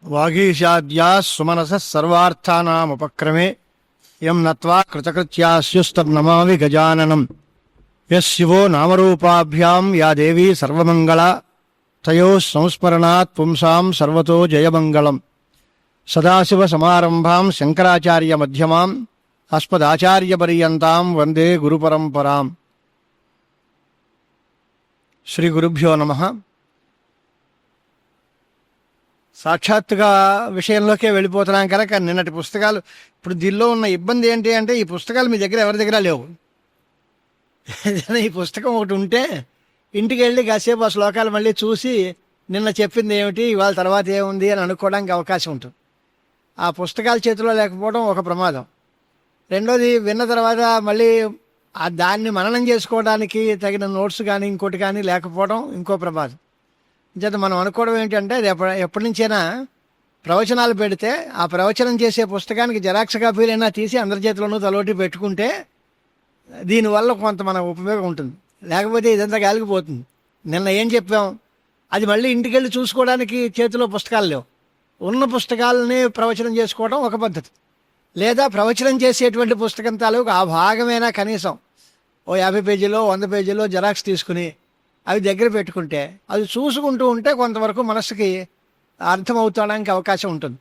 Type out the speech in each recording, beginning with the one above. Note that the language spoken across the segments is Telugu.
వాగీషాద్యా సుమనస సర్వార్థానాముపక్రమే యం నత్వా కృతకృత్యాస్యుస్తన్నమామి గజాననం. యశివో నామరూపాభ్యాం యా దేవీ సర్వమంగళ తయో సంస్మరణాత్ పుంసాం సర్వతో జయమంగళం. సదాశివసమారంభాం శంకరాచార్యమధ్యమాం అస్మదాచార్యపర్యంతాం వందే గురుపరంపరాం. శ్రీ గురుభ్యో నమః. సాక్షాత్తుగా విషయంలోకే వెళ్ళిపోతున్నాం కనుక నిన్నటి పుస్తకాలు, ఇప్పుడు దీనిలో ఉన్న ఇబ్బంది ఏంటి అంటే ఈ పుస్తకాలు మీ దగ్గర ఎవరి దగ్గర లేవు. ఏదైనా ఈ పుస్తకం ఒకటి ఉంటే ఇంటికి వెళ్ళి కాసేపు ఆ శ్లోకాలు మళ్ళీ చూసి నిన్న చెప్పింది ఏమిటి, ఇవాళ తర్వాత ఏముంది అని అనుకోవడానికి అవకాశం ఉంటుంది. ఆ పుస్తకాలు చేతిలో లేకపోవడం ఒక ప్రమాదం. రెండోది, విన్న తర్వాత మళ్ళీ దాన్ని మననం చేసుకోవడానికి తగిన నోట్స్ కానీ ఇంకోటి కానీ లేకపోవడం ఇంకో ప్రమాదం. చేత మనం అనుకోవడం ఏంటంటే అది ఎప్పటి నుంచైనా ప్రవచనాలు పెడితే ఆ ప్రవచనం చేసే పుస్తకానికి జెరాక్స్ కాపీలైనా తీసి అందరి చేతిలోనూ తలోటి పెట్టుకుంటే దీనివల్ల కొంత మన ఉపయోగం ఉంటుంది. లేకపోతే ఇదంతా గాలిగిపోతుంది. నిన్న ఏం చెప్పాం అది మళ్ళీ ఇంటికి వెళ్ళి చూసుకోవడానికి చేతిలో పుస్తకాలు లేవు. ఉన్న పుస్తకాలని ప్రవచనం చేసుకోవడం ఒక పద్ధతి. లేదా ప్రవచనం చేసేటువంటి పుస్తకం తాలూకు ఆ భాగమైనా కనీసం ఓ 50 పేజీలో 100 పేజీలో జెరాక్స్ తీసుకుని అవి దగ్గర పెట్టుకుంటే అది చూసుకుంటూ ఉంటే కొంతవరకు మనసుకి అర్థమవుతాడానికి అవకాశం ఉంటుంది.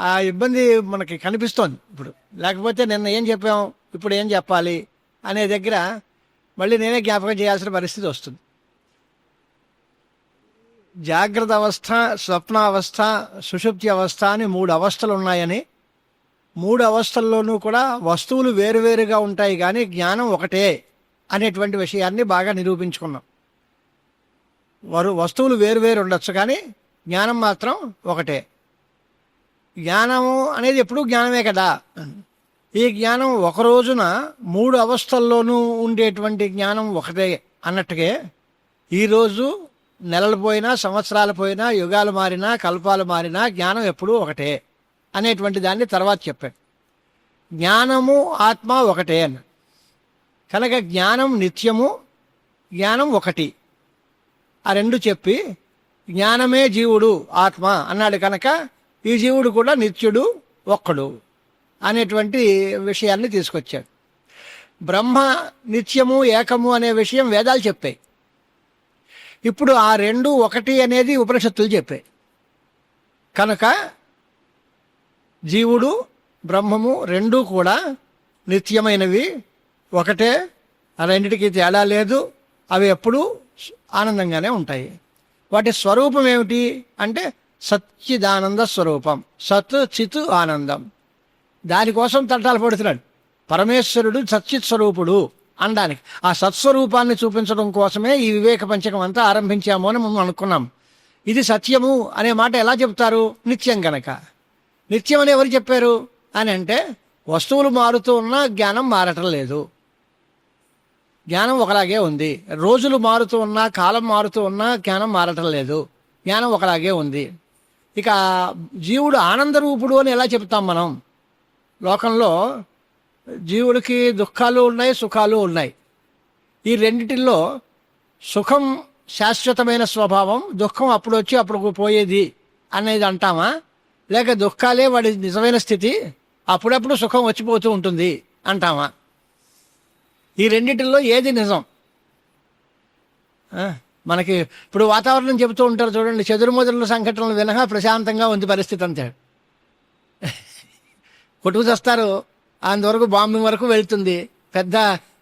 ఆ ఇబ్బంది మనకి కనిపిస్తోంది ఇప్పుడు. లేకపోతే నిన్న ఏం చెప్పాం, ఇప్పుడు ఏం చెప్పాలి అనే దగ్గర మళ్ళీ నేనే జ్ఞాపకం చేయాల్సిన పరిస్థితి వస్తుంది. జాగ్రత్త అవస్థ, స్వప్నావస్థ, సుషుప్తి అవస్థ అని 3 అవస్థలు ఉన్నాయని, 3 అవస్థల్లోనూ కూడా వస్తువులు వేరువేరుగా ఉంటాయి కానీ జ్ఞానం ఒకటే అనేటువంటి విషయాన్ని బాగా నిరూపించుకున్నాం. వస్తువులు వేరువేరు ఉండొచ్చు కానీ జ్ఞానం మాత్రం ఒకటే. జ్ఞానము అనేది ఎప్పుడూ జ్ఞానమే కదా. ఈ జ్ఞానం ఒక రోజున 3 అవస్థల్లోనూ ఉండేటువంటి జ్ఞానం ఒకటే అన్నట్టుగా ఈరోజు నెలలు పోయినా, సంవత్సరాలు పోయినా, యుగాలు మారినా, కల్పాలు మారినా జ్ఞానం ఎప్పుడూ ఒకటే అనేటువంటి దాన్ని తర్వాత చెప్పాడు. జ్ఞానము ఆత్మ ఒకటే అన్న కనుక జ్ఞానం నిత్యము, జ్ఞానం ఒకటి, ఆ రెండు చెప్పి జ్ఞానమే జీవుడు ఆత్మ అన్నాడు కనుక ఈ జీవుడు కూడా నిత్యుడు ఒక్కడు అనేటువంటి విషయాన్ని తీసుకొచ్చాడు. బ్రహ్మ నిత్యము ఏకము అనే విషయం వేదాలు చెప్పాయి. ఇప్పుడు ఆ రెండు ఒకటి అనేది ఉపనిషత్తులు చెప్పాయి. కనుక జీవుడు బ్రహ్మము రెండూ కూడా నిత్యమైనవి, ఒకటే, ఆ రెండిటికి తేడా లేదు. అవి ఎప్పుడూ ఆనందంగానే ఉంటాయి. వాటి స్వరూపం ఏమిటి అంటే సచ్చిదానంద స్వరూపం. సత్ చిత్ ఆనందం. దానికోసం తంటాలు పడుతున్నాడు. పరమేశ్వరుడు సచ్చిత్ స్వరూపుడు అనడానికి ఆ సత్స్వరూపాన్ని చూపించడం కోసమే ఈ వివేక పంచకం అంతా ఆరంభించాము అని మనం అనుకున్నాం. ఇది సత్యము అనే మాట ఎలా చెప్తారు? నిత్యం గనక. నిత్యం అని ఎవరు చెప్పారు అని అంటే వస్తువులు మారుతూ ఉన్నా జ్ఞానం మారటం లేదు. జ్ఞానం ఒకలాగే ఉంది. రోజులు మారుతూ ఉన్నా, కాలం మారుతూ ఉన్నా జ్ఞానం మారటం లేదు. జ్ఞానం ఒకలాగే ఉంది. ఇక జీవుడు ఆనందరూపుడు అని ఎలా చెప్తాం మనం? లోకంలో జీవుడికి దుఃఖాలు ఉన్నాయి, సుఖాలు ఉన్నాయి. ఈ రెండిటిల్లో సుఖం శాశ్వతమైన స్వభావం, దుఃఖం అప్పుడు వచ్చి అప్పుడు పోయేది అనేది అంటామా? లేక దుఃఖాలే వాడి నిజమైన స్థితి, అప్పుడప్పుడు సుఖం వచ్చిపోతూ ఉంటుంది అంటామా? ఈ రెండిటిల్లో ఏది నిజం? మనకి ఇప్పుడు వాతావరణం చెబుతూ ఉంటారు చూడండి, చెదురుమదురుల సంఘటనలు వినగా ప్రశాంతంగా ఉంది పరిస్థితి అంటాడు. కొట్టుకు చేస్తారు, అంతవరకు బాంబింగ్ వరకు వెళుతుంది, పెద్ద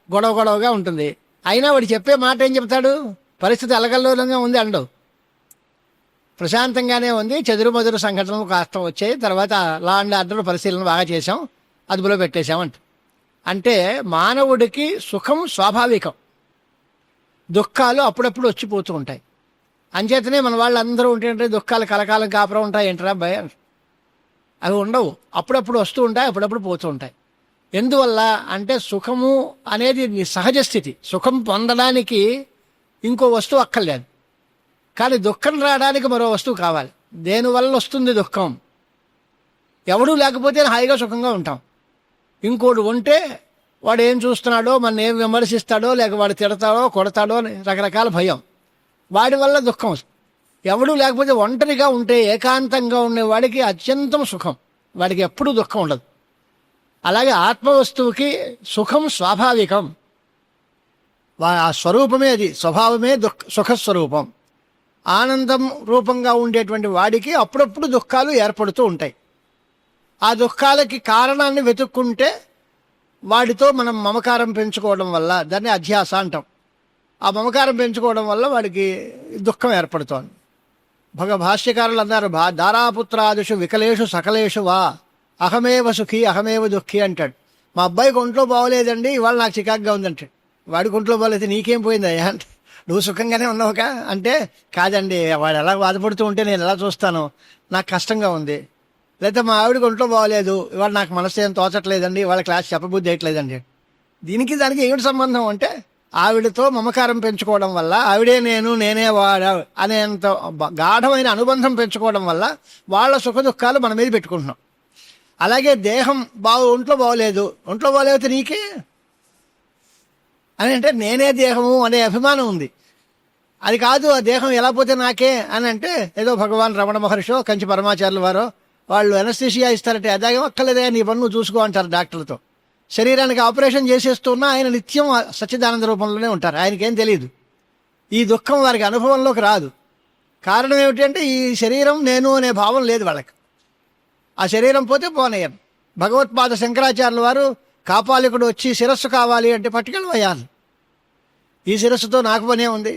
గొడవగా ఉంటుంది. అయినా వాడు చెప్పే మాట ఏం చెప్తాడు? పరిస్థితి అలగల్లోలంగా ఉంది అండవు. ప్రశాంతంగానే ఉంది, చెదురుమదురు సంఘటనలు కాస్త వచ్చాయి, తర్వాత లా అండ్ ఆర్డర్ పరిశీలన బాగా చేసాం, అదుపులో పెట్టేశామంట. అంటే మానవుడికి సుఖం స్వాభావికం, దుఃఖాలు అప్పుడప్పుడు వచ్చిపోతూ ఉంటాయి. అంచేతనే మన వాళ్ళందరూ ఉంటే దుఃఖాలు కలకాలం కాపురం ఉంటాయి ఏంటరా భయ, అవి ఉండవు. అప్పుడప్పుడు వస్తూ ఉంటాయి, అప్పుడప్పుడు పోతూ ఉంటాయి. ఎందువల్ల అంటే సుఖము అనేది నీ సహజ స్థితి. సుఖం పొందడానికి ఇంకో వస్తువు అక్కర్లేదు, కానీ దుఃఖం రావడానికి మరో వస్తువు కావాలి. దేనివల్ల వస్తుంది దుఃఖం? ఎవడూ లేకపోతే హాయిగా సుఖంగా ఉంటాం. ఇంకోటి ఉంటే వాడు ఏం చూస్తున్నాడో, మన ఏం విమర్శిస్తాడో, లేక వాడు తిడతాడో కొడతాడో అని రకరకాల భయం. వాడి వల్ల దుఃఖం వస్తుంది. ఎవడు లేకపోతే ఒంటరిగా ఉంటే ఏకాంతంగా ఉండేవాడికి అత్యంతం సుఖం, వాడికి ఎప్పుడూ దుఃఖం ఉండదు. అలాగే ఆత్మవస్తువుకి సుఖం స్వాభావికం, ఆ స్వరూపమే, అది స్వభావమే సుఖస్వరూపం. ఆనందం రూపంగా ఉండేటువంటి వాడికి అప్పుడప్పుడు దుఃఖాలు ఏర్పడుతూ ఉంటాయి. ఆ దుఃఖాలకి కారణాన్ని వెతుక్కుంటే వాడితో మనం మమకారం పెంచుకోవడం వల్ల, దాన్ని అధ్యాస అంటాం, ఆ మమకారం పెంచుకోవడం వల్ల వాడికి దుఃఖం ఏర్పడుతోంది. భాష్యకారులు అన్నారు, దారాపుత్రాదిషు వికలేషు సకలేషు వా అహమేవ సుఖీ అహమేవ దుఃఖీ అంటాడు. మా అబ్బాయికి ఒంట్లో బాగోలేదండి, ఇవాళ నాకు చికాగ్గా ఉందంటాడు. వాడికి ఒంట్లో బాగోలేదు, నీకేం పోయిందయ్యా అంటే, నువ్వు సుఖంగానే ఉన్నావుగా అంటే, కాదండి వాడు ఎలా బాధపడుతూ ఉంటే నేను ఎలా చూస్తాను, నాకు కష్టంగా ఉంది. లేకపోతే మా ఆవిడకి ఒంట్లో బాగోలేదు, ఇవాళ నాకు మనసు ఏం తోచట్లేదండి, వాళ్ళ క్లాస్ చెప్పబుద్ధి వేయట్లేదండి. దీనికి దానికి ఏమిటి సంబంధం అంటే, ఆవిడతో మమకారం పెంచుకోవడం వల్ల, ఆవిడే నేను నేనే వాడ అనేంత గాఢమైన అనుబంధం పెంచుకోవడం వల్ల వాళ్ళ సుఖ దుఃఖాలు మన మీద పెట్టుకుంటున్నాం. అలాగే దేహం ఒంట్లో బాగోలేకపోతే నీకే అని అంటే, నేనే దేహము అనే అభిమానం ఉంది. అది కాదు, ఆ దేహం ఎలా పోతే నాకే అని అంటే, ఏదో భగవాన్ రమణ మహర్షో కంచి పరమాచార్యుల వారో వాళ్ళు ఎనస్థీషియా ఇస్తారంటే, అదాగేం అక్కర్లేదే, నీ పన్ను చూసుకో అంటారు డాక్టర్లతో. శరీరానికి ఆపరేషన్ చేసేస్తున్నా ఆయన నిత్యం సచ్చిదానంద రూపంలోనే ఉంటారు, ఆయనకేం తెలియదు. ఈ దుఃఖం వారికి అనుభవంలోకి రాదు. కారణం ఏమిటంటే, ఈ శరీరం నేను అనే భావం లేదు వాళ్ళకి. ఆ శరీరం పోతే పోనయ్యాను. భగవత్పాద శంకరాచార్యుల వారు కాపాలికుడు వచ్చి శిరస్సు కావాలి అంటే పట్టుకెళ్ళవయ్యాను, ఈ శిరస్సుతో నాకు పనే ఉంది,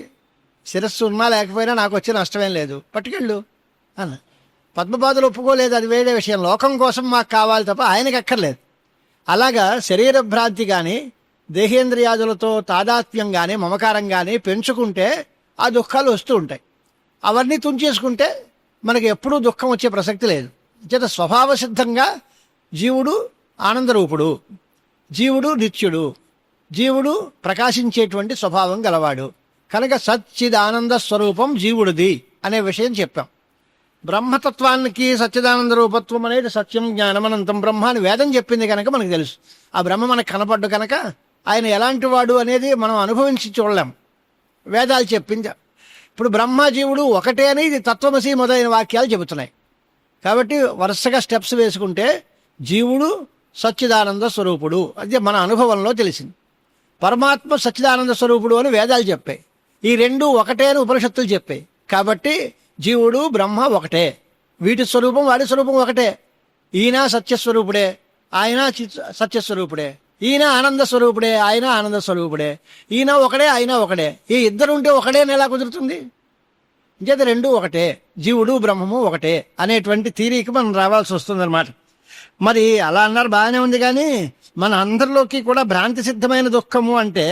శిరస్సు ఉన్నా లేకపోయినా నాకు వచ్చే నష్టమేం లేదు, పట్టుకెళ్ళు అన్న. పద్మపాదులు ఒప్పుకోలేదు, అది వేరే విషయం, లోకం కోసం మాకు కావాలి తప్ప ఆయనకి అక్కర్లేదు. అలాగా శరీర భ్రాంతి కానీ దేహేంద్రియాదులతో తాదాత్మ్యం కానీ మమకారం కానీ పెంచుకుంటే ఆ దుఃఖాలు వస్తూ ఉంటాయి. అవన్నీ తుంచేసుకుంటే మనకి ఎప్పుడూ దుఃఖం వచ్చే ప్రసక్తి లేదు. చేత స్వభావ సిద్ధంగా జీవుడు ఆనందరూపుడు, జీవుడు నిత్యుడు, జీవుడు ప్రకాశించేటువంటి స్వభావం గలవాడు కనుక సచ్చిదానంద స్వరూపం జీవుడిది అనే విషయం చెప్పాం. బ్రహ్మతత్వానికి సచ్చిదానంద రూపత్వం అనేది సత్యం జ్ఞానం అనంతం బ్రహ్మ అని వేదం చెప్పింది కనుక మనకు తెలుసు. ఆ బ్రహ్మ మనకు కనపడ్డు కనుక ఆయన ఎలాంటి వాడు అనేది మనం అనుభవించి చూడలేం, వేదాలు చెప్పింది. ఇప్పుడు బ్రహ్మ జీవుడు ఒకటే అని ఇది తత్వమసి మొదలైన వాక్యాలు చెబుతున్నాయి. కాబట్టి వరుసగా స్టెప్స్ వేసుకుంటే జీవుడు సచ్చిదానంద స్వరూపుడు అది మన అనుభవంలో తెలిసింది. పరమాత్మ సచ్చిదానంద స్వరూపుడు అని వేదాలు చెప్పాయి. ఈ రెండు ఒకటే అని ఉపనిషత్తులు చెప్పాయి. కాబట్టి జీవుడు బ్రహ్మ ఒకటే, వీటి స్వరూపం వాడి స్వరూపం ఒకటే. ఈయన సత్యస్వరూపుడే, ఆయన సత్యస్వరూపుడే, ఈయన ఆనంద స్వరూపుడే, ఆయన ఆనంద స్వరూపుడే, ఈయన ఒకడే ఆయన ఒకడే. ఈ ఇద్దరు ఉంటే ఒకడే ఎలా కుదురుతుంది? ఇంకేత రెండు ఒకటే, జీవుడు బ్రహ్మము ఒకటే అనేటువంటి థీరీకి మనం రావాల్సి వస్తుందన్నమాట. మరి అలా అన్నారు, బాగానే ఉంది. కానీ మన అందరిలోకి కూడా భ్రాంతి సిద్ధమైన దుఃఖము అంటే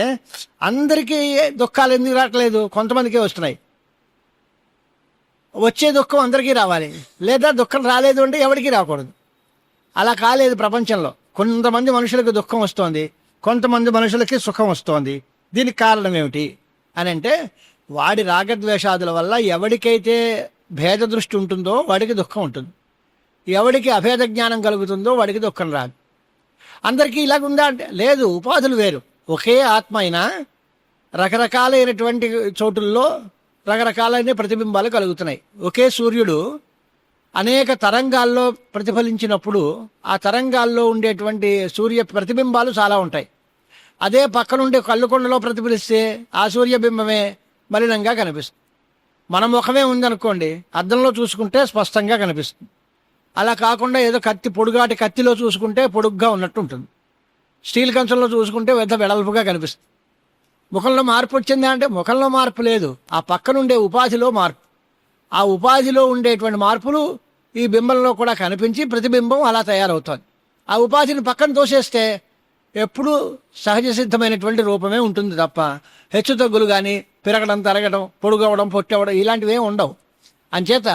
అందరికీ దుఃఖాలు ఎందుకు రావట్లేదు? కొంతమందికే వస్తున్నాయి. వచ్చే దుఃఖం అందరికీ రావాలి, లేదా దుఃఖం రాలేదు అంటే ఎవరికీ రాకూడదు. అలా కాలేదు ప్రపంచంలో. కొంతమంది మనుషులకు దుఃఖం వస్తోంది, కొంతమంది మనుషులకి సుఖం వస్తోంది. దీనికి కారణం ఏమిటి అని అంటే, వాడి రాగద్వేషాదుల వల్ల ఎవడికైతే భేద దృష్టి ఉంటుందో వాడికి దుఃఖం ఉంటుంది, ఎవడికి అభేద జ్ఞానం కలుగుతుందో వాడికి దుఃఖం రాదు. అందరికీ ఇలాగుందా అంటే లేదు, ఉపాధులు వేరు. ఒకే ఆత్మ అయినా రకరకాలైనటువంటి చోటుల్లో రకరకాలైన ప్రతిబింబాలు కలుగుతున్నాయి. ఒకే సూర్యుడు అనేక తరంగాల్లో ప్రతిఫలించినప్పుడు ఆ తరంగాల్లో ఉండేటువంటి సూర్య ప్రతిబింబాలు చాలా ఉంటాయి. అదే పక్కనుండే కళ్ళుకొండలో ప్రతిఫలిస్తే ఆ సూర్యబింబమే మలినంగా కనిపిస్తుంది. మన ముఖమే ఉందనుకోండి, అద్దంలో చూసుకుంటే స్పష్టంగా కనిపిస్తుంది. అలా కాకుండా ఏదో పొడుగాటి కత్తిలో చూసుకుంటే పొడుగ్గా ఉన్నట్టు ఉంటుంది. స్టీల్ కంచంలో చూసుకుంటే పెద్ద వెడల్పుగా కనిపిస్తుంది. ముఖంలో మార్పు వచ్చిందా అంటే ముఖంలో మార్పు లేదు, ఆ పక్కనుండే ఉపాధిలో మార్పు. ఆ ఉపాధిలో ఉండేటువంటి మార్పులు ఈ బింబంలో కూడా కనిపించి ప్రతిబింబం అలా తయారవుతుంది. ఆ ఉపాధిని పక్కన తోసేస్తే ఎప్పుడూ సహజ సిద్ధమైనటువంటి రూపమే ఉంటుంది తప్ప హెచ్చు తగ్గులు కానీ పెరగడం తరగడం పొడుగవడం పొట్టవడం ఇలాంటివి ఏమి ఉండవు. అంచేత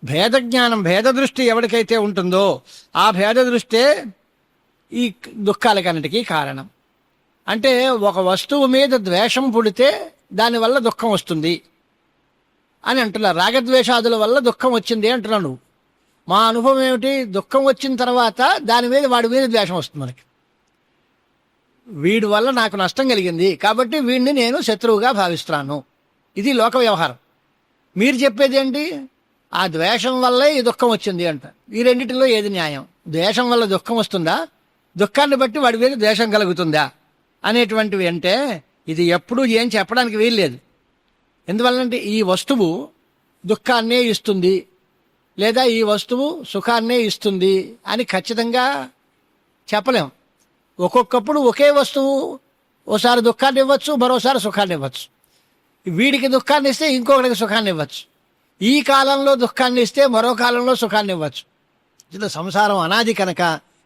భేద జ్ఞానం భేద దృష్టి ఎవరికైతే ఉంటుందో ఆ భేద దృష్టే ఈ దుఃఖాలకన్నిటికీ కారణం. అంటే ఒక వస్తువు మీద ద్వేషం పుడితే దానివల్ల దుఃఖం వస్తుంది అని అంటున్నారు. రాగద్వేషాదుల వల్ల దుఃఖం వచ్చింది అంటున్నాను. మా అనుభవం ఏమిటి? దుఃఖం వచ్చిన తర్వాత దాని మీద వాడి మీద ద్వేషం వస్తుంది మనకి. వీడి వల్ల నాకు నష్టం కలిగింది కాబట్టి వీడిని నేను శత్రువుగా భావిస్తున్నాను. ఇది లోక వ్యవహారం. మీరు చెప్పేది ఏంటి? ఆ ద్వేషం వల్లే ఈ దుఃఖం వచ్చింది అంట. ఈ రెండిటిలో ఏది న్యాయం? ద్వేషం వల్ల దుఃఖం వస్తుందా, దుఃఖాన్ని బట్టి వాడి మీద ద్వేషం కలుగుతుందా అనేటువంటివి అంటే ఇది ఎప్పుడూ ఏం చెప్పడానికి వీల్లేదు. ఎందువల్లంటే ఈ వస్తువు దుఃఖాన్నే ఇస్తుంది లేదా ఈ వస్తువు సుఖాన్నే ఇస్తుంది అని ఖచ్చితంగా చెప్పలేం. ఒక్కొక్కప్పుడు ఒకే వస్తువు ఓసారి దుఃఖాన్ని ఇవ్వచ్చు, మరోసారి సుఖాన్ని ఇవ్వచ్చు. వీడికి దుఃఖాన్ని ఇస్తే ఇంకొకటికి సుఖాన్ని ఇవ్వచ్చు. ఈ కాలంలో దుఃఖాన్ని ఇస్తే మరో కాలంలో సుఖాన్ని ఇవ్వచ్చు. ఇది సంసారం అనాది కనుక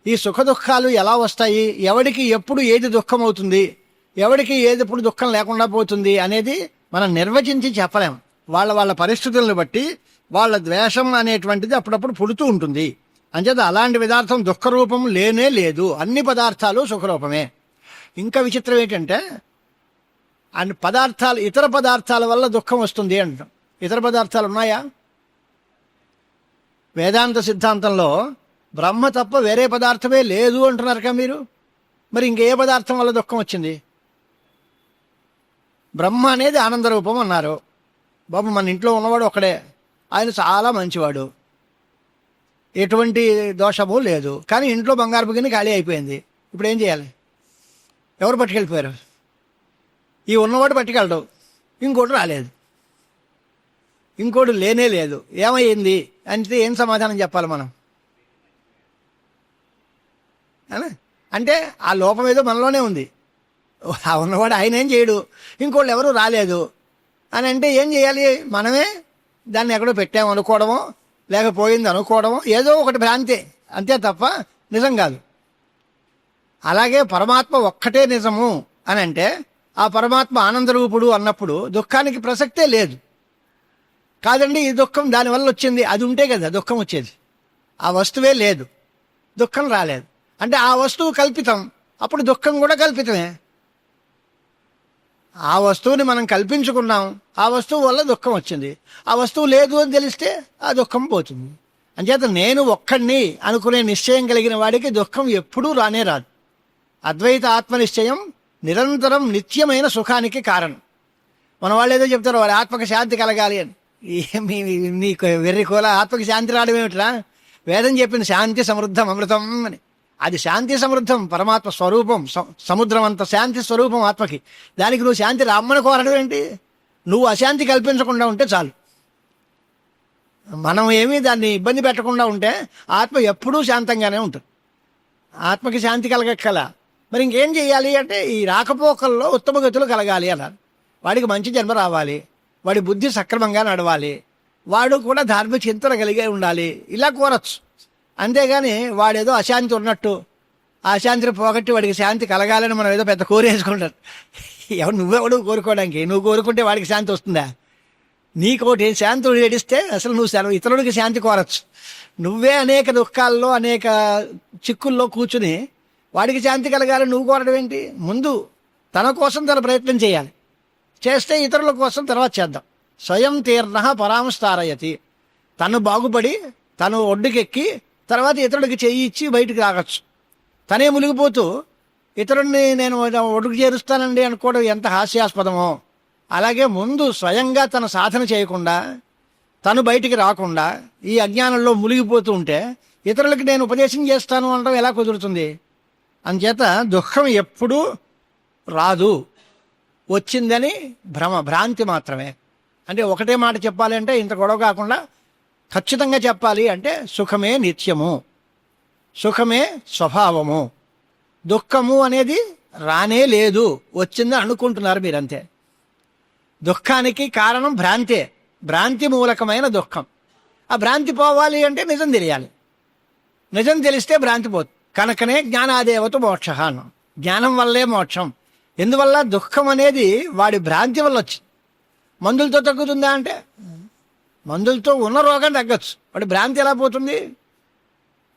ఈ సుఖ దుఃఖాలు ఎలా వస్తాయి, ఎవడికి ఎప్పుడు ఏది దుఃఖం అవుతుంది, ఎవడికి ఏది ఎప్పుడు దుఃఖం లేకుండా పోతుంది అనేది మనం నిర్వచించి చెప్పలేం. వాళ్ళ వాళ్ళ పరిస్థితులను బట్టి వాళ్ళ ద్వేషం అనేటువంటిది అప్పుడప్పుడు పుడుతూ ఉంటుంది. అంచేత అలాంటి పదార్థం దుఃఖరూపం లేనే లేదు. అన్ని పదార్థాలు సుఖరూపమే. ఇంకా విచిత్రం ఏంటంటే అన్ని పదార్థాలు ఇతర పదార్థాల వల్ల దుఃఖం వస్తుంది అంటాం. ఇతర పదార్థాలు ఉన్నాయా? వేదాంత సిద్ధాంతంలో బ్రహ్మ తప్ప వేరే పదార్థమే లేదు అంటున్నారు కదా మీరు. మరి ఇంకే పదార్థం వల్ల దుఃఖం వచ్చింది? బ్రహ్మ అనేది ఆనంద రూపం అన్నారు. బాబు మన ఇంట్లో ఉన్నవాడు ఒకడే, ఆయన చాలా మంచివాడు, ఎటువంటి దోషము లేదు. కానీ ఇంట్లో బంగారు గిన్నె ఖాళీ అయిపోయింది. ఇప్పుడు ఏం చేయాలి? ఎవరు పట్టుకెళ్ళిపోయారు? ఈ ఉన్నవాడు పట్టుకెళ్ళడు, ఇంకోటి రాలేదు, ఇంకోటి లేనే లేదు. ఏమయ్యింది అంటే ఏం సమాధానం చెప్పాలి మనం? అంటే ఆ లోపం ఏదో మనలోనే ఉంది. ఆ ఉన్నవాడు ఆయన ఏం చేయడు, ఇంకోళ్ళు ఎవరు రాలేదు అని అంటే ఏం చేయాలి? మనమే దాన్ని ఎక్కడో పెట్టాము అనుకోవడమో లేకపోయింది అనుకోవడమో ఏదో ఒకటి భ్రాంతే, అంతే తప్ప నిజం కాదు. అలాగే పరమాత్మ ఒక్కటే నిజము అని అంటే ఆ పరమాత్మ ఆనందరూపుడు అన్నప్పుడు దుఃఖానికి ప్రసక్తే లేదు. కాదండి ఈ దుఃఖం దానివల్ల వచ్చింది, అది ఉంటే కదా దుఃఖం వచ్చేది. ఆ వస్తువే లేదు, దుఃఖం రాలేదు. అంటే ఆ వస్తువు కల్పితం, అప్పుడు దుఃఖం కూడా కల్పితమే. ఆ వస్తువుని మనం కల్పించుకున్నాం, ఆ వస్తువు వల్ల దుఃఖం వచ్చింది. ఆ వస్తువు లేదు అని తెలిస్తే ఆ దుఃఖం పోతుంది. అంచేత నేను ఒక్కడిని అనుకునే నిశ్చయం కలిగిన వాడికి దుఃఖం ఎప్పుడూ రానే రాదు. అద్వైత ఆత్మనిశ్చయం నిరంతరం నిత్యమైన సుఖానికి కారణం. మన వాళ్ళు ఏదో చెప్తారు, వారి ఆత్మకి శాంతి కలగాలి అని. నీకు వెర్రి కోల ఆత్మకి శాంతి రావడం ఏమిట్రా? వేదం చెప్పింది శాంతి సమృద్ధం అమృతం అని. అది శాంతి సమృద్ధం, పరమాత్మ స్వరూపం, సముద్రం అంత శాంతి స్వరూపం ఆత్మకి. దానికి నువ్వు శాంతి రామ్మని కోరడం ఏంటి? నువ్వు అశాంతి కల్పించకుండా ఉంటే చాలు. మనం ఏమీ దాన్ని ఇబ్బంది పెట్టకుండా ఉంటే ఆత్మ ఎప్పుడూ శాంతంగానే ఉంటుంది. ఆత్మకి శాంతి కలగక్కల. మరి ఇంకేం చేయాలి అంటే ఈ రాకపోకల్లో ఉత్తమ గతులు కలగాలి అన్నారు. వాడికి మంచి జన్మ రావాలి, వాడి బుద్ధి సక్రమంగా నడవాలి, వాడు కూడా ధార్మిక చింతన కలిగే ఉండాలి, ఇలా కోరచ్చు. అంతేగాని వాడేదో అశాంతి ఉన్నట్టు ఆ అశాంతిని పోగొట్టి వాడికి శాంతి కలగాలని మనం ఏదో పెద్ద కోరేసుకుంటారు. నువ్వెవడు కోరుకోవడానికి? నువ్వు కోరుకుంటే వాడికి శాంతి వస్తుందా? నీకోటి శాంతి ఏడిస్తే అసలు నువ్వు ఇతరుడికి శాంతి కోరచ్చు. నువ్వే అనేక దుఃఖాల్లో అనేక చిక్కుల్లో కూర్చుని వాడికి శాంతి కలగాలని నువ్వు కోరడం ఏంటి? ముందు తన కోసం తన ప్రయత్నం చేయాలి, చేస్తే ఇతరుల కోసం తర్వాత చేద్దాం. స్వయం తీర్ణ పరాంస్తారయతి. తను బాగుపడి తను ఒడ్డుకెక్కి తర్వాత ఇతరుడికి చెయ్యి ఇచ్చి బయటికి రాగచ్చు. తనే మునిగిపోతూ ఇతరుడిని నేను ఒడ్డుకు చేరుస్తానండి అనుకోవడం ఎంత హాస్యాస్పదమో. అలాగే ముందు స్వయంగా తన సాధన చేయకుండా తను బయటికి రాకుండా ఈ అజ్ఞానంలో మునిగిపోతూ ఉంటే ఇతరులకి నేను ఉపదేశం చేస్తాను అనడం ఎలా కుదురుతుంది? అందుచేత దుఃఖం ఎప్పుడూ రాదు, వచ్చిందని భ్రాంతి మాత్రమే. అంటే ఒకటే మాట చెప్పాలి అంటే ఇంత గొడవ కాకుండా ఖచ్చితంగా చెప్పాలి అంటే సుఖమే నిత్యము, సుఖమే స్వభావము, దుఃఖము అనేది రానే లేదు, వచ్చిందని అనుకుంటున్నారు మీరంతే. దుఃఖానికి కారణం భ్రాంతే, భ్రాంతి మూలకమైన దుఃఖం. ఆ భ్రాంతి పోవాలి అంటే నిజం తెలియాలి, నిజం తెలిస్తే భ్రాంతి పోతుంది. కనుకనే జ్ఞానాదేవత మోక్ష అన్నాం. జ్ఞానం వల్లే మోక్షం. ఎందువల్ల? దుఃఖం అనేది వాడి భ్రాంతి వల్ల వచ్చింది. మందులతో తగ్గుతుందా అంటే మందులతో ఉన్న రోగం తగ్గచ్చు, వాడి భ్రాంతి ఎలా పోతుంది?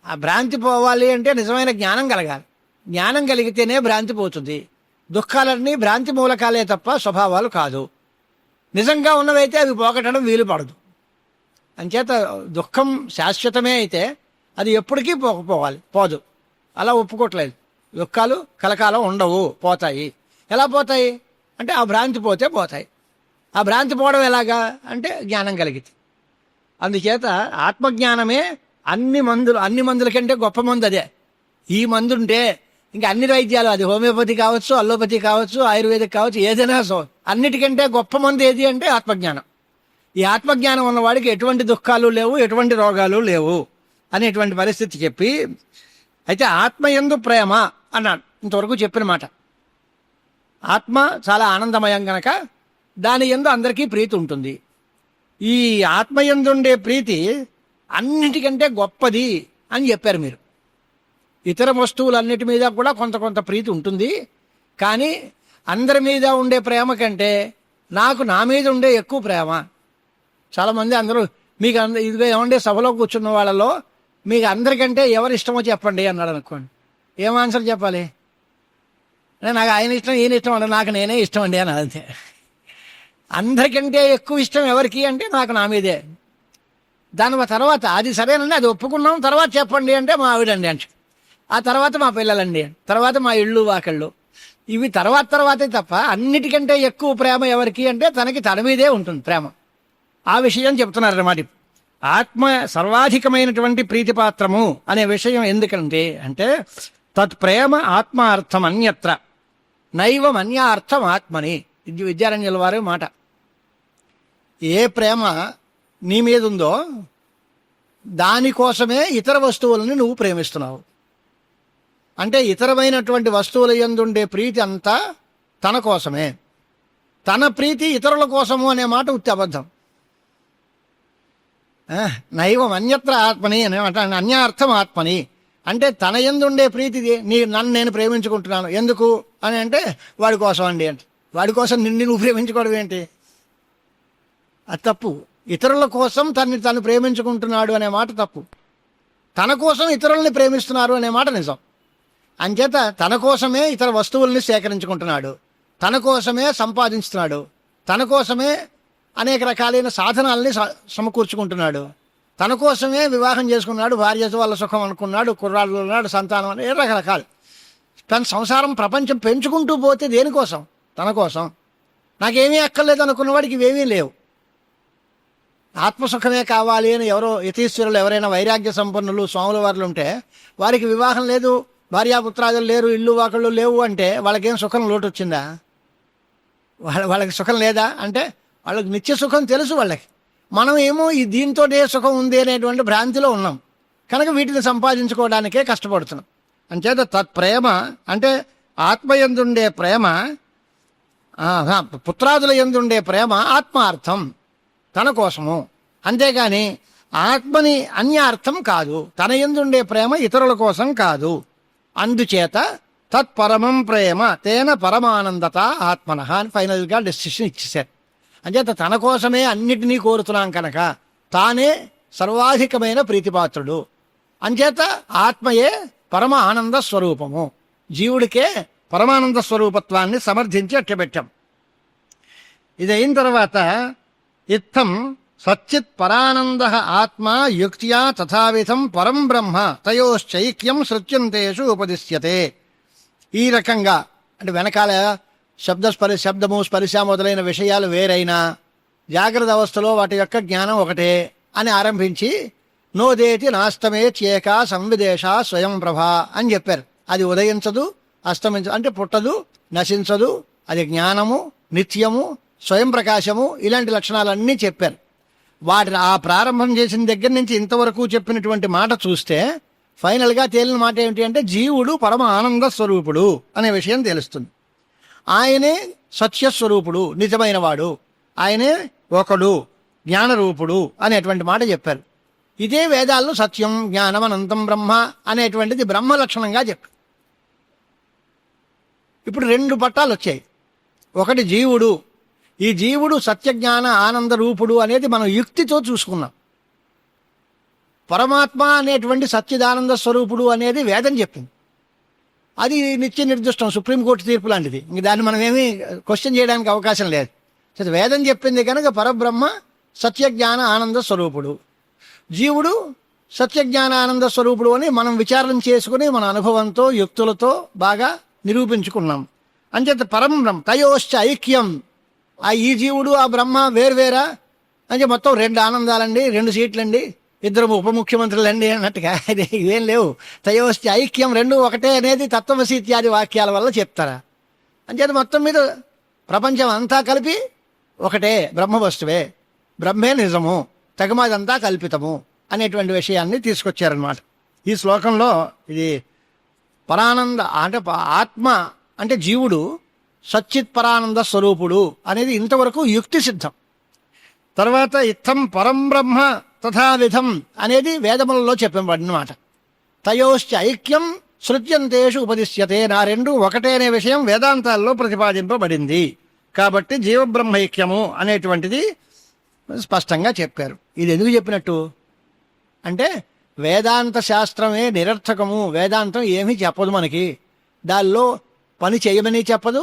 ఆ భ్రాంతి పోవాలి అంటే నిజమైన జ్ఞానం కలగాలి. జ్ఞానం కలిగితేనే భ్రాంతి పోతుంది. దుఃఖాలన్నీ భ్రాంతి మూలకాలే తప్ప స్వభావాలు కాదు. నిజంగా ఉన్నవైతే అవి పోగొట్టడం వీలు పడదు. అంచేత దుఃఖం శాశ్వతమే అయితే అది ఎప్పటికీ పోదు. అలా ఒప్పుకోవట్లేదు. దుఃఖాలు కలకాలం ఉండవు, పోతాయి. ఎలా పోతాయి అంటే ఆ భ్రాంతి పోతే పోతాయి. ఆ భ్రాంతి పోవడం ఎలాగా అంటే జ్ఞానం కలిగితే. అందుచేత ఆత్మజ్ఞానమే అన్ని మందుల కంటే గొప్ప మందు అదే. ఈ మందు ఉంటే ఇంకా అన్ని వైద్యాలు, అది హోమియోపతి కావచ్చు, అల్లోపతి కావచ్చు, ఆయుర్వేదిక్ కావచ్చు, ఏదైనా అన్నిటికంటే గొప్ప మందు ఏది అంటే ఆత్మజ్ఞానం. ఈ ఆత్మజ్ఞానం ఉన్నవాడికి ఎటువంటి దుఃఖాలు లేవు, ఎటువంటి రోగాలు లేవు అనేటువంటి పరిస్థితి చెప్పి, అయితే ఆత్మయందు ప్రేమ అన్నాడు. ఇంతవరకు చెప్పిన మాట. ఆత్మ చాలా ఆనందమయం గనక దాని యందు అందరికీ ప్రీతి ఉంటుంది. ఈ ఆత్మయందుండే ప్రీతి అన్నిటికంటే గొప్పది అని చెప్పారు మీరు. ఇతర వస్తువులన్నిటి మీద కూడా కొంత కొంత ప్రీతి ఉంటుంది, కానీ అందరి మీద ఉండే ప్రేమ కంటే నాకు నా మీద ఉండే ఎక్కువ ప్రేమ. చాలామంది అందరూ మీకు ఇదిగో ఏమంటే సభలో కూర్చున్న వాళ్ళలో మీకు అందరికంటే ఎవరు ఇష్టమో చెప్పండి అన్నాడు అనుకోండి, ఏం ఆన్సర్ చెప్పాలి? నాకు ఆయన ఇష్టం, ఈయన ఇష్టం అంటే నాకు నేనే ఇష్టం అండి అని. అంతే. అందరికంటే ఎక్కువ ఇష్టం ఎవరికి అంటే నాకు నా మీదే. దాని తర్వాత అది సరేనండి, అది ఒప్పుకున్నాం, తర్వాత చెప్పండి అంటే మా ఆవిడండి అంటే, ఆ తర్వాత మా పిల్లలండి, తర్వాత మా ఇళ్ళు వాకళ్ళు, ఇవి తర్వాతే తప్ప అన్నిటికంటే ఎక్కువ ప్రేమ ఎవరికి అంటే తనకి తన మీదే ఉంటుంది ప్రేమ. ఆ విషయం చెప్తున్నారు అన్నమాట. ఆత్మ సర్వాధికమైనటువంటి ప్రీతిపాత్రము అనే విషయం ఎందుకంటే అంటే తత్ప్రేమ ఆత్మార్థం అన్యత్ర నైవం అన్యార్థం ఆత్మని. ఇది విద్యారణ్యుల వారి మాట. ఏ ప్రేమ నీ మీద ఉందో దానికోసమే ఇతర వస్తువులని నువ్వు ప్రేమిస్తున్నావు. అంటే ఇతరమైనటువంటి వస్తువుల యందుండే ప్రీతి అంతా తన కోసమే. తన ప్రీతి ఇతరుల కోసము అనే మాట ఉత్తి అబద్ధం. నైవం అన్యత్ర ఆత్మని అనేమాట, అన్యార్థం ఆత్మని అంటే తన యందుండే ప్రీతి నన్ను నేను ప్రేమించుకుంటున్నాను ఎందుకు అని అంటే వాడి కోసం అండి అంటే, వాడి కోసం నిన్ను నువ్వు ప్రేమించుకోవడం ఏంటి? అది తప్పు. ఇతరుల కోసం తను ప్రేమించుకుంటున్నాడు అనే మాట తప్పు. తన కోసం ఇతరుల్ని ప్రేమిస్తున్నారు అనే మాట నిజం. అంచేత తన కోసమే ఇతర వస్తువుల్ని సేకరించుకుంటున్నాడు, తన కోసమే సంపాదించుతున్నాడు, తన కోసమే అనేక రకాలైన సాధనాలని సమకూర్చుకుంటున్నాడు, తన కోసమే వివాహం చేసుకున్నాడు, భార్యతో వాళ్ళ సుఖం అనుకున్నాడు, కుర్రాళ్ళు ఉన్నాడు, సంతానం అని రకరకాలు. తన సంసారం ప్రపంచం పెంచుకుంటూ పోతే దేనికోసం? తన కోసం. నాకేమీ అక్కర్లేదు అనుకున్న వాడికి ఇవేమీ లేవు. ఆత్మసుఖమే కావాలి అని ఎవరో యతీశ్వరులు, ఎవరైనా వైరాగ్య సంపన్నులు, స్వాముల వారులు ఉంటే వారికి వివాహం లేదు, భార్యాపుత్రాదులు లేరు, ఇల్లు వాకళ్ళు లేవు అంటే వాళ్ళకేం సుఖం లోటు వచ్చిందా? వాళ్ళకి సుఖం లేదా అంటే వాళ్ళకి నిత్య సుఖం తెలుసు వాళ్ళకి. మనం ఏమో ఈ దీంతోనే సుఖం ఉంది అనేటువంటి భ్రాంతిలో ఉన్నాం కనుక వీటిని సంపాదించుకోవడానికే కష్టపడుతున్నాం. అంచేత తత్ప్రేమ అంటే ఆత్మయందుండే ప్రేమ, పుత్రాదుల యందుండే ప్రేమ ఆత్మార్థం, తన కోసము. అంతేగాని ఆత్మని అన్యార్థం కాదు, తన యందుండే ప్రేమ ఇతరుల కోసం కాదు. అందుచేత తత్పరమం ప్రేమ తేన పరమానందత ఆత్మన అని ఫైనల్గా డెసిషన్ ఇచ్చేశారు. అంచేత తన కోసమే అన్నిటినీ కోరుతున్నాం కనుక తానే సర్వాధికమైన ప్రీతిపాత్రుడు. అంచేత ఆత్మయే పరమ ఆనంద స్వరూపము. జీవుడికే పరమానంద స్వరూపత్వాన్ని సమర్థించి అట్టబెట్టాం. ఇది అయిన తర్వాత ఇత్థం సచ్చిత్ పరానంద ఆత్మ యుక్త్యా తథావిధం పరం బ్రహ్మ తయోశ్చైక్యం సృత్యంతేషు ఉపదిశ్యతే. ఈ రకంగా అంటే వెనకాల శబ్దము స్పర్శ మొదలైన విషయాలు వేరైనా జాగ్రత్త అవస్థలో వాటి యొక్క జ్ఞానం ఒకటే అని ఆరంభించి నోదేతి నాస్తమేత్యేకా సంవిదేశ స్వయం ప్రభ అని చెప్పారు. అది ఉదయించదు, అస్తమించదు, అంటే పుట్టదు, నశించదు, అది జ్ఞానము, నిత్యము, స్వయం ప్రకాశము, ఇలాంటి లక్షణాలన్నీ చెప్పారు. వాటిని ఆ ప్రారంభం చేసిన దగ్గర నుంచి ఇంతవరకు చెప్పినటువంటి మాట చూస్తే ఫైనల్గా తేలిన మాట ఏమిటి అంటే జీవుడు పరమ ఆనంద స్వరూపుడు అనే విషయం తెలుస్తుంది. ఆయనే సత్యస్వరూపుడు, నిజమైన వాడు, ఆయనే ఒకడు, జ్ఞానరూపుడు అనేటువంటి మాట చెప్పారు. ఇదే వేదాల్లో సత్యం, జ్ఞానం, అనంతం బ్రహ్మ అనేటువంటిది బ్రహ్మ లక్షణంగా చెప్పారు. ఇప్పుడు రెండు పట్టాలు వచ్చాయి. ఒకటి జీవుడు. ఈ జీవుడు సత్యజ్ఞాన ఆనంద రూపుడు అనేది మనం యుక్తితో చూసుకున్నాం. పరమాత్మ అనేటువంటి సత్యదానంద స్వరూపుడు అనేది వేదం చెప్పింది. అది నిత్య నిర్దిష్టం, సుప్రీంకోర్టు తీర్పు లాంటిది. ఇంక దాన్ని మనం ఏమీ క్వశ్చన్ చేయడానికి అవకాశం లేదు. వేదం చెప్పింది కనుక పరబ్రహ్మ సత్యజ్ఞాన ఆనంద స్వరూపుడు, జీవుడు సత్యజ్ఞాన ఆనంద స్వరూపుడు అని మనం విచారణ చేసుకుని మన అనుభవంతో యుక్తులతో బాగా నిరూపించుకున్నాం. అంచేత పరం బ్రహ్మ తయోశ్చ ఐక్యం, ఈ జీవుడు ఆ బ్రహ్మ వేరువేరా అంటే మొత్తం 2 ఆనందాలండి, 2 సీట్లండి, 2 ఉప ముఖ్యమంత్రులండి అన్నట్టుగా ఇవేం లేవు. తయోస్తి ఐక్యం, 2 ఒకటే అనేది తత్వమసి ఇత్యాది వాక్యాల వల్ల చెప్తారా. అంచేత మొత్తం మీద ప్రపంచం అంతా కలిపి ఒకటే బ్రహ్మ వస్తువే, బ్రహ్మే నిజము, తగమాదంతా కల్పితము అనేటువంటి విషయాన్ని తీసుకొచ్చారనమాట ఈ శ్లోకంలో. ఇది పరానంద అంటే ఆత్మ అంటే జీవుడు సచ్చిత్ పరానంద స్వరూపుడు అనేది ఇంతవరకు యుక్తి సిద్ధం. తర్వాత ఇత్తం పరం బ్రహ్మ తథావిధం అనేది వేదములలో చెప్పబడినమాట. తయోశ్చ ఐక్యం సృజ్యంతేషు ఉపదిశ్యతే, నా 2 ఒకటే అనే విషయం వేదాంతాల్లో ప్రతిపాదింపబడింది. కాబట్టి జీవబ్రహ్మైక్యము అనేటువంటిది స్పష్టంగా చెప్పారు. ఇది ఎందుకు చెప్పినట్టు అంటే వేదాంత శాస్త్రమే నిరర్థకము, వేదాంతం ఏమీ చెప్పదు మనకి. దానిలో పని చేయమని చెప్పదు,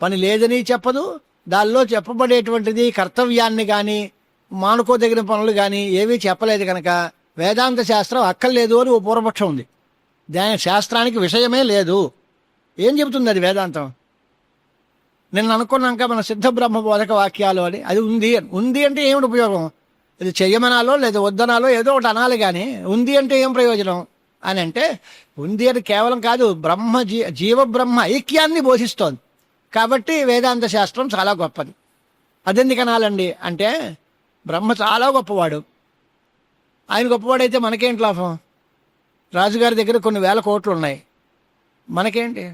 పని లేదని చెప్పదు. దానిలో చెప్పబడేటువంటిది కర్తవ్యాన్ని కానీ మానుకోదగిన పనులు కానీ ఏమీ చెప్పలేదు కనుక వేదాంత శాస్త్రం అక్కర్లేదు అని ఓ పూర్వపక్షం ఉంది. దాని శాస్త్రానికి విషయమే లేదు. ఏం చెబుతుంది అది వేదాంతం? నిన్న అనుకున్నాక మన సిద్ధ బ్రహ్మ బోధక వాక్యాలు అని అది ఉంది అంటే ఏమిటి ఉపయోగం? ఇది చెయ్యమనాలో లేదా వద్దనాలో ఏదో ఒకటి అనాలి, కానీ ఉంది అంటే ఏం ప్రయోజనం అని అంటే, ఉంది అని కేవలం కాదు, జీవ బ్రహ్మ ఐక్యాన్ని బోధిస్తోంది. కాబట్టి వేదాంత శాస్త్రం చాలా గొప్పది. అదెందుకు అనాలండి అంటే, బ్రహ్మ చాలా గొప్పవాడు. ఆయన గొప్పవాడైతే మనకేంటి లాభం? రాజుగారి దగ్గర కొన్ని 1000 కోట్లు ఉన్నాయి, మనకేంటి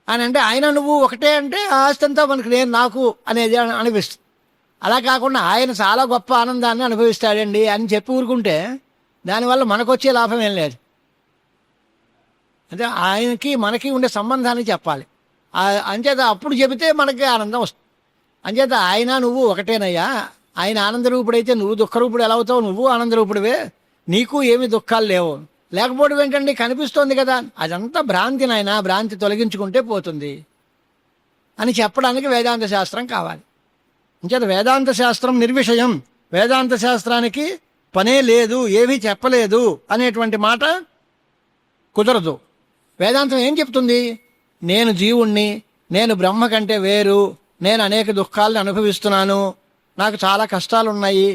అని అంటే, ఆయన నువ్వు ఒకటే అంటే ఆస్తి అంతా మనకి నాకు అనేది అనిపిస్తుంది. అలా కాకుండా ఆయన చాలా గొప్ప ఆనందాన్ని అనుభవిస్తాడండి అని చెప్పి ఊరుకుంటే దానివల్ల మనకొచ్చే లాభం ఏం లేదు. అంటే ఆయనకి మనకి ఉండే సంబంధాన్ని చెప్పాలి. అంచేత అప్పుడు చెబితే మనకి ఆనందం వస్తుంది. అంచేత ఆయన నువ్వు ఒకటేనయ్యా, ఆయన ఆనందరూపుడైతే నువ్వు దుఃఖరూపుడు ఎలా అవుతావు? నువ్వు ఆనందరూపుడివే, నీకు ఏమి దుఃఖాలు లేవు. లేకపోవడం ఏంటండి, కనిపిస్తోంది కదా, అదంతా భ్రాంతి నాయన, భ్రాంతి తొలగించుకుంటే పోతుంది అని చెప్పడానికి వేదాంత శాస్త్రం కావాలి. అంచేత వేదాంత శాస్త్రం నిర్విషయం, వేదాంత శాస్త్రానికి పనే లేదు, ఏమీ చెప్పలేదు అనేటువంటి మాట కుదరదు. వేదాంతం ఏం చెప్తుంది? నేను జీవుణ్ణి, నేను బ్రహ్మ కంటే వేరు, నేను అనేక దుఃఖాలను అనుభవిస్తున్నాను, నాకు చాలా కష్టాలు ఉన్నాయి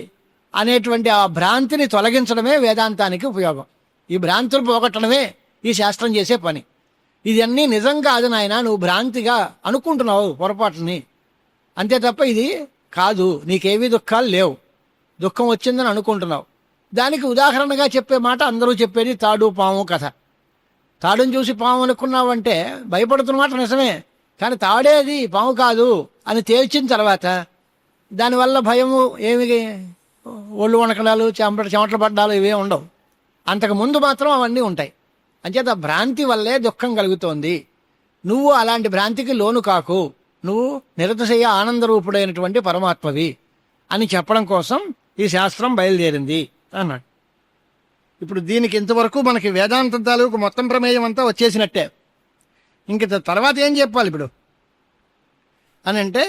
అనేటువంటి ఆ భ్రాంతిని తొలగించడమే వేదాంతానికి ఉపయోగం. ఈ భ్రాంతులు పోగొట్టడమే ఈ శాస్త్రం చేసే పని. ఇదన్నీ నిజం కాదు నాయన, నువ్వు భ్రాంతిగా అనుకుంటున్నావు పొరపాటుని, అంతే తప్ప ఇది కాదు, నీకేవీ దుఃఖాలు లేవు, దుఃఖం వచ్చిందని అనుకుంటున్నావు. దానికి ఉదాహరణగా చెప్పే మాట అందరూ చెప్పేది తాడు పాము కథ. తాడుని చూసి పాము అనుకున్నావంటే భయపడుతున్న మాట నిజమే, కానీ తాడేది పాము కాదు అని తేల్చిన తర్వాత దానివల్ల భయము ఏమి, ఒళ్ళు వణకడాలు, చెమటలు పడ్డాలు ఇవే ఉండవు. అంతకుముందు మాత్రం అవన్నీ ఉంటాయి. అంచేత భ్రాంతి వల్లే దుఃఖం కలుగుతోంది. నువ్వు అలాంటి భ్రాంతికి లోను కాకు, నువ్వు నిరతిశయ ఆనందరూపుడైనటువంటి పరమాత్మవి అని చెప్పడం కోసం ఈ శాస్త్రం బయలుదేరింది అన్నాడు. ఇప్పుడు దీనికి ఇంతవరకు మనకి వేదాంతం తాలూకు మొత్తం ప్రమేయం అంతా వచ్చేసినట్టే. ఇంక తర్వాత ఏం చెప్పాలి ఇప్పుడు అని అంటే,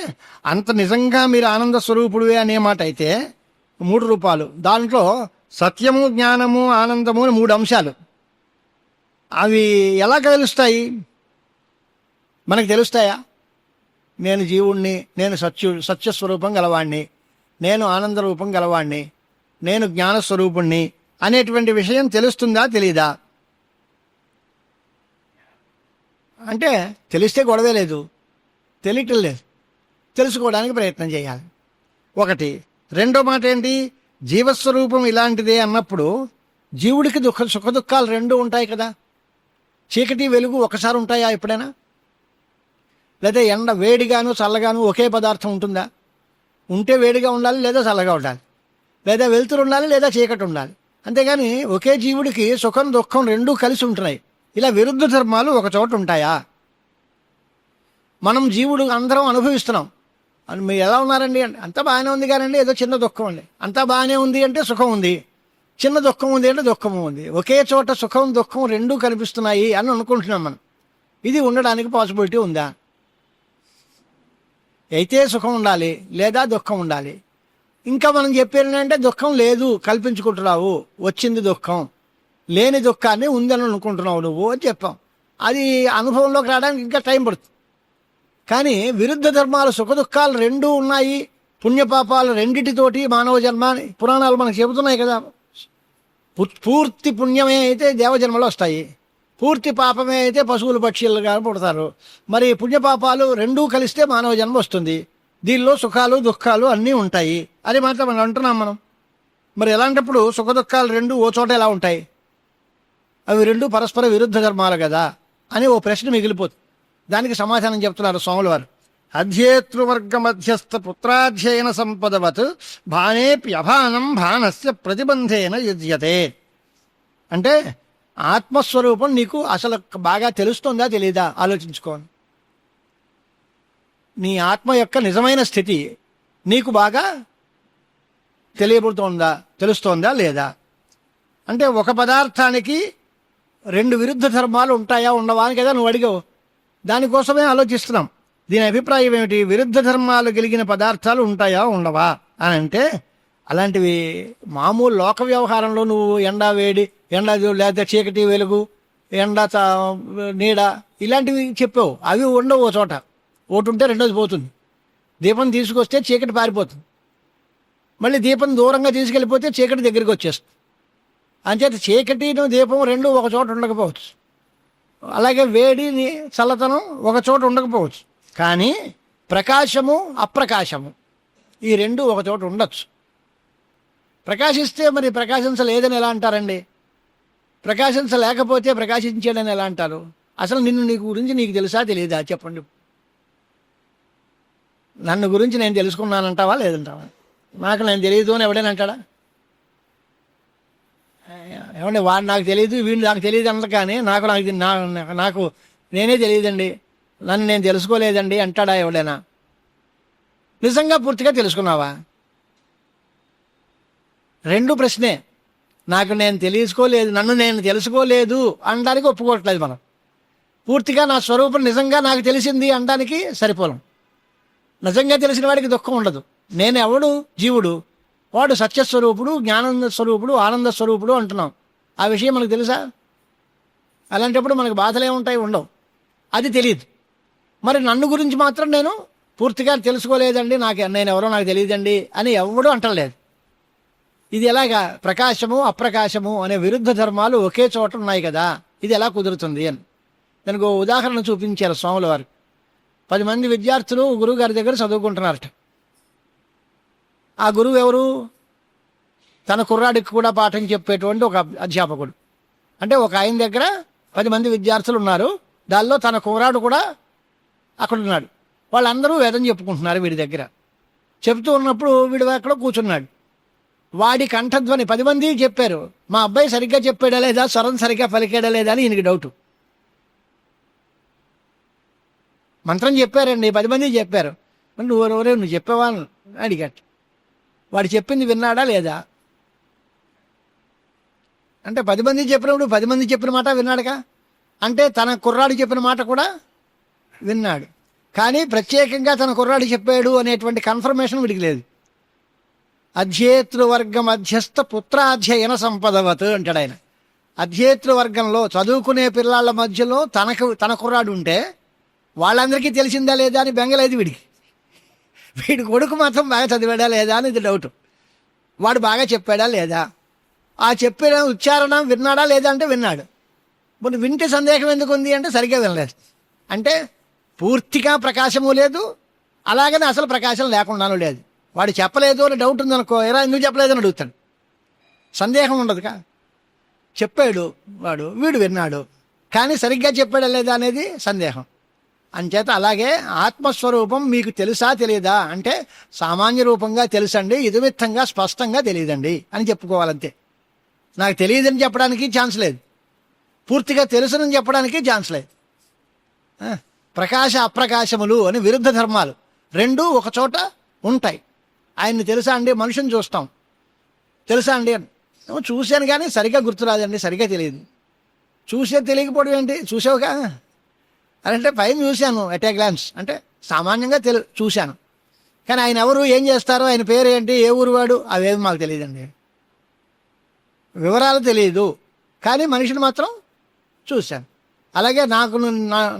అంత నిజంగా మీరు ఆనంద స్వరూపుడువే అనే మాట అయితే 3 రూపాలు, దాంట్లో సత్యము, జ్ఞానము, ఆనందము అని 3 అంశాలు. అవి ఎలా తెలుస్తాయి? మనకు తెలుస్తాయా? నేను జీవుణ్ణి, నేను సత్యస్వరూపం గలవాణ్ణి, నేను ఆనంద రూపం గలవాణ్ణి, నేను జ్ఞానస్వరూపుణ్ణి అనేటువంటి విషయం తెలుస్తుందా తెలీదా అంటే, తెలిస్తే గొడవే లేదు, తెలియటం లేదు, తెలుసుకోవడానికి ప్రయత్నం చేయాలి. ఒకటి. రెండో మాట ఏంటి? జీవస్వరూపం ఇలాంటిదే అన్నప్పుడు జీవుడికి సుఖ దుఃఖాలు 2 ఉంటాయి కదా. చీకటి వెలుగు ఒకసారి ఉంటాయా ఎప్పుడైనా? లేదా ఎండ వేడిగాను చల్లగాను ఒకే పదార్థం ఉంటుందా? ఉంటే వేడిగా ఉండాలి, లేదా చల్లగా ఉండాలి, లేదా వెలుతురు ఉండాలి, లేదా చీకటి ఉండాలి. అంతేగాని ఒకే జీవుడికి సుఖం దుఃఖం 2 కలిసి ఉంటున్నాయి. ఇలా విరుద్ధ ధర్మాలు ఒక చోట ఉంటాయా? మనం జీవుడు అందరం అనుభవిస్తున్నాం. మీరు ఎలా ఉన్నారండి అంటే, అంతా బాగానే ఉంది కానండి ఏదో చిన్న దుఃఖం అండి. అంతా బాగానే ఉంది అంటే సుఖం ఉంది, చిన్న దుఃఖం ఉంది అంటే దుఃఖము ఉంది. ఒకే చోట సుఖం దుఃఖం 2 కనిపిస్తున్నాయి అని అనుకుంటున్నాం మనం. ఇది ఉండడానికి పాసిబిలిటీ ఉందా? అయితే సుఖం ఉండాలి, లేదా దుఃఖం ఉండాలి. ఇంకా మనం చెప్పేది అంటే దుఃఖం లేదు కల్పించుకుంటున్నావు, వచ్చింది దుఃఖం, లేని దుఃఖాన్ని ఉందని అనుకుంటున్నావు నువ్వు అని చెప్పాం. అది అనుభవంలోకి రావడానికి ఇంకా టైం పడుతుంది. కానీ విరుద్ధ ధర్మాలు సుఖదుఖాలు రెండూ ఉన్నాయి, పుణ్యపాపాలు రెండిటితోటి మానవ జన్మ అని పురాణాలు మనకు చెబుతున్నాయి కదా. పూర్తి పుణ్యమే అయితే దేవజన్మలు వస్తాయి, పూర్తి పాపమే అయితే పశువులు పక్షులుగా పుడతారు. మరి పుణ్యపాపాలు రెండూ కలిస్తే మానవ జన్మ వస్తుంది. దీనిలో సుఖాలు దుఃఖాలు అన్నీ ఉంటాయి అని మాత్రం మనం అంటున్నాం మనం. మరి ఎలాంటప్పుడు సుఖ దుఃఖాలు రెండు ఓ చోట ఎలా ఉంటాయి? అవి రెండు పరస్పర విరుద్ధ ధర్మాలు కదా అని ఓ ప్రశ్న మిగిలిపోతుంది. దానికి సమాధానం చెప్తున్నారు స్వాముల వారు. అధ్యేతృవర్గ మధ్యస్థ పుత్రాధ్యయన సంపదవత్ భానేప్యభానం భానస్య ప్రతిబంధేన యుజ్యతే. అంటే ఆత్మస్వరూపం నీకు అసలు బాగా తెలుస్తుందా తెలీదా ఆలోచించుకోండి. నీ ఆత్మ యొక్క నిజమైన స్థితి నీకు బాగా తెలుస్తోందా లేదా? అంటే ఒక పదార్థానికి రెండు విరుద్ధ ధర్మాలు ఉంటాయా ఉండవా అని కదా నువ్వు అడిగావు. దానికోసమే ఆలోచిస్తున్నాం. దీని అభిప్రాయం ఏమిటి? విరుద్ధ ధర్మాలు కలిగిన పదార్థాలు ఉంటాయా ఉండవా అని అంటే, అలాంటివి మామూలు లోక వ్యవహారంలో నువ్వు ఎండ వేడి, ఎండ లేదా చీకటి వెలుగు, ఎండ నీడ ఇలాంటివి చెప్పావు. అవి ఉండవు ఓ చోట. ఒకటి ఉంటే రెండోది పోతుంది. దీపం తీసుకొస్తే చీకటి పారిపోతుంది, మళ్ళీ దీపం దూరంగా తీసుకెళ్ళిపోతే చీకటి దగ్గరికి వచ్చేస్తుంది. అంచేత చీకటిను దీపం రెండు ఒక చోట ఉండకపోవచ్చు. అలాగే వేడి చల్లతనం ఒక చోట ఉండకపోవచ్చు. కానీ ప్రకాశము అప్రకాశము ఈ రెండు ఒక చోట ఉండొచ్చు. ప్రకాశిస్తే మరి ప్రకాశించలేదని ఎలా అంటారండి? ప్రకాశించలేకపోతే ప్రకాశించాడని ఎలా అంటారు? అసలు నీ గురించి నీకు తెలుసా తెలియదా చెప్పండి. నన్ను గురించి నేను తెలుసుకున్నానంటావా లేదంటావా? నాకు నేను తెలియదు అని ఎవడైనా అంటాడా? ఏమండి వాడు నాకు తెలియదు వీడు నాకు తెలియదు అంట, కానీ నాకు నేనే తెలియదండి, నన్ను నేను తెలుసుకోలేదండి అంటాడా ఎవడైనా? నిజంగా పూర్తిగా తెలుసుకున్నావా? రెండు ప్రశ్నే. నాకు నేను తెలుసుకోలేదు, నన్ను నేను తెలుసుకోలేదు అనడానికి ఒప్పుకోవట్లేదు మనం. పూర్తిగా నా స్వరూపం నిజంగా నాకు తెలిసింది అనడానికి సరిపోలం. నిజంగా తెలిసిన వాడికి దుఃఖం ఉండదు. నేను ఎవడు? జీవుడు. వాడు సత్యస్వరూపుడు, జ్ఞానంద స్వరూపుడు, ఆనంద స్వరూపుడు అంటున్నాం. ఆ విషయం మనకు తెలుసా? అలాంటప్పుడు మనకు బాధలు ఏముంటాయి? ఉండవు. అది తెలియదు. మరి నన్ను గురించి మాత్రం నేను పూర్తిగా తెలుసుకోలేదండి, నేను ఎవరో నాకు తెలియదండి అని ఎవడూ అంటలేదు. ఇది ఎలాగా? ప్రకాశము అప్రకాశము అనే విరుద్ధ ధర్మాలు ఒకే చోట ఉన్నాయి కదా, ఇది ఎలా కుదురుతుంది అని దానికి ఉదాహరణ చూపించారు స్వాముల వారు. 10 మంది విద్యార్థులు గురువు గారి దగ్గర చదువుకుంటున్నారట. ఆ గురువు ఎవరు? తన కుర్రాడికి కూడా పాఠం చెప్పేటువంటి ఒక అధ్యాపకుడు. అంటే ఒక ఆయన దగ్గర 10 మంది విద్యార్థులు ఉన్నారు, దానిలో తన కుర్రాడు కూడా అక్కడ ఉన్నాడు. వాళ్ళందరూ వేదం చెప్పుకుంటున్నారు వీడి దగ్గర. చెప్తూ ఉన్నప్పుడు వీడు అక్కడ కూర్చున్నాడు. వాడి కంఠధ్వని 10 మంది చెప్పారు, మా అబ్బాయి సరిగ్గా చెప్పాడా లేదా, స్వరం సరిగ్గా పలికాడా లేదా అని ఈయనకి డౌటు. మంత్రం చెప్పారండి, 10 మంది చెప్పారు. మరి నువ్వు చెప్పావా అని అడిగాడు. వాడు చెప్పింది విన్నాడా లేదా అంటే 10 మంది చెప్పినప్పుడు 10 మంది చెప్పిన మాట విన్నాడుగా. అంటే తన కుర్రాడు చెప్పిన మాట కూడా విన్నాడు, కానీ ప్రత్యేకంగా తన కుర్రాడు చెప్పాడు అనేటువంటి కన్ఫర్మేషన్ వీడికి లేదు. అధ్యేతృవర్గ మధ్యస్థ పుత్రాధ్యయన సంపదవత్ అంటాడు ఆయన. అధ్యేతృవర్గంలో చదువుకునే పిల్లల మధ్యలో తన కుర్రాడు ఉంటే వాళ్ళందరికీ తెలిసిందా లేదా అని బెంగలేదు వీడికి. వీడి కొడుకు మాత్రం బాగా చదివాడా లేదా అని ఇది డౌట్. వాడు బాగా చెప్పాడా లేదా, ఆ చెప్పిన ఉచ్చారణ విన్నాడా లేదా అంటే విన్నాడు. మరి వింటే సందేహం ఎందుకు ఉంది అంటే సరిగ్గా వినలేదు. అంటే పూర్తిగా ప్రకాశము లేదు, అలాగనే అసలు ప్రకాశం లేకుండానూ లేదు. వాడు చెప్పలేదు అని డౌట్ ఉందనుకో, ఎలా ఎందుకు చెప్పలేదని అడుగుతాడు. సందేహం ఉండదుగా. చెప్పాడు వీడు విన్నాడు, కానీ సరిగ్గా చెప్పాడా లేదా అనేది సందేహం. అంచేత అలాగే ఆత్మస్వరూపం మీకు తెలుసా తెలియదా అంటే సామాన్య రూపంగా తెలుసండి, ఇదుమిత్తంగా స్పష్టంగా తెలియదండి అని చెప్పుకోవాలంతే. నాకు తెలియదని చెప్పడానికి ఛాన్స్ లేదు, పూర్తిగా తెలుసునని చెప్పడానికి ఛాన్స్ లేదు. ప్రకాశ అప్రకాశములు అని విరుద్ధ ధర్మాలు రెండూ ఒక చోట ఉంటాయి. ఆయన్ని తెలుసా అండి? మనుషుని చూస్తాం, తెలుసా అండి అని చూశాను కానీ సరిగ్గా గుర్తురాదండి, సరిగ్గా తెలియదు. చూసే తెలియకపోవడం ఏంటి? చూసావుగా అంటే పైన చూశాను ఎట్ ఏ గ్లాన్స్, అంటే సామాన్యంగా చూశాను, కానీ ఆయన ఎవరు, ఏం చేస్తారో, ఆయన పేరు ఏంటి, ఏ ఊరు వాడు, అవేమి మాకు తెలియదండి. వివరాలు తెలియదు, కానీ మనిషిని మాత్రం చూశాను. అలాగే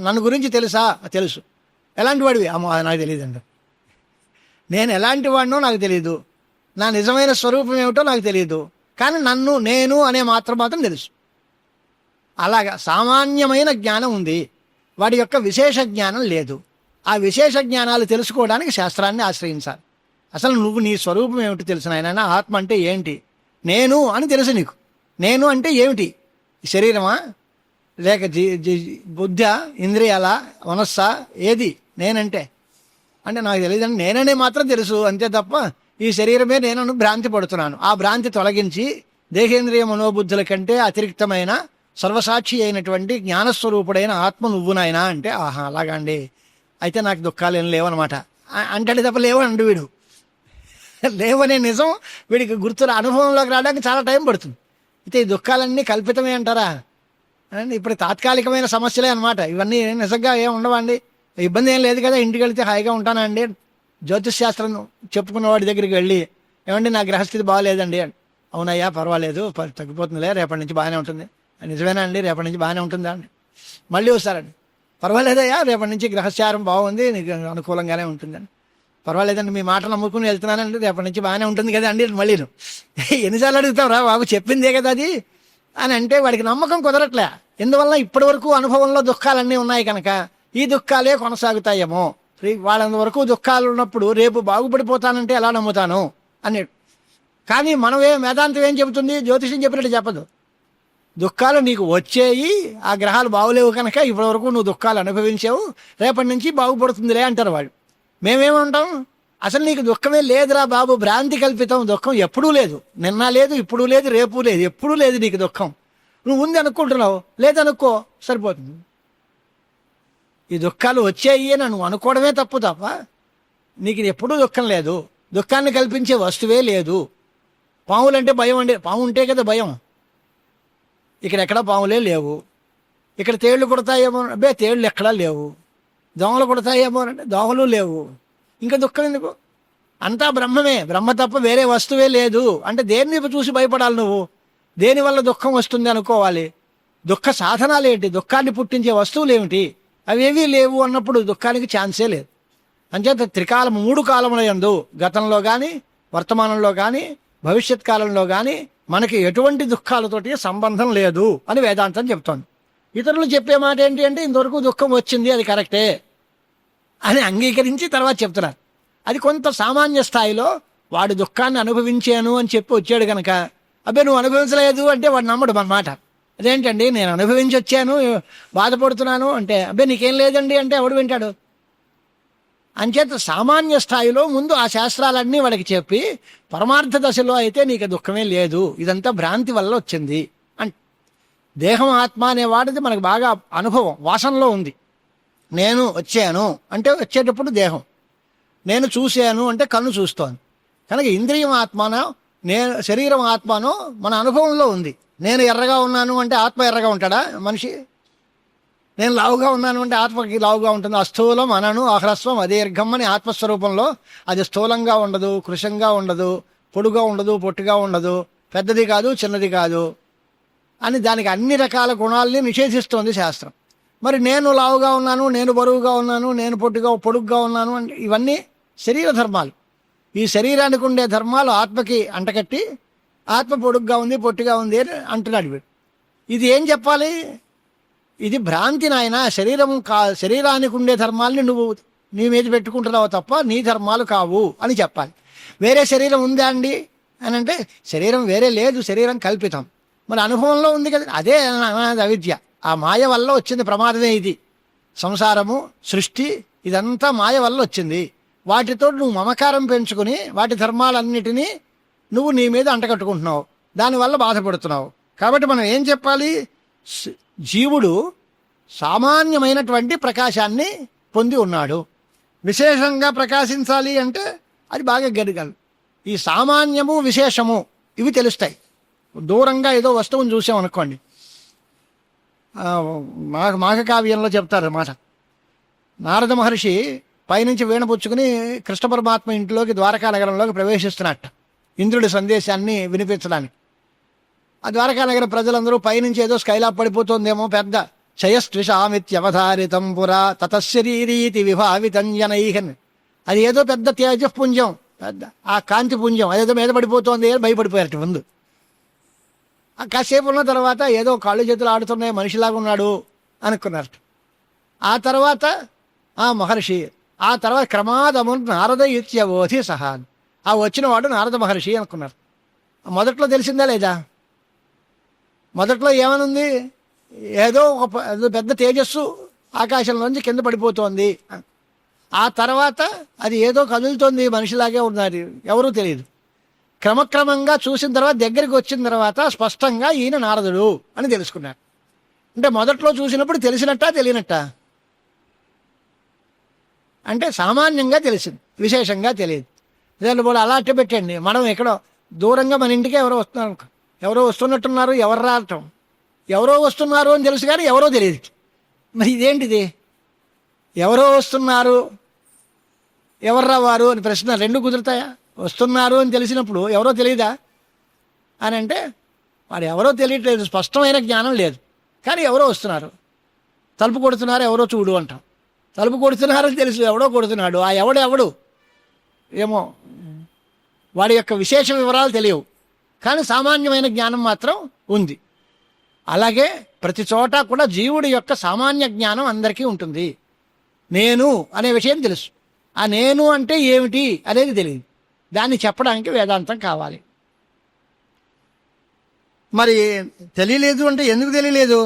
నన్ను గురించి తెలుసా? తెలుసు, ఎలాంటి వాడివి? అమ్మో అది నాకు తెలియదండి. నేను ఎలాంటి వాడినో నాకు తెలియదు, నా నిజమైన స్వరూపం ఏమిటో నాకు తెలియదు, కానీ నేను అనే మాత్రం తెలుసు. అలాగా సామాన్యమైన జ్ఞానం ఉంది, వాడి యొక్క విశేష జ్ఞానం లేదు. ఆ విశేష జ్ఞానాలు తెలుసుకోవడానికి శాస్త్రాన్ని ఆశ్రయించాలి. అసలు నువ్వు నీ స్వరూపం ఏమిటి తెలుసు నాయన. ఆత్మ అంటే ఏంటి? నేను అని తెలుసు నీకు. నేను అంటే ఏమిటి? శరీరమా, లేక బుద్ధ, ఇంద్రియాల, మనస్సా, ఏది నేనంటే? అంటే నాకు తెలియదండి, నేననే మాత్రం తెలుసు అంతే తప్ప ఈ శరీరమే నేనను భ్రాంతి పడుతున్నాను. ఆ భ్రాంతి తొలగించి దేహేంద్రియ మనోబుద్ధుల కంటే అతిరిక్తమైన సర్వసాక్షి అయినటువంటి జ్ఞానస్వరూపుడైన ఆత్మ నువ్వు నాయనా అంటే, ఆహా అలాగా అండి, అయితే నాకు దుఃఖాలు ఏం లేవనమాట అంటాడు తప్ప లేవనండి వీడు. లేవనే నిజం వీడికి గుర్తుల అనుభవంలోకి రావడానికి చాలా టైం పడుతుంది. అయితే ఈ దుఃఖాలన్నీ కల్పితమే అంటారా? ఇప్పుడు తాత్కాలికమైన సమస్యలే అనమాట ఇవన్నీ. నిజంగా ఏం ఉండవండి, ఇబ్బంది ఏం లేదు కదా, ఇంటికి వెళితే హాయిగా ఉంటానండి. జ్యోతిష్ శాస్త్రం చెప్పుకున్న వాడి దగ్గరికి వెళ్ళి, ఏమండి నా గ్రహస్థితి బాగాలేదండి, అవునయ్యా పర్వాలేదు తగ్గిపోతుందిలే, రేపటి నుంచి బాగానే ఉంటుంది. నిజమేనా అండి, రేపటి నుంచి బాగానే ఉంటుందా అండి? మళ్ళీ వస్తారండి, పర్వాలేదయ్యా రేపటి నుంచి గ్రహచారం బాగుంది, నీకు అనుకూలంగానే ఉంటుందండి. పర్వాలేదండి మీ మాటలు నమ్ముకుని వెళ్తున్నానండి, రేపటి నుంచి బాగానే ఉంటుంది కదా అండి. మళ్ళీ ఎన్నిసార్లు అడుగుతావు రా బాబు, చెప్పిందే కదా అది అని అంటే వాడికి నమ్మకం కుదరట్లే. ఎందువల్ల ఇప్పటి వరకు అనుభవంలో దుఃఖాలన్నీ ఉన్నాయి కనుక ఈ దుఃఖాలే కొనసాగుతాయేమో. వాళ్ళంతవరకు దుఃఖాలు ఉన్నప్పుడు రేపు బాగుపడిపోతానంటే ఎలా నమ్ముతాను అన్నాడు. కానీ వేదాంతం ఏం చెబుతుంది? జ్యోతిషం చెప్పినట్టు చెప్పదు. దుఃఖాలు నీకు వచ్చేయి, ఆ గ్రహాలు బాగులేవు కనుక ఇప్పటి వరకు నువ్వు దుఃఖాలు అనుభవించావు, రేపటి నుంచి బాగుపడుతుందిలే అంటారు వాళ్ళు. మేమేమంటాం? అసలు నీకు దుఃఖమే లేదురా బాబు, భ్రాంతి కల్పితం. దుఃఖం ఎప్పుడూ లేదు, నిన్న లేదు, ఇప్పుడు లేదు, రేపు లేదు, ఎప్పుడూ లేదు నీకు దుఃఖం. నువ్వు ఉంది అనుకుంటున్నావు, లేదనుకో సరిపోతుంది. ఈ దుఃఖాలు వచ్చాయి అని నువ్వు అనుకోవడమే తప్పు తప్ప నీకు ఎప్పుడూ దుఃఖం లేదు. దుఃఖాన్ని కల్పించే వస్తువే లేదు. పాములంటే భయం అండి, పాము ఉంటే కదా భయం. ఇక్కడెక్కడా పాములే లేవు. ఇక్కడ తేళ్లు కొడతాయేమో, అబ్బే తేళ్లు ఎక్కడా లేవు. దోమలు కొడతాయేమో అంటే దోమలు లేవు. ఇంకా దుఃఖం ఎందుకు? అంతా బ్రహ్మమే, బ్రహ్మ తప్ప వేరే వస్తువే లేదు. అంటే దేన్ని చూసి భయపడాలి నువ్వు? దేనివల్ల దుఃఖం వస్తుంది అనుకోవాలి? దుఃఖ సాధనాలు ఏంటి? దుఃఖాన్ని పుట్టించే వస్తువులు ఏమిటి? అవేవీ లేవు అన్నప్పుడు దుఃఖానికి ఛాన్సే లేదు. అంచేత త్రికాలం, 3 కాలముల యందు, గతంలో కానీ, వర్తమానంలో కానీ, భవిష్యత్ కాలంలో కానీ మనకి ఎటువంటి దుఃఖాలతోటి సంబంధం లేదు అని వేదాంతం చెప్తోంది. ఇతరులు చెప్పే మాట ఏంటి అంటే ఇంతవరకు దుఃఖం వచ్చింది, అది కరెక్టే అని అంగీకరించి తర్వాత చెప్తున్నారు. అది కొంత సామాన్య స్థాయిలో వాడు దుఃఖాన్ని అనుభవించాను అని చెప్పి వచ్చాడు కనుక, అబ్బే నువ్వు అనుభవించలేదు అంటే వాడు నమ్మడు మన మాట. అదేంటండి నేను అనుభవించి వచ్చాను, బాధపడుతున్నాను అంటే, అబ్బే నీకేం లేదండి అంటే ఎవడు వింటాడు? అంచేత సామాన్య స్థాయిలో ముందు ఆ శాస్త్రాలన్నీ వాడికి చెప్పి, పరమార్థ దశలో అయితే నీకు దుఃఖమే లేదు, ఇదంతా భ్రాంతి వల్ల వచ్చింది అంటే. దేహం ఆత్మ అనేవాడిది మనకు బాగా అనుభవం, వాసనలో ఉంది. నేను వచ్చాను అంటే వచ్చేటప్పుడు దేహం, నేను చూశాను అంటే కన్ను చూస్తోంది. కనుక ఇంద్రియం ఆత్మనో, నేను శరీరం ఆత్మనో మన అనుభవంలో ఉంది. నేను ఎర్రగా ఉన్నాను అంటే ఆత్మ ఎర్రగా ఉంటాడా మనిషి? నేను లావుగా ఉన్నాను అంటే ఆత్మకి లావుగా ఉంటుంది. అస్థూలం అనను అహ్రస్వం అదీర్ఘం అని ఆత్మస్వరూపంలో అది స్థూలంగా ఉండదు, కృశంగా ఉండదు, పొడుగా ఉండదు, పొట్టిగా ఉండదు, పెద్దది కాదు, చిన్నది కాదు అని దానికి అన్ని రకాల గుణాలని నిషేధిస్తోంది శాస్త్రం. మరి నేను లావుగా ఉన్నాను, నేను బరువుగా ఉన్నాను, నేను పొడుగ్గా ఉన్నాను అంటే ఇవన్నీ శరీర ధర్మాలు. ఈ శరీరానికి ఉండే ధర్మాలు ఆత్మకి అంటకట్టి ఆత్మ పొడుగ్గా ఉంది, పొట్టిగా ఉంది అని అంటున్నాడు వీడు. ఇది ఏం చెప్పాలి? ఇది భ్రాంతి నాయన. శరీరానికి ఉండే ధర్మాలని నువ్వు నీ మీద పెట్టుకుంటున్నావు తప్ప నీ ధర్మాలు కావు అని చెప్పాలి. వేరే శరీరం ఉందా అండి అని అంటే శరీరం వేరే లేదు, శరీరం కల్పితం. మరి అనుభవంలో ఉంది కదా, అదే అవిద్య. ఆ మాయ వల్ల వచ్చింది ప్రమాదమే ఇది. సంసారము, సృష్టి ఇదంతా మాయ వల్ల వచ్చింది. వాటితో నువ్వు మమకారం పెంచుకుని వాటి ధర్మాలన్నిటినీ నువ్వు నీ మీద అంటకట్టుకుంటున్నావు, దానివల్ల బాధపడుతున్నావు. కాబట్టి మనం ఏం చెప్పాలి? జీవుడు సామాన్యమైనటువంటి ప్రకాశాన్ని పొంది ఉన్నాడు. విశేషంగా ప్రకాశించాలి అంటే అది బాగా గడిగలు. ఈ సామాన్యము, విశేషము ఇవి తెలుస్తాయి. దూరంగా ఏదో వస్తువుని చూసామనుకోండి, మాఘకావ్యంలో చెప్తారు అన్నమాట. నారద మహర్షి పైనుంచి వీణ పుచ్చుకుని కృష్ణ పరమాత్మ ఇంట్లోకి, ద్వారకా నగరంలోకి ప్రవేశిస్తున్నట్ట ఇంద్రుడి సందేశాన్ని వినిపించడానికి. ఆ ద్వారకా నగర ప్రజలందరూ పైనుంచి ఏదో స్కైలాప్ పడిపోతుందేమో, పెద్ద క్షయస్త్విషామిత్యవధారితం పురా తతశరీరీతి విభావితం జనైహన్. అది ఏదో పెద్ద తేజపుంజం, పెద్ద ఆ కాంతి పుంజం అదేదో మీద పడిపోతుంది అని భయపడిపోయారట ముందు. కాసేపు ఉన్న తర్వాత ఏదో కాళ్ళు చేతులు ఆడుతున్నాయి, మనిషిలాగా ఉన్నాడు అనుకున్నారట. ఆ తర్వాత ఆ మహర్షి, ఆ తర్వాత క్రమాదము నారద ఇత్యవోధి సహా, ఆ వచ్చిన వాడు నారద మహర్షి అనుకున్నారు. మొదట్లో తెలిసిందా లేదా? మొదట్లో ఏమనుంది? ఏదో ఏదో పెద్ద తేజస్సు ఆకాశంలోంచి కింద పడిపోతోంది. ఆ తర్వాత అది ఏదో కదులుతోంది, మనిషిలాగే ఉన్నారు, ఎవరూ తెలియదు. క్రమక్రమంగా చూసిన తర్వాత దగ్గరికి వచ్చిన తర్వాత స్పష్టంగా ఈయన నారదుడు అని తెలుసుకున్నారు. అంటే మొదట్లో చూసినప్పుడు తెలిసినట్టా తెలియనట్టా? అంటే సామాన్యంగా తెలిసింది, విశేషంగా తెలియదు. దాన్ని కూడా అలా అట్ట పెట్టండి. మనం ఎక్కడో దూరంగా మన ఇంటికే ఎవరో వస్తున్నారు, ఎవరో వస్తున్నట్టున్నారు, ఎవరు రావటం, ఎవరో వస్తున్నారు అని తెలుసు కానీ ఎవరో తెలియదు. మరి ఇదేంటిది? ఎవరో వస్తున్నారు, ఎవర్రా వారు అని ప్రశ్న రెండు కుదురుతాయా? వస్తున్నారు అని తెలిసినప్పుడు ఎవరో తెలియదా అని అంటే వాడు ఎవరో తెలియట్లేదు, స్పష్టమైన జ్ఞానం లేదు, కానీ ఎవరో వస్తున్నారు. తలుపు కొడుతున్నారు, ఎవరో చూడు అంటాం. తలుపు కొడుతున్నారని తెలుసు, ఎవడో కొడుతున్నాడు. ఆ ఎవడు ఏమో, వాడి యొక్క విశేష వివరాలు తెలియవు, కానీ సామాన్యమైన జ్ఞానం మాత్రం ఉంది. అలాగే ప్రతి చోట కూడా జీవుడి యొక్క సామాన్య జ్ఞానం అందరికీ ఉంటుంది. నేను అనే విషయం తెలుసు, ఆ నేను అంటే ఏమిటి అనేది తెలియదు. దాన్ని చెప్పడానికి వేదాంతం కావాలి. మరి తెలియలేదు అంటే ఎందుకు తెలియలేదు?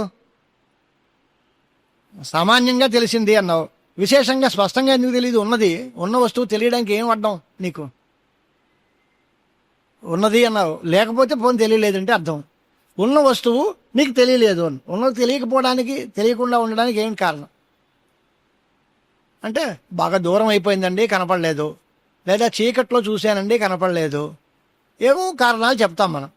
సామాన్యంగా తెలిసింది అన్నావు, విశేషంగా స్పష్టంగా ఎందుకు తెలియదు? ఉన్న వస్తువు తెలియడానికి ఏం అడ్డం నీకు? ఉన్నది అన్నావు, లేకపోతే పోనీ తెలియలేదంటే అర్థం. ఉన్న వస్తువు నీకు తెలియలేదు అని, ఉన్నది తెలియకపోవడానికి, తెలియకుండా ఉండడానికి ఏం కారణం? అంటే బాగా దూరం అయిపోయిందండి కనపడలేదు, లేదా చీకట్లో చూశానండి కనపడలేదు, ఏవో కారణాలు చెప్తాం మనం.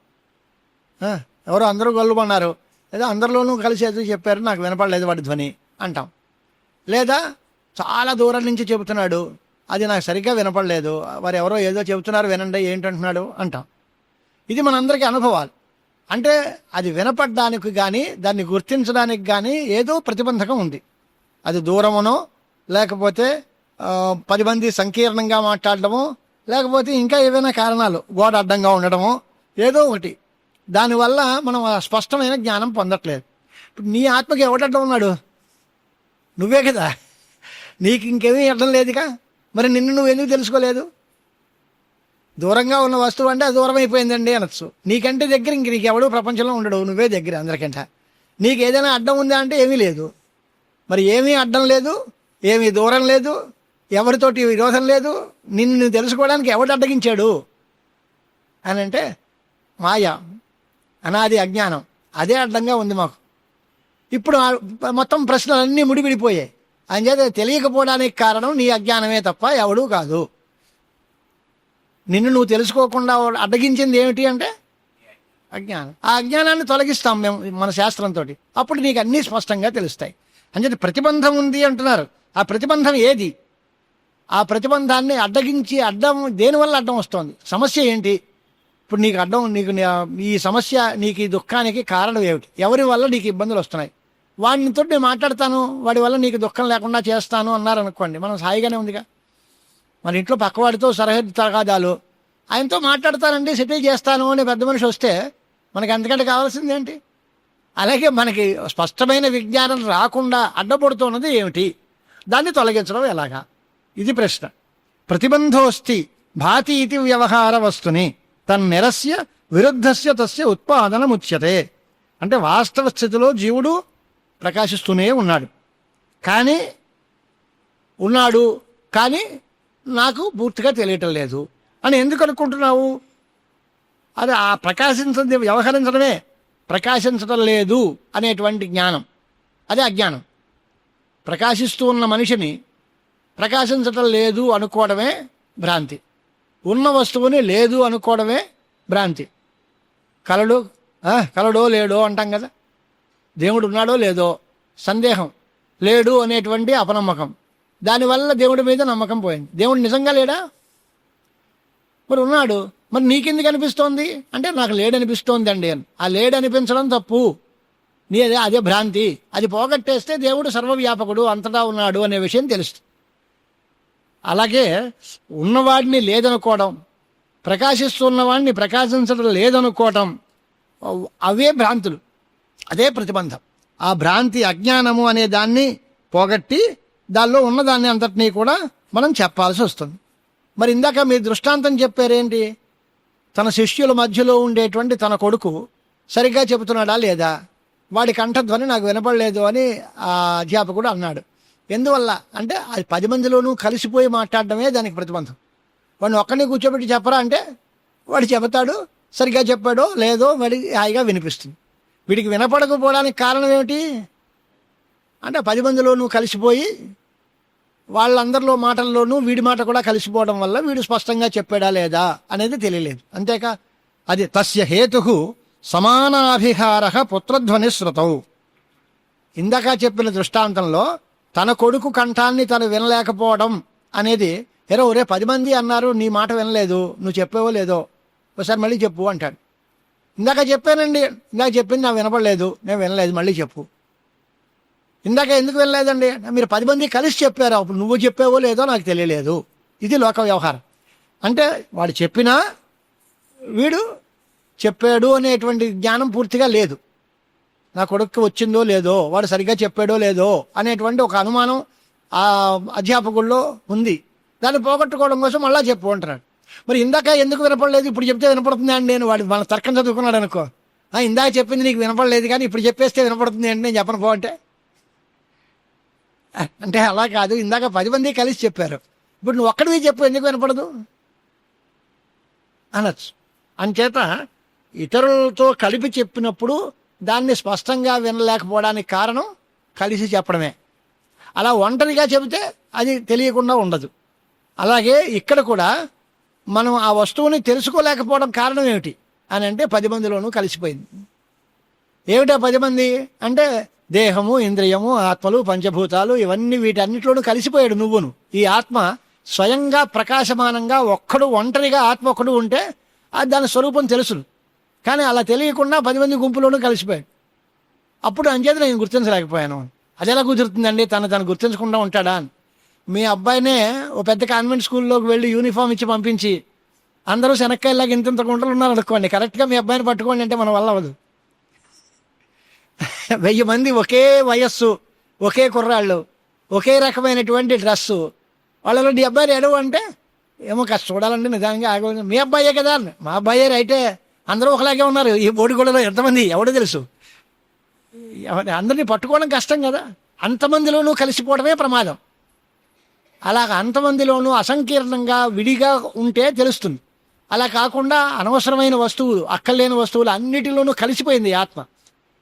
ఎవరో అందరూ గొల్లుమన్నారు, లేదా అందరిలోనూ కలిసి ఏదో చెప్పారు, నాకు వినపడలేదు వాడి ధ్వని అంటాం. లేదా చాలా దూరం నుంచి చెబుతున్నాడు, అది నాకు సరిగ్గా వినపడలేదు, వారు ఎవరో ఏదో చెబుతున్నారు వినండి ఏంటంటున్నాడు అంటాం. ఇది మనందరికీ అనుభవాలు. అంటే అది వినపడడానికి కానీ దాన్ని గుర్తించడానికి కానీ ఏదో ప్రతిబంధకం ఉంది. అది దూరమునో, లేకపోతే 10 మంది సంకీర్ణంగా మాట్లాడటమో, లేకపోతే ఇంకా ఏవైనా కారణాలు, గోడ అడ్డంగా ఉండడమో, ఏదో ఒకటి. దానివల్ల మనం స్పష్టమైన జ్ఞానం పొందట్లేదు. ఇప్పుడు నీ ఆత్మకి ఎవడడ్డం ఉన్నాడు? నువ్వే కదా. నీకు ఇంకేమీ అర్థం లేదుగా, మరి నిన్ను నువ్వు ఎందుకు తెలుసుకోలేదు? దూరంగా ఉన్న వస్తువు అంటే అది దూరం అయిపోయిందండి అనొచ్చు. నీకంటే దగ్గర ఇంక నీకెవడూ ప్రపంచంలో ఉండడు, నువ్వే దగ్గర అందరికంటే. నీకు ఏదైనా అడ్డం ఉందా అంటే ఏమీ లేదు. మరి ఏమీ అడ్డం లేదు, ఏమీ దూరం లేదు, ఎవరితోటి విరోధం లేదు, నిన్ను తెలుసుకోవడానికి ఎవడు అడ్డగించాడు అని అంటే మాయ, అనాది అజ్ఞానం, అదే అడ్డంగా ఉంది మాకు. ఇప్పుడు మొత్తం ప్రశ్నలన్నీ ముడివిడిపోయాయి. అంచేత తెలియకపోవడానికి కారణం నీ అజ్ఞానమే తప్ప ఎవడూ కాదు. నిన్ను నువ్వు తెలుసుకోకుండా అడ్డగించింది ఏమిటి అంటే అజ్ఞానం. ఆ అజ్ఞానాన్ని తొలగిస్తాం మేము మన శాస్త్రంతో, అప్పుడు నీకు అన్నీ స్పష్టంగా తెలుస్తాయి. అంచేత ప్రతిబంధం ఉంది అంటున్నారు. ఆ ప్రతిబంధం ఏది? ఆ ప్రతిబంధాన్ని అడ్డగించి, అడ్డం దేనివల్ల అడ్డం వస్తుంది? సమస్య ఏంటి? ఇప్పుడు నీకు అడ్డం, నీకు ఈ సమస్య, నీకు ఈ దుఃఖానికి కారణం ఏమిటి? ఎవరి వల్ల నీకు ఇబ్బందులు వస్తున్నాయి? వాడితో నేను మాట్లాడతాను, వాడి వల్ల నీకు దుఃఖం లేకుండా చేస్తాను అన్నారనుకోండి, మనం హాయిగానే ఉందిగా. మన ఇంట్లో పక్కవాడితో సరిహద్దు తగాదాలు, ఆయనతో మాట్లాడతానండి, సెటిల్ చేస్తాను అని పెద్ద మనిషి వస్తే మనకి అంతకంటే కావాల్సింది ఏంటి? అలాగే మనకి స్పష్టమైన విజ్ఞానం రాకుండా అడ్డపడుతున్నది ఏమిటి? దాన్ని తొలగించడం ఎలాగా? ఇది ప్రశ్న. ప్రతిబంధోస్తి భాతి ఇది వ్యవహార వస్తుని తన్నిరస్య విరుద్ధస్య తస్య ఉత్పాదనముచ్యతే. అంటే వాస్తవ స్థితిలో జీవుడు ప్రకాశిస్తూనే ఉన్నాడు, కానీ నాకు పూర్తిగా తెలియటం లేదు అని ఎందుకు అనుకుంటున్నావు? అది ఆ ప్రకాశించే వ్యవహరించడమే ప్రకాశించడం లేదు అనేటువంటి జ్ఞానం, అదే అజ్ఞానం. ప్రకాశిస్తూ ఉన్న మనిషిని ప్రకాశించటం లేదు అనుకోవడమే భ్రాంతి. ఉన్న వస్తువుని లేదు అనుకోవడమే భ్రాంతి. కలడో లేడో అంటాం కదా. దేవుడు ఉన్నాడో లేదో సందేహం, లేడు అనేటువంటి అపనమ్మకం, దానివల్ల దేవుడి మీద నమ్మకం పోయింది. దేవుడు నిజంగా లేడా? మరి ఉన్నాడు, మరి నీకెందుకు అనిపిస్తోంది అంటే నాకు లేడనిపిస్తోంది అండి అని. ఆ లేడనిపించడం తప్పు. అదే భ్రాంతి. అది పోగొట్టేస్తే దేవుడు సర్వవ్యాపకుడు, అంతటా ఉన్నాడు అనే విషయం తెలుస్తుంది. అలాగే ఉన్నవాడిని లేదనుకోవడం, ప్రకాశిస్తున్నవాడిని ప్రకాశించడం లేదనుకోవటం, అవే భ్రాంతులు, అదే ప్రతిబంధం. ఆ భ్రాంతి అజ్ఞానము అనే దాన్ని పోగొట్టి దానిలో ఉన్నదాన్ని అంతటినీ కూడా మనం చెప్పాల్సి వస్తుంది. మరి ఇందాక మీరు దృష్టాంతం చెప్పారేంటి? తన శిష్యుల మధ్యలో ఉండేటువంటి తన కొడుకు సరిగ్గా చెబుతున్నాడా లేదా, వాడి కంఠధ్వని నాకు వినపడలేదు అని ఆ అధ్యాపకుడు అన్నాడు. ఎందువల్ల అంటే అది 10 మందిలోనూ కలిసిపోయి మాట్లాడటమే దానికి ప్రతిబంధం. వాడిని ఒక్కడిని కూర్చోబెట్టి చెప్పరా అంటే వాడు చెబుతాడు, సరిగ్గా చెప్పాడో లేదో వాడికి హాయిగా వినిపిస్తుంది. వీడికి వినపడకపోవడానికి కారణం ఏమిటి అంటే 10 మందిలోనూ కలిసిపోయి వాళ్ళందరిలో మాటల్లోనూ వీడి మాట కూడా కలిసిపోవడం వల్ల వీడు స్పష్టంగా చెప్పాడా లేదా అనేది తెలియలేదు. అంతేకా అది తస్య హేతు సమానాభిహార పుత్రధ్వని శృతౌ. ఇందాక చెప్పిన దృష్టాంతంలో తన కొడుకు కంఠాన్ని తను వినలేకపోవడం అనేది, ఒరే 10 మంది అన్నారు నీ మాట వినలేదు, నువ్వు చెప్పేవో లేదో ఒకసారి మళ్ళీ చెప్పు అంటాడు. ఇందాక చెప్పానండి, ఇందాక చెప్పింది నాకు వినపడలేదు, నేను వినలేదు, మళ్ళీ చెప్పు. ఇందాక ఎందుకు వినలేదండి? మీరు 10 మంది కలిసి చెప్పారు, అప్పుడు నువ్వు చెప్పావో లేదో నాకు తెలియలేదు. ఇది లోక వ్యవహారం. అంటే వాడు చెప్పినా వీడు చెప్పాడు అనేటువంటి జ్ఞానం పూర్తిగా లేదు. నా కొడుక్కి వచ్చిందో లేదో, వాడు సరిగ్గా చెప్పాడో లేదో అనేటువంటి ఒక అనుమానం ఆ అధ్యాపకుల్లో ఉంది. దాన్ని పోగొట్టుకోవడం కోసం మళ్ళా చెప్పు అంటున్నాడు. మరి ఇందాక ఎందుకు వినపడలేదు, ఇప్పుడు చెప్తే వినపడుతుంది అండి? నేను వాడు మన తర్కం చదువుకున్నాడు అనుకో, ఇందాక చెప్పింది నీకు వినపడలేదు కానీ ఇప్పుడు చెప్పేస్తే వినపడుతుంది అంటే నేను చెప్పను పో అంటే అలా కాదు. ఇందాక 10 మంది కలిసి చెప్పారు, ఇప్పుడు నువ్వు ఒక్కడివి చెప్పు, ఎందుకు వినపడదు అనొచ్చు. అంచేత ఇతరులతో కలిపి చెప్పినప్పుడు దాన్ని స్పష్టంగా వినలేకపోవడానికి కారణం కలిసి చెప్పడమే. అలా ఒంటరిగా చెబితే అది తెలియకుండా ఉండదు. అలాగే ఇక్కడ కూడా మనం ఆ వస్తువుని తెలుసుకోలేకపోవడం కారణం ఏమిటి అని అంటే 10 మందిలోనూ కలిసిపోయింది. ఏమిటా 10 మంది అంటే దేహము, ఇంద్రియము, ఆత్మలు, పంచభూతాలు, ఇవన్నీ వీటన్నిటిలోనూ కలిసిపోయాడు నువ్వును. ఈ ఆత్మ స్వయంగా ప్రకాశమానంగా ఒక్కడు ఒంటరిగా ఆత్మ ఒక్కడు ఉంటే అది దాని స్వరూపం తెలుసును. కానీ అలా తెలియకుండా 10 మంది గుంపులోనూ కలిసిపోయాడు. అప్పుడు అంచేత నేను గుర్తించలేకపోయాను. అది ఎలా కుదురుతుందండి, తను గుర్తించకుండా ఉంటాడా అని. మీ అబ్బాయినే ఓ పెద్ద కాన్వెంట్ స్కూల్లోకి వెళ్ళి యూనిఫామ్ ఇచ్చి పంపించి అందరూ శనక్కాయలాగా ఇంత గుంటలు ఉన్నారు అనుకోండి, కరెక్ట్గా మీ అబ్బాయిని పట్టుకోండి అంటే మన వల్ల అవ్వదు. 1000 మంది ఒకే వయస్సు, ఒకే కుర్రాళ్ళు, ఒకే రకమైనటువంటి డ్రెస్సు, వాళ్ళలో నీ అబ్బాయి ఎడవు అంటే ఏమో కాస్త చూడాలండి నిదానంగా ఆగ. మీ అబ్బాయే కదా, మా అబ్బాయే రైటే, అందరూ ఒకలాగే ఉన్నారు, ఈ బోడిగూడలో ఎంతమంది ఎవడో తెలుసు. అందరినీ పట్టుకోవడం కష్టం కదా, అంతమందిలోనూ కలిసిపోవడమే ప్రమాదం. అలాగ అంతమందిలోనూ అసంకీర్ణంగా విడిగా ఉంటే తెలుస్తుంది. అలా కాకుండా అనవసరమైన వస్తువులు, అక్కర్లేని వస్తువులు అన్నిటిలోనూ కలిసిపోయింది ఆత్మ.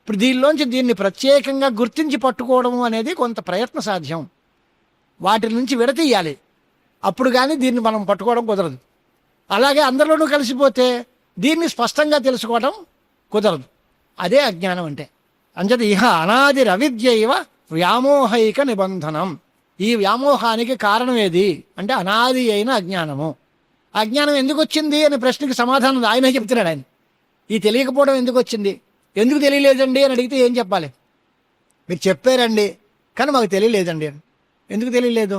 ఇప్పుడు దీనిలోంచి దీన్ని ప్రత్యేకంగా గుర్తించి పట్టుకోవడం అనేది కొంత ప్రయత్న సాధ్యం. వాటి నుంచి విడతీయాలి, అప్పుడు కానీ దీన్ని మనం పట్టుకోవడం కుదరదు. అలాగే అందరిలోనూ కలిసిపోతే దీన్ని స్పష్టంగా తెలుసుకోవడం కుదరదు. అదే అజ్ఞానం అంటే. అంచేత ఇహ అనాది రవిద్యైవ వ్యామోహైక నిబంధనం. ఈ వ్యామోహానికి కారణం ఏది అంటే అనాది అయిన అజ్ఞానము. అజ్ఞానం ఎందుకు వచ్చింది అనే ప్రశ్నకి సమాధానం ఆయనే చెప్తున్నాడు. ఆయన ఈ తెలియకపోవడం ఎందుకు వచ్చింది, ఎందుకు తెలియలేదండి అని అడిగితే ఏం చెప్పాలి? మీరు చెప్పారండి కానీ మాకు తెలియలేదండి అని. ఎందుకు తెలియలేదు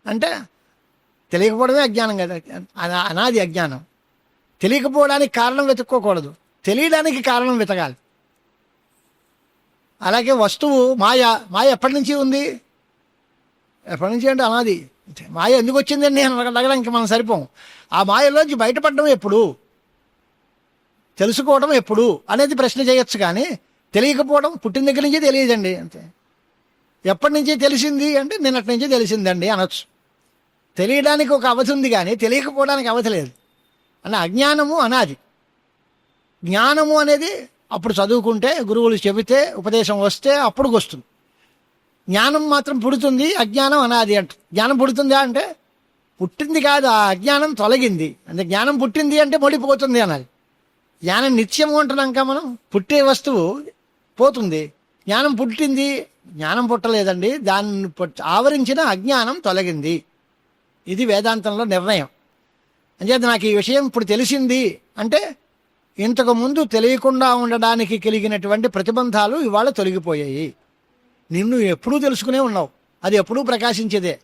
అంటే తెలియకపోవడమే అజ్ఞానం కదా, అనాది అజ్ఞానం. తెలియకపోవడానికి కారణం వెతుక్కోకూడదు, తెలియడానికి కారణం వెతకాలి. అలాగే వస్తువు మాయ ఎప్పటి నుంచి ఉంది, ఎప్పటి నుంచి అంటే అనాది. మాయ ఎందుకు వచ్చిందండి అని అడగడానికి మనం సరిపోం. ఆ మాయలోంచి బయటపడడం ఎప్పుడు, తెలుసుకోవడం ఎప్పుడు అనేది ప్రశ్న చేయొచ్చు. కానీ తెలియకపోవడం పుట్టిన దగ్గర నుంచి తెలియదండి అంతే. ఎప్పటి నుంచి తెలిసింది అంటే నిన్నటి నుంచి తెలిసిందండి అనొచ్చు. తెలియడానికి ఒక అవధి ఉంది కానీ తెలియకపోవడానికి అవధి లేదు. అంటే అజ్ఞానము అనాది. జ్ఞానము అనేది అప్పుడు చదువుకుంటే, గురువులు చెబితే, ఉపదేశం వస్తే అప్పుడు వస్తుంది. జ్ఞానం మాత్రం పుడుతుంది, అజ్ఞానం అనాది అంట. జ్ఞానం పుడుతుందా అంటే పుట్టింది కాదు, ఆ అజ్ఞానం తొలగింది. అంటే జ్ఞానం పుట్టింది అంటే మొడిపోతుంది అనాలి. జ్ఞానం నిత్యము అంటున్నాక మనం పుట్టే వస్తువు పోతుంది. జ్ఞానం పుట్టింది, జ్ఞానం పుట్టలేదండి, దాన్ని ఆవరించిన అజ్ఞానం తొలగింది. ఇది వేదాంతంలో నిర్ణయం. అంచేత నాకు ఈ విషయం ఇప్పుడు తెలిసింది అంటే ఇంతకు ముందు తెలియకుండా ఉండడానికి కలిగినటువంటి ప్రతిబంధాలు ఇవాళ తొలగిపోయాయి. నిన్ను ఎప్పుడూ తెలుసుకునే ఉన్నావు, అది ఎప్పుడూ ప్రకాశించేదే.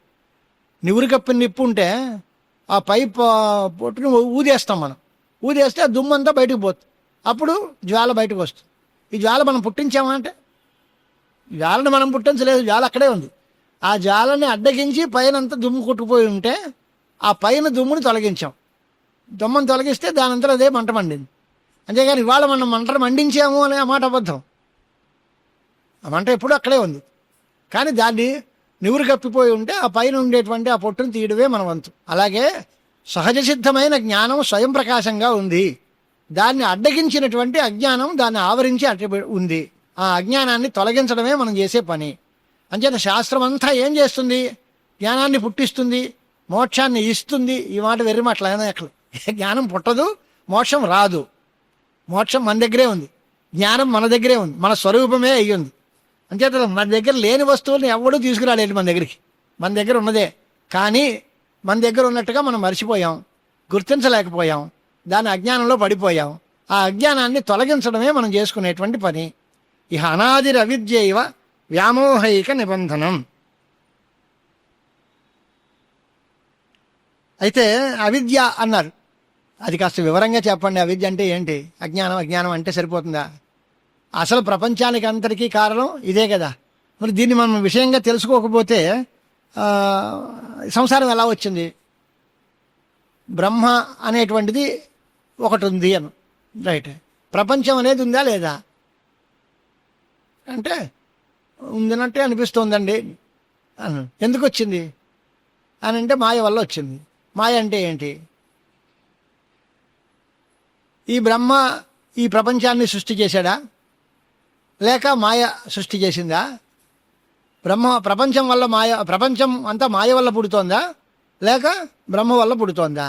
నివురు కప్పిన నిప్పు ఉంటే ఆ పొట్టును ఊదేస్తాం మనం. ఊదేస్తే ఆ దుమ్మంతా బయటకు పోతుంది, అప్పుడు జ్వాల బయటకు వస్తుంది. ఈ జ్వాల మనం పుట్టించామా అంటే జ్వాలను మనం పుట్టించలేదు, జ్వాల అక్కడే ఉంది. ఆ జ్వాలని అడ్డగించి పైన అంతా దుమ్ము కొట్టుకుపోయి ఉంటే ఆ పైన దుమ్ముని తొలగించాం. దుమ్మని తొలగిస్తే దానంతా అదే మంట మండింది. అంతేగాని ఇవాళ మనం మంటను మండించాము అనే ఆ మాట అబద్ధం. ఆ మంట ఎప్పుడూ అక్కడే ఉంది, కానీ దాన్ని నివురు కప్పిపోయి ఉంటే ఆ పైన ఉండేటువంటి ఆ పొట్టును తీయడమే మన వంతు. అలాగే సహజ సిద్ధమైన జ్ఞానం స్వయం ప్రకాశంగా ఉంది, దాన్ని అడ్డగించినటువంటి అజ్ఞానం దాన్ని ఆవరించి అట్ట ఉంది. ఆ అజ్ఞానాన్ని తొలగించడమే మనం చేసే పని. అంచేత శాస్త్రం అంతా ఏం చేస్తుంది? జ్ఞానాన్ని పుట్టిస్తుంది, మోక్షాన్ని ఇస్తుంది. ఈ మాట వెర్రి మాటలు ఎక్కడ జ్ఞానం పుట్టదు, మోక్షం రాదు. మోక్షం మన దగ్గరే ఉంది, జ్ఞానం మన దగ్గరే ఉంది, మన స్వరూపమే అయ్యింది. అంచేత మన దగ్గర లేని వస్తువుల్ని ఎవడూ తీసుకురాలేదు మన దగ్గరికి. మన దగ్గర ఉన్నదే, కానీ మన దగ్గర ఉన్నట్టుగా మనం మర్చిపోయాం, గుర్తించలేకపోయాం, దాని అజ్ఞానంలో పడిపోయాం. ఆ అజ్ఞానాన్ని తొలగించడమే మనం చేసుకునేటువంటి పని. ఇహ అనాదిర అవిద్యైవ వ్యామోహైక నిబంధనం. అయితే అవిద్య అన్నారు, అది కాస్త వివరంగా చెప్పండి. అవిద్య అంటే ఏంటి? అజ్ఞానం. అజ్ఞానం అంటే సరిపోతుందా? అసలు ప్రపంచానికి అంతటికీ కారణం ఇదే కదా. మరి దీన్ని మనం విషయంగా తెలుసుకోకపోతే సంసారం ఎలా వచ్చింది? బ్రహ్మ అనేటువంటిది ఒకటి ఉంది అని, రైట్. ప్రపంచం అనేది ఉందా లేదా అంటే ఉందన్నట్టే అనిపిస్తోందండి. ఎందుకు వచ్చింది అని అంటే మాయ వల్ల వచ్చింది. మాయ అంటే ఏంటి? ఈ బ్రహ్మ ఈ ప్రపంచాన్ని సృష్టి చేశాడా, లేక మాయ సృష్టి చేసిందా? ప్రపంచం వల్ల మాయ, ప్రపంచం అంతా మాయ వల్ల పుడుతోందా, లేక బ్రహ్మ వల్ల పుడుతోందా?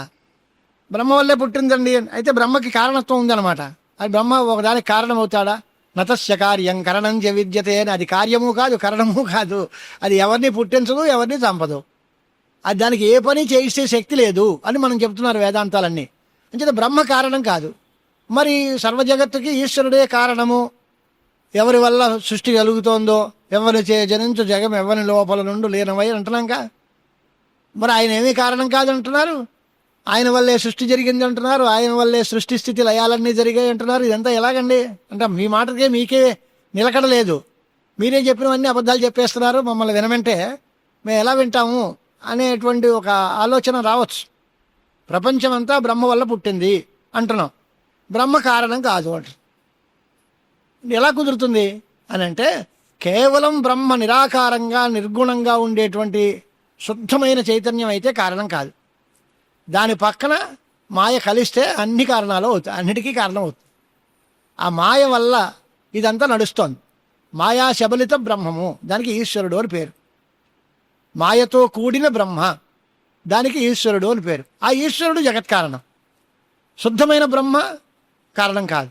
బ్రహ్మ వల్లే పుట్టిందండి. అయితే బ్రహ్మకి కారణత్వం ఉందన్నమాట. అది బ్రహ్మ ఒకదానికి కారణం అవుతాడా? నతస్య కార్యం కరణం చ విద్యతే అని. అది కార్యము కాదు, కరణము కాదు. అది ఎవరిని పుట్టించదు, ఎవరిని చంపదు. అది దానికి ఏ పని చేయిస్తే శక్తి లేదు అని మనం చెప్తున్నారు వేదాంతాలన్నీ. అంటే బ్రహ్మ కారణం కాదు. మరి సర్వ జగత్తుకి ఈశ్వరుడే కారణము. ఎవరి వల్ల సృష్టి కలుగుతోందో, ఎవరి జనించు జగం ఎవరి లోపల నుండి లీనమై అంటున్నాక, మరి ఆయన ఏమీ కారణం కాదంటున్నారు. ఆయన వల్లే సృష్టి జరిగింది అంటున్నారు, ఆయన వల్లే సృష్టి స్థితి లయాలన్నీ జరిగాయి అంటున్నారు. ఇదంతా ఎలాగండి అంటే మీ మాటకే మీకే నిలకడలేదు. మీరే చెప్పినవన్నీ అబద్ధాలు చెప్పేస్తున్నారు, మమ్మల్ని వినమంటే మేము ఎలా వింటాము అనేటువంటి ఒక ఆలోచన రావచ్చు. ప్రపంచం అంతా బ్రహ్మ వల్ల పుట్టింది అంటున్నాం, బ్రహ్మ కారణం కాదు అంట. ఎలా కుదురుతుంది అని అంటే కేవలం బ్రహ్మ నిరాకారంగా నిర్గుణంగా ఉండేటువంటి శుద్ధమైన చైతన్యం అయితే కారణం కాదు. దాని పక్కన మాయ కలిస్తే అన్ని కారణాలు అవుతాయి, అన్నిటికీ కారణం అవుతుంది. ఆ మాయ వల్ల ఇదంతా నడుస్తోంది. మాయా శబలిత బ్రహ్మము, దానికి ఈశ్వరుడు అని పేరు. మాయతో కూడిన బ్రహ్మ, దానికి ఈశ్వరుడు అని పేరు. ఆ ఈశ్వరుడు జగత్ కారణం, శుద్ధమైన బ్రహ్మ కారణం కాదు.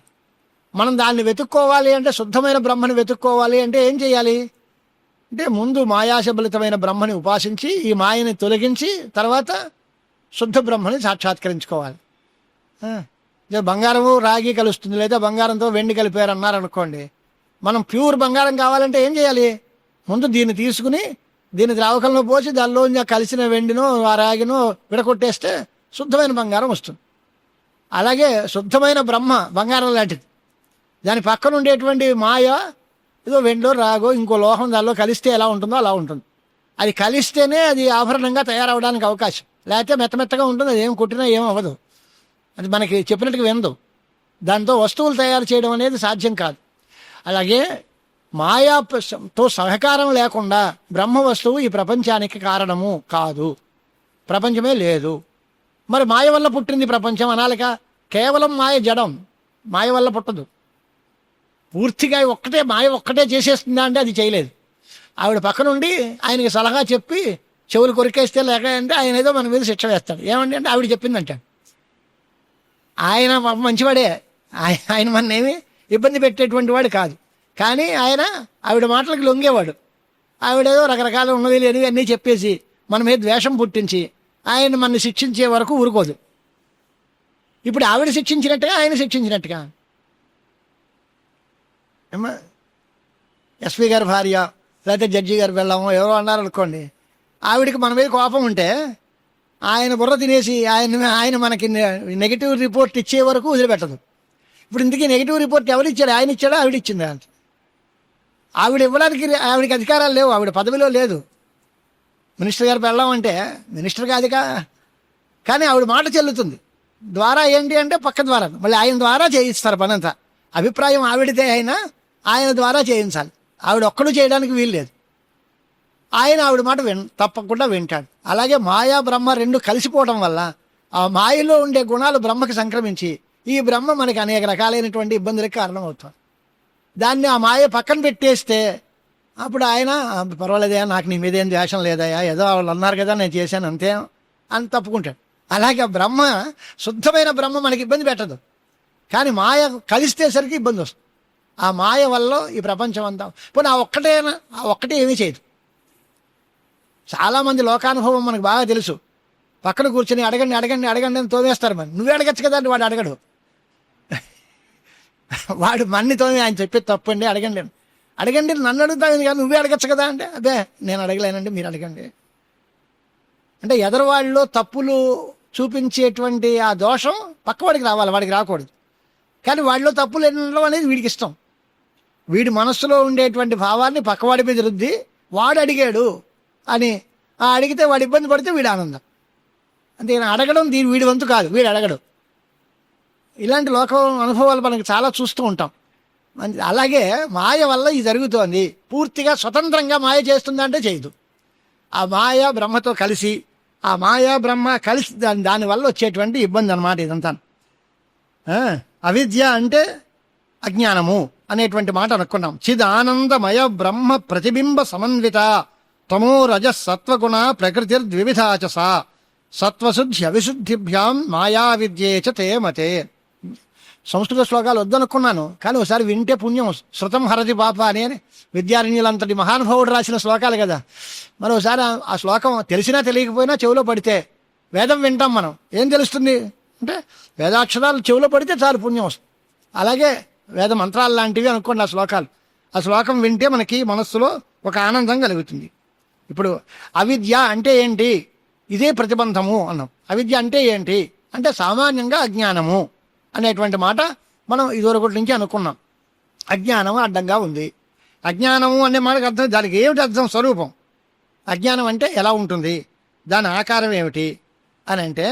మనం దాన్ని వెతుక్కోవాలి అంటే, శుద్ధమైన బ్రహ్మని వెతుక్కోవాలి అంటే ఏం చేయాలి అంటే, ముందు మాయాశబలితమైన బ్రహ్మని ఉపాసించి ఈ మాయని తొలగించి తర్వాత శుద్ధ బ్రహ్మని సాక్షాత్కరించుకోవాలి. బంగారము రాగి కలుస్తుంది, లేదా బంగారంతో వెండి కలిపారు అన్నారనుకోండి, మనం ప్యూర్ బంగారం కావాలంటే ఏం చేయాలి? ముందు దీన్ని తీసుకుని దీన్ని ద్రావకంలో పోసి దానిలో కలిసిన వెండినో ఆ రాగినో విడగొట్టేస్తే శుద్ధమైన బంగారం వస్తుంది. అలాగే శుద్ధమైన బ్రహ్మ బంగారం లాంటిది. దాని పక్కన ఉండేటువంటి మాయ ఏదో వెండో రాగో ఇంకో లోహం దానిలో కలిస్తే ఎలా ఉంటుందో అలా ఉంటుంది. అది కలిస్తేనే అది ఆభరణంగా తయారవడానికి అవకాశం, లేకపోతే మెత్తమెత్తగా ఉంటుంది, అది ఏం కొట్టినా ఏం అవ్వదు, అది మనకి చెప్పినట్టుగా వినదు. దాంతో వస్తువులు తయారు చేయడం అనేది సాధ్యం కాదు. అలాగే మాయాతో సహకారం లేకుండా బ్రహ్మ వస్తువు ఈ ప్రపంచానికి కారణము కాదు, ప్రపంచమే లేదు. మరి మాయ వల్ల పుట్టింది ప్రపంచం అనాలిక? కేవలం మాయ జడం, మాయ వల్ల పుట్టదు. పూర్తిగా మాయ ఒక్కటే చేసేస్తుందా అంటే అది చేయలేదు. ఆవిడ పక్కనుండి ఆయనకి సలహా చెప్పి చెవులు కొరికేస్తే లేక అంటే ఆయన ఏదో మన మీద శిక్ష వేస్తాడు. ఏమండి అంటే ఆవిడ చెప్పిందంట. ఆయన మంచివాడే, ఆయన మననేమి ఇబ్బంది పెట్టేటువంటి వాడు కాదు, కానీ ఆయన ఆవిడ మాటలకు లొంగేవాడు. ఆవిడేదో రకరకాల ఉన్నవి లేనివి అన్నీ చెప్పేసి మన మీద ద్వేషం పుట్టించి ఆయన మనని శిక్షించే వరకు ఊరుకోదు. ఇప్పుడు ఆవిడ శిక్షించినట్టుగా ఆయన శిక్షించినట్టుగా. ఏమా ఎస్పీ గారి భార్య లేకపోతే జడ్జి గారు వెళ్ళాము ఎవరో అన్నారు అనుకోండి, ఆవిడికి మన మీద కోపం ఉంటే ఆయన బుర్ర తినేసి ఆయన మనకి నెగిటివ్ రిపోర్ట్ ఇచ్చే వరకు వదిలిపెట్టదు. ఇప్పుడు ఇందుకీ నెగిటివ్ రిపోర్ట్ ఎవరు ఇచ్చాడు? ఆయన ఇచ్చాడా ఆవిడ ఇచ్చిందా? ఆవిడ ఇవ్వడానికి ఆవిడకి అధికారాలు లేవు, ఆవిడ పదవిలో లేదు. మినిస్టర్ గారు వెళ్ళామంటే మినిస్టర్ కాదుగా, కానీ ఆవిడ మాట చెల్లుతుంది. ద్వారా ఏంటి అంటే పక్క ద్వారా, మళ్ళీ ఆయన ద్వారా చేయిస్తారు పనంతా. అభిప్రాయం ఆవిడదే అయినా ఆయన ద్వారా చేయించాలి. ఆవిడ ఒక్కడు చేయడానికి వీలు లేదు. ఆయన ఆవిడ మాట తప్పకుండా వింటాడు. అలాగే మాయా బ్రహ్మ రెండు కలిసిపోవడం వల్ల ఆ మాయలో ఉండే గుణాలు బ్రహ్మకి సంక్రమించి ఈ బ్రహ్మ మనకి అనేక రకాలైనటువంటి ఇబ్బందులకు కారణమవుతుంది. దాన్ని ఆ మాయ పక్కన పెట్టేస్తే అప్పుడు ఆయన పర్వాలేదయా, నాకు నీ మీద ఏం ద్వేషం లేదయా, ఏదో వాళ్ళు అన్నారు కదా నేను చేశాను అంతే అని తప్పుకుంటాడు. అలాగే బ్రహ్మ, శుద్ధమైన బ్రహ్మ మనకి ఇబ్బంది పెట్టదు, కానీ మాయ కలిస్తేసరికి ఇబ్బంది వస్తుంది. ఆ మాయ వల్ల ఈ ప్రపంచం అంతా పోనీ ఆ ఒక్కటే ఏమీ చేయదు. చాలామంది లోకానుభవం మనకు బాగా తెలుసు. పక్కన కూర్చొని అడగండి అడగండి అడగండి అని తోమేస్తారు. మరి నువ్వే అడగచ్చు కదా అని వాడు అడగడు. వాడు మన్ని తోమి ఆయన చెప్పేది తప్పండి అడగండి అడగండి నన్ను అడుగుతాను కానీ నువ్వే అడగచ్చు కదా అంటే అదే నేను అడగలేనండి మీరు అడగండి అంటే ఎదరవాళ్ళలో తప్పులు చూపించేటువంటి ఆ దోషం పక్కవాడికి రావాలి, వాడికి రాకూడదు. కానీ వాడిలో తప్పులు ఎన్నడం అనేది వీడికి ఇష్టం. వీడి మనస్సులో ఉండేటువంటి భావాన్ని పక్కవాడి మీద రుద్ది వాడు అడిగాడు అని అడిగితే వాడు ఇబ్బంది పడితే వీడు ఆనందం. అంతే అడగడం వీడి వంతు కాదు, వీడు అడగడు. ఇలాంటి లోక అనుభవాలు మనకు చాలా చూస్తూ ఉంటాం. అలాగే మాయ వల్ల ఇది జరుగుతోంది. పూర్తిగా స్వతంత్రంగా మాయ చేస్తుందంటే చేయదు. ఆ మాయ బ్రహ్మతో కలిసి, ఆ మాయా బ్రహ్మ కలిసి దానివల్ల వచ్చేటువంటి ఇబ్బంది అన్నమాట ఇదంతా. అవిద్య అంటే అజ్ఞానము అనేటువంటి మాట అనుకున్నాం. చిదానందమయ బ్రహ్మ ప్రతిబింబ సమన్విత తమో రజ సత్వగుణ ప్రకృతిర్ద్వివిధాచస సత్వశుద్ధి అవిశుద్ధిభ్యాం మాయా విద్యేచ తే మతే. సంస్కృత శ్లోకాలు వద్దనుకున్నాను, కానీ ఒకసారి వింటే పుణ్యం. శృతం హరతి పాప అని విద్యారణ్యులంతటి మహానుభావుడు రాసిన శ్లోకాలు కదా. మనం ఒకసారి ఆ శ్లోకం తెలిసినా తెలియకపోయినా చెవిలో పడితే, వేదం వింటాం మనం, ఏం తెలుస్తుంది అంటే వేదాక్షరాలు చెవిలో పడితే చాలు పుణ్యం వస్తుంది. అలాగే వేద మంత్రాలు లాంటివి అనుకోండి ఆ శ్లోకాలు. ఆ శ్లోకం వింటే మనకి మనస్సులో ఒక ఆనందం కలుగుతుంది. ఇప్పుడు అవిద్య అంటే ఏంటి? ఇదే ప్రతిబంధము అన్నాం. అవిద్య అంటే ఏంటి అంటే సామాన్యంగా అజ్ఞానము అనేటువంటి మాట మనం ఇదివరకటి నుంచి అనుకున్నాం. అజ్ఞానము అడ్డంగా ఉంది. అజ్ఞానము అనే మాటకు అర్థం, దానికి ఏమిటి అర్థం? స్వరూపం. అజ్ఞానం అంటే ఎలా ఉంటుంది, దాని ఆకారం ఏమిటి అని అంటే,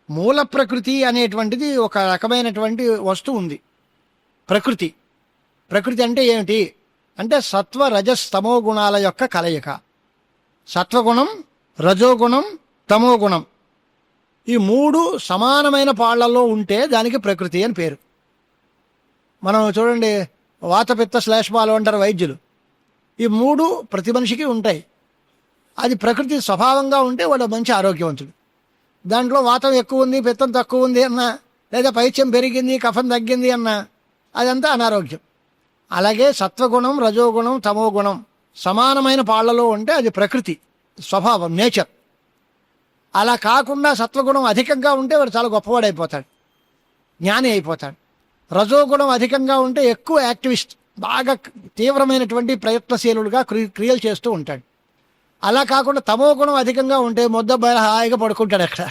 మూల ప్రకృతి అనేటువంటిది ఒక రకమైనటువంటి వస్తువు ఉంది. ప్రకృతి. ప్రకృతి అంటే ఏమిటి అంటే సత్వ రజస్ తమో గుణాల యొక్క కలయిక. సత్వగుణం, రజోగుణం, తమోగుణం, ఈ మూడు సమానమైన పాళ్లలో ఉంటే దానికి ప్రకృతి అని పేరు. మనం చూడండి, వాతపిత్త శ్లేష్మాలు అంటారు వైద్యులు. ఈ మూడు ప్రతి మనిషికి ఉంటాయి. అది ప్రకృతి స్వభావంగా ఉంటే వాడు మంచి ఆరోగ్యవంతుడు. దాంట్లో వాతం ఎక్కువ ఉంది, పిత్తం తక్కువ ఉంది అన్నా, లేదా పైత్యం పెరిగింది, కఫం తగ్గింది అన్నా, అదంతా అనారోగ్యం. అలాగే సత్వగుణం, రజోగుణం, తమోగుణం సమానమైన పాళ్లలో ఉంటే అది ప్రకృతి స్వభావం, నేచర్. అలా కాకుండా సత్వగుణం అధికంగా ఉంటే వాడు చాలా గొప్పవాడైపోతాడు, జ్ఞాని అయిపోతాడు. రజోగుణం అధికంగా ఉంటే ఎక్కువ యాక్టివిస్ట్, బాగా తీవ్రమైనటువంటి ప్రయత్నశీలుడుగా క్రియలు చేస్తూ ఉంటాడు. అలా కాకుండా తమో గుణం అధికంగా ఉంటే ముద్దబయలు హాయిగా పడుకుంటాడు అక్కడ.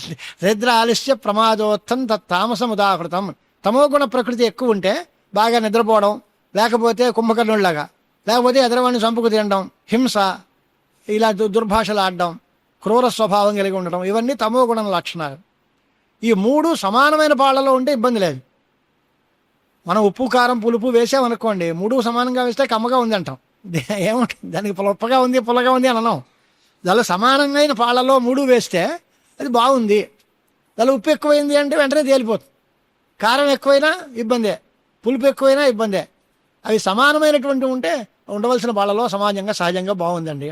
నిద్ర ఆలస్య ప్రమాదోత్తం తామసం ఉదాహృతం. తమో గుణ ప్రకృతి ఎక్కువ ఉంటే బాగా నిద్రపోవడం, లేకపోతే కుంభకర్ణుడిలాగా, లేకపోతే ఎదరవాడిని చంపుకు తినడం, హింస, ఇలా దుర్భాషలు ఆడడం, క్రూర స్వభావం కలిగి ఉండడం, ఇవన్నీ తమో గుణం లక్షణాలు. ఈ మూడు సమానమైన పాళ్లలో ఉంటే ఇబ్బంది లేదు. మనం ఉప్పు కారం పులుపు వేసామనుకోండి, మూడు సమానంగా వేస్తే కమ్మగా ఉంది అంటాం. ఏముంటుంది దానికి, ఉప్పగా ఉంది పుల్లగా ఉంది అని అన్నాం. దానిలో సమానమైన పాళ్లలో మూడు వేస్తే అది బాగుంది. దానిలో ఉప్పు ఎక్కువైంది అంటే వెంటనే తేలిపోతుంది. కారం ఎక్కువైనా ఇబ్బందే, పులుపు ఎక్కువైనా ఇబ్బందే. అవి సమానమైనటువంటి ఉంటే ఉండవలసిన పాళ్లలో సమాజంగా సహజంగా బాగుందండి.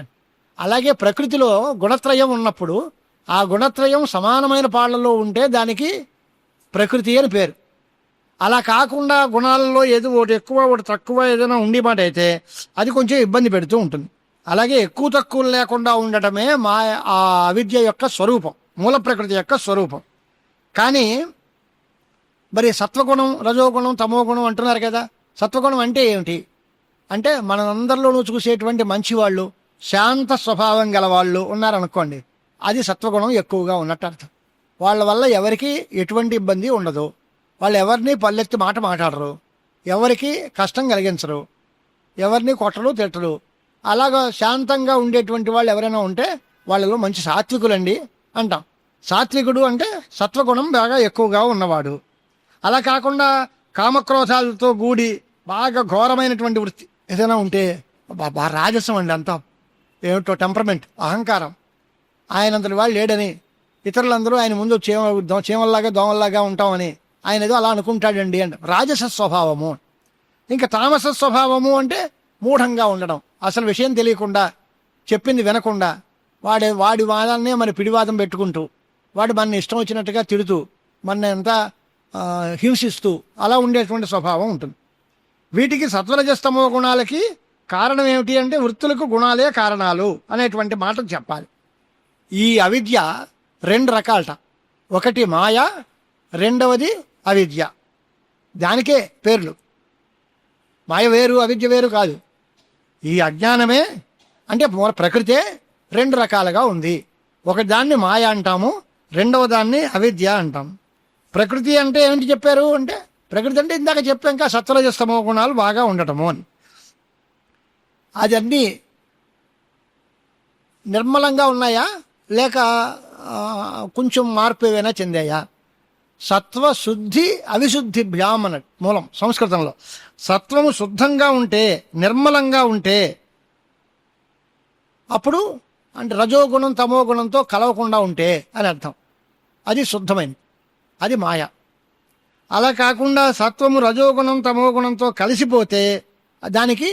అలాగే ప్రకృతిలో గుణత్రయం ఉన్నప్పుడు ఆ గుణత్రయం సమానమైన పాళ్లలో ఉంటే దానికి ప్రకృతి అని పేరు. అలా కాకుండా గుణాలలో ఏదో ఒకటి ఎక్కువ ఒకటి తక్కువ ఏదైనా ఉండి మాట అయితే అది కొంచెం ఇబ్బంది పెడుతూ ఉంటుంది. అలాగే ఎక్కువ తక్కువ లేకుండా ఉండటమే ఆ అవిద్య యొక్క స్వరూపం, మూల ప్రకృతి యొక్క స్వరూపం. కానీ మరి సత్వగుణం, రజోగుణం, తమోగుణం అంటున్నారు కదా. సత్వగుణం అంటే ఏమిటి అంటే మనందరిలోనూ చూసేటువంటి మంచివాళ్ళు, శాంత స్వభావం గల వాళ్ళు ఉన్నారనుకోండి, అది సత్వగుణం ఎక్కువగా ఉన్నట్టు అర్థం. వాళ్ళ వల్ల ఎవరికి ఎటువంటి ఇబ్బంది ఉండదు, వాళ్ళు ఎవరిని పల్లెత్తి మాట మాట్లాడరు, ఎవరికి కష్టం కలిగించరు, ఎవరిని కొట్టరు తిట్టరు. అలాగా శాంతంగా ఉండేటువంటి వాళ్ళు ఎవరైనా ఉంటే వాళ్ళలో మంచి సాత్వికులండి అంటాం. సాత్వికుడు అంటే సత్వగుణం బాగా ఎక్కువగా ఉన్నవాడు. అలా కాకుండా కామక్రోధాలతో కూడి బాగా ఘోరమైనటువంటి వృత్తి ఏదైనా ఉంటే బాగా రాజసం అండి, అంతా ఏమిటో టెంపర్మెంట్, అహంకారం, ఆయనంతటి వాళ్ళు లేడని, ఇతరులందరూ ఆయన ముందు చీమల్లాగా దోమల్లాగా ఉంటామని ఆయన ఏదో అలా అనుకుంటాడండి అంటే రాజస స్వభావము. ఇంకా తామస స్వభావము అంటే మూఢంగా ఉండడం, అసలు విషయం తెలియకుండా, చెప్పింది వినకుండా, వాడి వాదాన్నే మన పిడివాదం పెట్టుకుంటూ, వాడు మన ఇష్టం వచ్చినట్టుగా తిడుతూ, మన ఎంత హింసిస్తూ అలా ఉండేటువంటి స్వభావం ఉంటుంది. వీటికి సత్వరజస్తమో గుణాలకి కారణం ఏమిటి అంటే వృత్తులకు గుణాలే కారణాలు అనేటువంటి మాట చెప్పాలి. ఈ అవిద్య 2 రకాలట. ఒకటి మాయ, రెండవది అవిద్య. దానికే పేర్లు. మాయ వేరు, అవిద్య వేరు కాదు. ఈ అజ్ఞానమే అంటే ప్రకృతే 2 రకాలుగా ఉంది. ఒక దాన్ని మాయ అంటాము, రెండవ దాన్ని అవిద్య అంటాం. ప్రకృతి అంటే ఏమిటి చెప్పారు అంటే, ప్రకృతి అంటే ఇందాక చెప్పాం ఇంకా సత్వరజస్తమో గుణాలు బాగా ఉండటము అని. అది అన్నీ నిర్మలంగా ఉన్నాయా లేక కొంచెం మార్పు ఏమైనా చెందాయా? సత్వశుద్ధి అవిశుద్ధిభ్యాం అన్నట్టు మూలం సంస్కృతంలో. సత్వము శుద్ధంగా ఉంటే, నిర్మలంగా ఉంటే అప్పుడు అంటే రజోగుణం తమోగుణంతో కలవకుండా ఉంటే అని అర్థం. అది శుద్ధమైనది, అది మాయ. అలా కాకుండా సత్వము రజోగుణం తమోగుణంతో కలిసిపోతే దానికి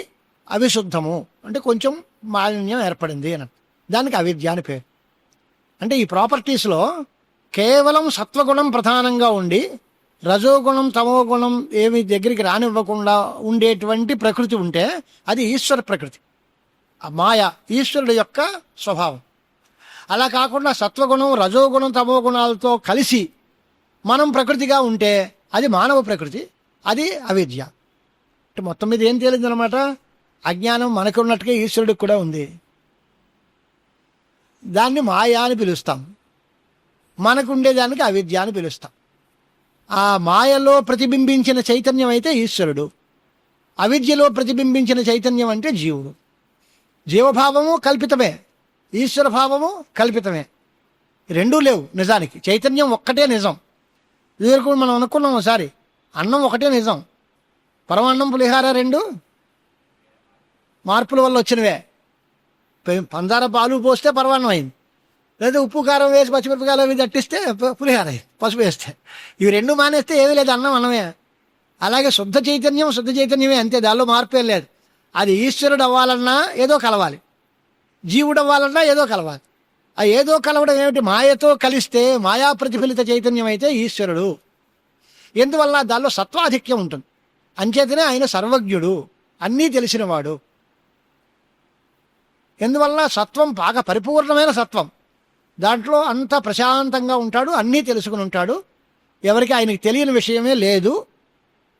అవిశుద్ధము అంటే కొంచెం మాలిన్యం ఏర్పడింది అని, దానికి అవిద్య అని పేరు. అంటే ఈ ప్రాపర్టీస్లో కేవలం సత్వగుణం ప్రధానంగా ఉండి రజోగుణం తమోగుణం ఏమి దగ్గరికి రానివ్వకుండా ఉండేటువంటి ప్రకృతి ఉంటే అది ఈశ్వర ప్రకృతి, మాయ, ఈశ్వరుడు యొక్క స్వభావం. అలా కాకుండా సత్వగుణం రజోగుణం తమోగుణాలతో కలిసి మనం ప్రకృతిగా ఉంటే అది మానవ ప్రకృతి, అది అవిద్య. అంటే మొత్తం మీద ఏం తేలింది అనమాట, అజ్ఞానం మనకున్నట్టుగా ఈశ్వరుడికి కూడా ఉంది. దాన్ని మాయా అని పిలుస్తాం, మనకుండేదానికి అవిద్య అని పిలుస్తాం. ఆ మాయలో ప్రతిబింబించిన చైతన్యం అయితే ఈశ్వరుడు, అవిద్యలో ప్రతిబింబించిన చైతన్యం అంటే జీవుడు. జీవభావము కల్పితమే, ఈశ్వర భావము కల్పితమే, రెండూ లేవు నిజానికి. చైతన్యం ఒక్కటే నిజం. ఇదివరకు మనం అనుకున్నాం ఒకసారి, అన్నం ఒకటే నిజం, పరమాన్నం పులిహార 2 మార్పుల వల్ల వచ్చినవే. పందార పాలు పోస్తే పరమాన్నం అయింది, లేదా ఉప్పు కారం వేసి పచ్చిమిరపకాయలు అవి దట్టిస్తే పులిహార అయింది, పసుపు వేస్తే. ఇవి 2 మానేస్తే ఏమీ లేదు, అన్నం అన్నమే. అలాగే శుద్ధ చైతన్యమే, అంతే, దానిలో మార్పేం లేదు. అది ఈశ్వరుడు అవ్వాలన్నా ఏదో కలవాలి, జీవుడు అవ్వాలన్నా ఏదో కలవాలి. ఆ ఏదో కలవడం ఏమిటి, మాయతో కలిస్తే మాయా ప్రతిఫలిత చైతన్యం అయితే ఈశ్వరుడు. ఎందువల్ల దానిలో సత్వాధిక్యం ఉంటుంది, అంచేతనే ఆయన సర్వజ్ఞుడు, అన్నీ తెలిసినవాడు. ఎందువల్ల సత్వం బాగా పరిపూర్ణమైన సత్వం, దాంట్లో అంత ప్రశాంతంగా ఉంటాడు, అన్నీ తెలుసుకుని ఉంటాడు. ఎవరికి ఆయనకి తెలియని విషయమే లేదు,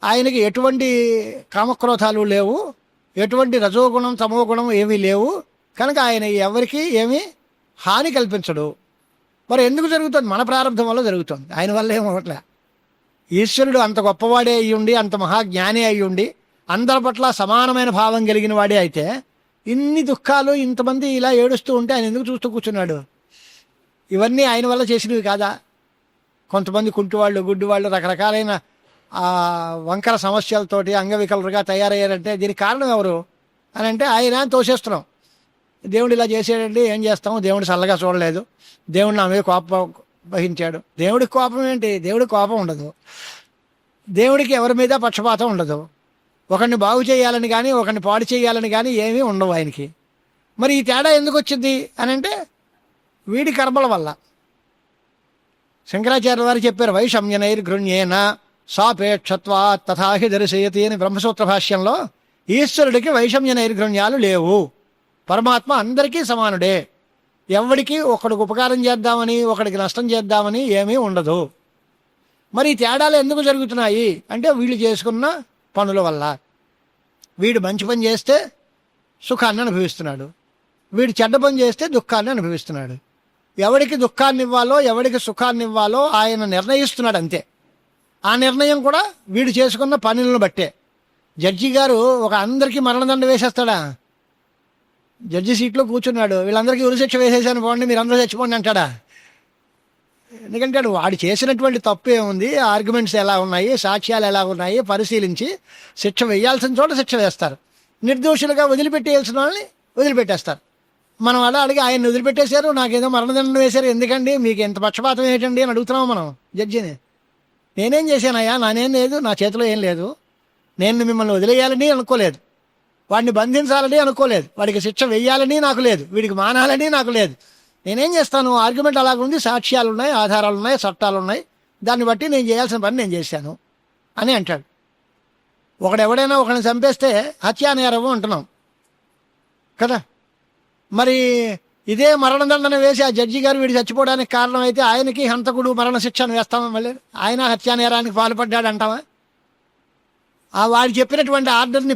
ఆయనకి ఎటువంటి కామక్రోధాలు లేవు, ఎటువంటి రజోగుణం తమోగుణం ఏమీ లేవు. కనుక ఆయన ఎవరికి ఏమీ హాని కల్పించడు. మరి ఎందుకు జరుగుతుంది? మన ప్రారంభం వల్ల జరుగుతుంది, ఆయన వల్ల ఏమవట్లే. ఈశ్వరుడు అంత గొప్పవాడే అయ్యుండి, అంత మహాజ్ఞాని అయ్యుండి, అందరి పట్ల సమానమైన భావం కలిగిన వాడే అయితే ఇన్ని దుఃఖాలు, ఇంతమంది ఇలా ఏడుస్తూ ఉంటే ఆయన ఎందుకు చూస్తూ కూర్చున్నాడు? ఇవన్నీ ఆయన వల్ల చేసినవి కాదా? కొంతమంది కుంటివాళ్ళు, గుడ్డివాళ్ళు, రకరకాలైన వంకర సమస్యలతోటి అంగవికలుగా తయారయ్యారంటే దీనికి కారణం ఎవరు అని అంటే ఆయన తోసేస్తున్నాం. దేవుడు ఇలా చేసాడండి, ఏం చేస్తాం, దేవుడు చల్లగా చూడలేదు, దేవుడు నా మీద కోపం వహించాడు. దేవుడికి కోపం ఏంటి? దేవుడికి కోపం ఉండదు, దేవుడికి ఎవరి మీద పక్షపాతం ఉండదు. ఒకరిని బాగు చేయాలని కానీ ఒకరిని పాడు చేయాలని కానీ ఏమీ ఉండవు ఆయనకి. మరి ఈ తేడా ఎందుకు వచ్చింది అని అంటే వీడి కర్మల వల్ల. శంకరాచార్య వారు చెప్పారు, వైషమ్యనైర్గృణ్యేన సాపేక్షత్వా తథాహి దర్శయతి అని బ్రహ్మసూత్ర భాష్యంలో. ఈశ్వరుడికి వైషమ్య నైర్గృణ్యాలు లేవు, పరమాత్మ అందరికీ సమానుడే. ఎవడికి ఒకడికి ఉపకారం చేద్దామని ఒకడికి నష్టం చేద్దామని ఏమీ ఉండదు. మరి ఈ తేడాలు ఎందుకు జరుగుతున్నాయి అంటే వీళ్ళు చేసుకున్న పనుల వల్ల. వీడు మంచి పని చేస్తే సుఖాన్ని అనుభవిస్తున్నాడు, వీడు చెడ్డ పని చేస్తే దుఃఖాన్ని అనుభవిస్తున్నాడు. ఎవడికి దుఃఖాన్ని ఇవ్వాలో ఎవడికి సుఖాన్ని ఇవ్వాలో ఆయన నిర్ణయిస్తున్నాడు అంతే. ఆ నిర్ణయం కూడా వీడు చేసుకున్న పనులను బట్టే. జడ్జి గారు ఒక అందరికీ మరణదండ వేసేస్తాడా? జడ్జి సీట్లో కూర్చున్నాడు, వీళ్ళందరికీ ఉరిశిక్ష వేసేసాను పోండి మీరందరూ చచ్చిపోండి అంటాడా? ఎందుకంటే వాడు చేసినటువంటి తప్పు ఏముంది, ఆర్గ్యుమెంట్స్ ఎలా ఉన్నాయి, సాక్ష్యాలు ఎలా ఉన్నాయి పరిశీలించి శిక్ష వేయాల్సిన చోట శిక్ష వేస్తారు, నిర్దోషులుగా వదిలిపెట్టేయాల్సిన వాళ్ళని వదిలిపెట్టేస్తారు. మనం అలా అడిగి ఆయన్ని వదిలిపెట్టేశారు, నాకేదో మరణదండం వేశారు, ఎందుకండి మీకు ఎంత పక్షపాతం ఏంటండి అని అడుగుతున్నాము మనం జడ్జిని. నేనేం చేశానయ్యా, నానేం లేదు, నా చేతిలో ఏం లేదు, నేను మిమ్మల్ని వదిలేయాలని అనుకోలేదు, వాడిని బంధించాలని అనుకోలేదు, వాడికి శిక్ష వెయ్యాలని నాకు లేదు, వీడికి మానాలని నాకు లేదు. నేనేం చేస్తాను, ఆర్గ్యుమెంట్ అలాగుంది, సాక్ష్యాలు ఉన్నాయి, ఆధారాలు ఉన్నాయి, చట్టాలు ఉన్నాయి, దాన్ని బట్టి నేను చేయాల్సిన పని నేను చేశాను అని అంటాడు. ఒకడెవడైనా ఒకరిని చంపేస్తే హత్యానేరము అంటున్నాం కదా. మరి ఇదే మరణదండన వేసి ఆ జడ్జి గారు వీడు చచ్చిపోవడానికి కారణం అయితే ఆయనకి హంతకుడు మరణశిక్షను వేస్తామా? మళ్ళీ ఆయన హత్యానేరానికి పాల్పడ్డాడు అంటామా? ఆ వాడు చెప్పినటువంటి ఆర్డర్ని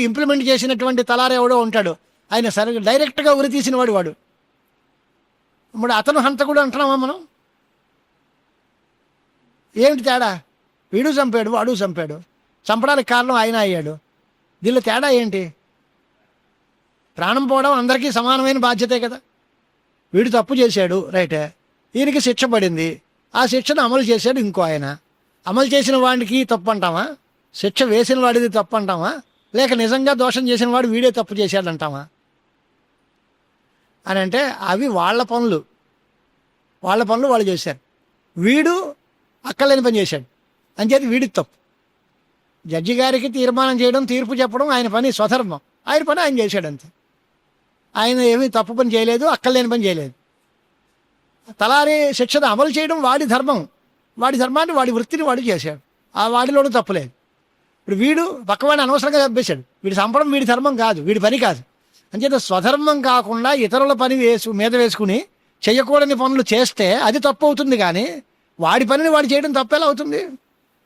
ఇంప్లిమెంట్ చేసినటువంటి తలారా ఎవడో ఉంటాడు, ఆయన సరిగ్గా డైరెక్ట్గా ఉరి తీసిన వాడు. ఇప్పుడు అతను హంతకుడు అంటున్నామా మనం? ఏమిటి తేడా? వీడు చంపాడు, వాడు చంపాడు, చంపడానికి కారణం ఆయన అయ్యాడు. దీనిలో తేడా ఏంటి? ప్రాణం పోవడం అందరికీ సమానమైన బాధ్యతే కదా. వీడు తప్పు చేశాడు, రైటే, ఈయనకి శిక్ష పడింది, ఆ శిక్షను అమలు చేశాడు ఇంకో ఆయన. అమలు చేసిన వాడికి తప్పు అంటామా? శిక్ష వేసిన వాడిది తప్పు అంటామా? లేక నిజంగా దోషం చేసిన వాడు వీడే తప్పు చేశాడంటామా? అని అంటే అవి వాళ్ళ పనులు వాళ్ళు చేశారు. వీడు అక్కలేని పని చేశాడు, అంచేది వీడికి తప్పు. జడ్జి గారికి తీర్మానం చేయడం, తీర్పు చెప్పడం ఆయన పని, స్వధర్మం, ఆయన పని ఆయన చేశాడు అంతే. ఆయన ఏమీ తప్పు పని చేయలేదు, అక్కలేని పని చేయలేదు. తలారి శిక్షను అమలు చేయడం వాడి ధర్మం, వాడి ధర్మాన్ని వాడి వృత్తిని వాడు చేశాడు, ఆ వాడిలోనూ తప్పులేదు. ఇప్పుడు వీడు పక్కవాడిని అనవసరంగా చంపేశాడు, వీడి చంపడం వీడి ధర్మం కాదు, వీడి పని కాదు. అంచేత స్వధర్మం కాకుండా ఇతరుల పని మీద వేసుకుని చేయకూడని పనులు చేస్తే అది తప్పు అవుతుంది, కానీ వాడి పనిని వాడు చేయడం తప్పెలా అవుతుంది?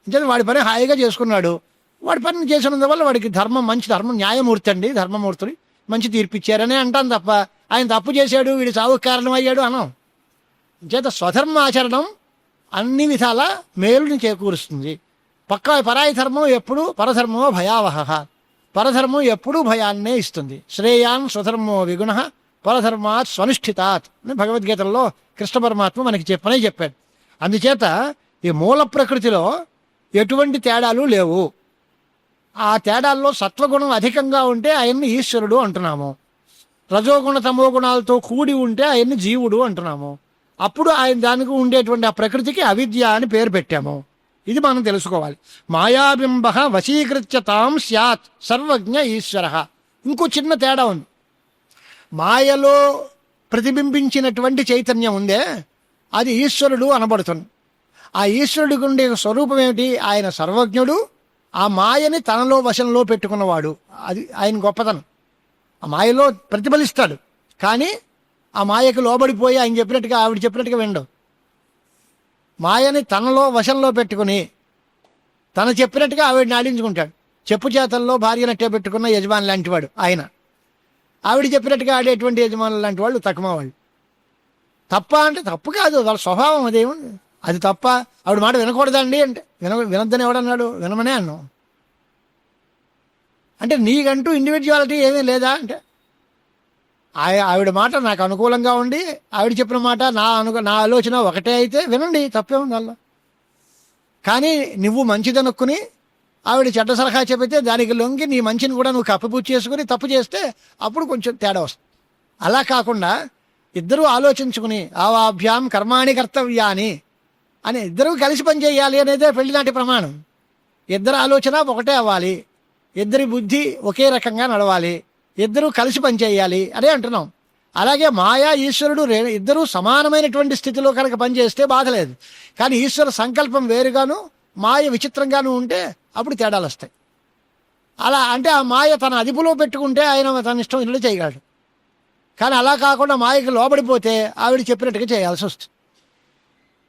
అంచేత వాడి పని హాయిగా చేసుకున్నాడు, వాడి పనిని చేసినందువల్ల వాడికి ధర్మం, మంచి ధర్మం, న్యాయమూర్తి అండి, ధర్మమూర్తులు మంచి తీర్పిచ్చారని అంటాను తప్ప ఆయన తప్పు చేశాడు వీడి చావుకు కారణం అయ్యాడు అనం. అంచేత స్వధర్మ ఆచరణం అన్ని విధాల మేలుని చేకూరుస్తుంది. పరాయి ధర్మం ఎప్పుడు పరధర్మో భయావహ, పరధర్మం ఎప్పుడూ భయాన్నే ఇస్తుంది. శ్రేయాన్ స్వధర్మో విగుణ పరధర్మాత్ స్వనుష్ఠితాత్ అని భగవద్గీతల్లో కృష్ణ పరమాత్మ మనకి చెప్పాడు. అందుచేత ఈ మూల ప్రకృతిలో ఎటువంటి తేడాలు లేవు. ఆ తేడాల్లో సత్వగుణం అధికంగా ఉంటే ఆయన్ని ఈశ్వరుడు అంటున్నాము, రజోగుణ తమో గుణాలతో కూడి ఉంటే ఆయన్ని జీవుడు అంటున్నాము. అప్పుడు ఆయన దానికి ఉండేటువంటి ఆ ప్రకృతికి అవిద్య అని పేరు పెట్టాము. ఇది మనం తెలుసుకోవాలి. మాయాబింబ వశీకృత్య తాం స్యాత్ సర్వజ్ఞ ఈశ్వర. ఇంకో చిన్న తేడా ఉంది. మాయలో ప్రతిబింబించినటువంటి చైతన్యం ఉందే అది ఈశ్వరుడు అనబడుతుంది. ఆ ఈశ్వరుడికి ఉండే స్వరూపం ఏమిటి? ఆయన సర్వజ్ఞుడు, ఆ మాయని తనలో వశంలో పెట్టుకున్నవాడు. అది ఆయన గొప్పతనం. ఆ మాయలో ప్రతిఫలిస్తాడు, కానీ ఆ మాయకు లోబడిపోయి ఆయన చెప్పినట్టుగా ఆవిడ చెప్పినట్టుగా వినడు. మాయని తనలో వశంలో పెట్టుకుని తను చెప్పినట్టుగా ఆవిడని ఆడించుకుంటాడు. చెప్పు చేతల్లో భార్యనట్టే పెట్టుకున్న యజమాని లాంటి వాడు ఆయన. ఆవిడ చెప్పినట్టుగా ఆడేటువంటి యజమానులు లాంటి వాళ్ళు తక్కువ వాళ్ళు. తప్ప అంటే తప్పు కాదు, వాళ్ళ స్వభావం అదేముంది, అది తప్ప. ఆవిడ మాట వినకూడదండి అంటే వినొద్దని ఎవడన్నాడు? వినమనే అన్నావు. అంటే నీకంటూ ఇండివిజువాలిటీ ఏమీ లేదా అంటే ఆవిడ మాట నాకు అనుకూలంగా ఉండి ఆవిడ చెప్పిన మాట నా ఆలోచన ఒకటే అయితే వినండి, తప్పే ఉంది అలా. కానీ నువ్వు మంచిదనుక్కుని ఆవిడ చెడ్డ సలహా చెబితే దానికి లొంగి నీ మంచిని కూడా నువ్వు కప్పిపుచ్చి చేసుకుని తప్పు చేస్తే అప్పుడు కొంచెం తేడా వస్తుంది. అలా కాకుండా ఇద్దరూ ఆలోచించుకుని ఆవాభ్యాం కర్మాణి కర్తవ్యాని అని ఇద్దరూ కలిసి పని చేయాలి అనేదే పెళ్లినాటి ప్రమాణం. ఇద్దరు ఆలోచన ఒకటే అవ్వాలి, ఇద్దరి బుద్ధి ఒకే రకంగా నడవాలి, ఇద్దరూ కలిసి పనిచేయాలి అదే అంటున్నాం. అలాగే మాయా ఈశ్వరుడు ఇద్దరూ సమానమైనటువంటి స్థితిలో కనుక పనిచేస్తే బాధలేదు. కానీ ఈశ్వర సంకల్పం వేరుగాను మాయ విచిత్రంగాను ఉంటే అప్పుడు తేడాలు వస్తాయి. అలా అంటే ఆ మాయ తన అదుపులో పెట్టుకుంటే ఆయన తన ఇష్టం ఇల్లు చేయగలడు. కానీ అలా కాకుండా మాయకు లోబడిపోతే ఆవిడ చెప్పినట్టుగా చేయాల్సి వస్తుంది.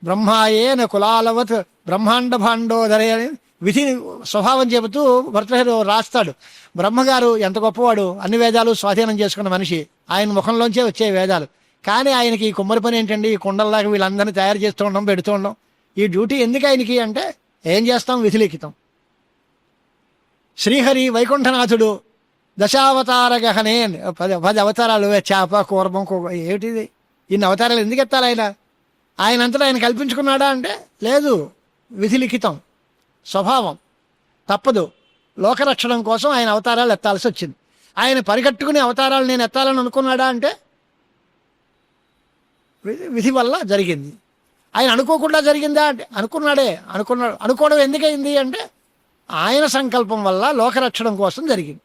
బ్రహ్మాయేన కులాలవత్ బ్రహ్మాండ భాండోదరే అని విధి స్వభావం చెబుతూ భర్తృహరి రాస్తాడు. బ్రహ్మగారు ఎంత గొప్పవాడు, అన్ని వేదాలు స్వాధీనం చేసుకున్న మనిషి, ఆయన ముఖంలోంచే వచ్చే వేదాలు. కానీ ఆయనకి ఈ కుమ్మరి పని ఏంటండి, ఈ కుండల్లాగా వీళ్ళందరినీ తయారు చేస్తూ ఉండడం, పెడుతూ ఉండడం, ఈ డ్యూటీ ఎందుకు ఆయనకి అంటే ఏం చేస్తాం, విధిలిఖితం. శ్రీహరి వైకుంఠనాథుడు దశావతార గహనే, 10 అవతారాలు, చేప కూర్మం ఏమిటిది, ఇన్ని అవతారాలు ఎందుకు ఎత్తాలి ఆయన? ఆయన అంతటా ఆయన కల్పించుకున్నాడా అంటే లేదు, విధిలిఖితం, స్వభావం, తప్పదు. లోకరక్షణం కోసం ఆయన అవతారాలు ఎత్తాల్సి వచ్చింది. ఆయన పరిగట్టుకునే అవతారాలు నేను ఎత్తాలని అనుకున్నాడా అంటే విధి వల్ల జరిగింది. ఆయన అనుకోకుండా జరిగిందా అంటే అనుకున్నాడు. అనుకోవడం ఎందుకైంది అంటే ఆయన సంకల్పం వల్ల లోకరక్షణం కోసం జరిగింది.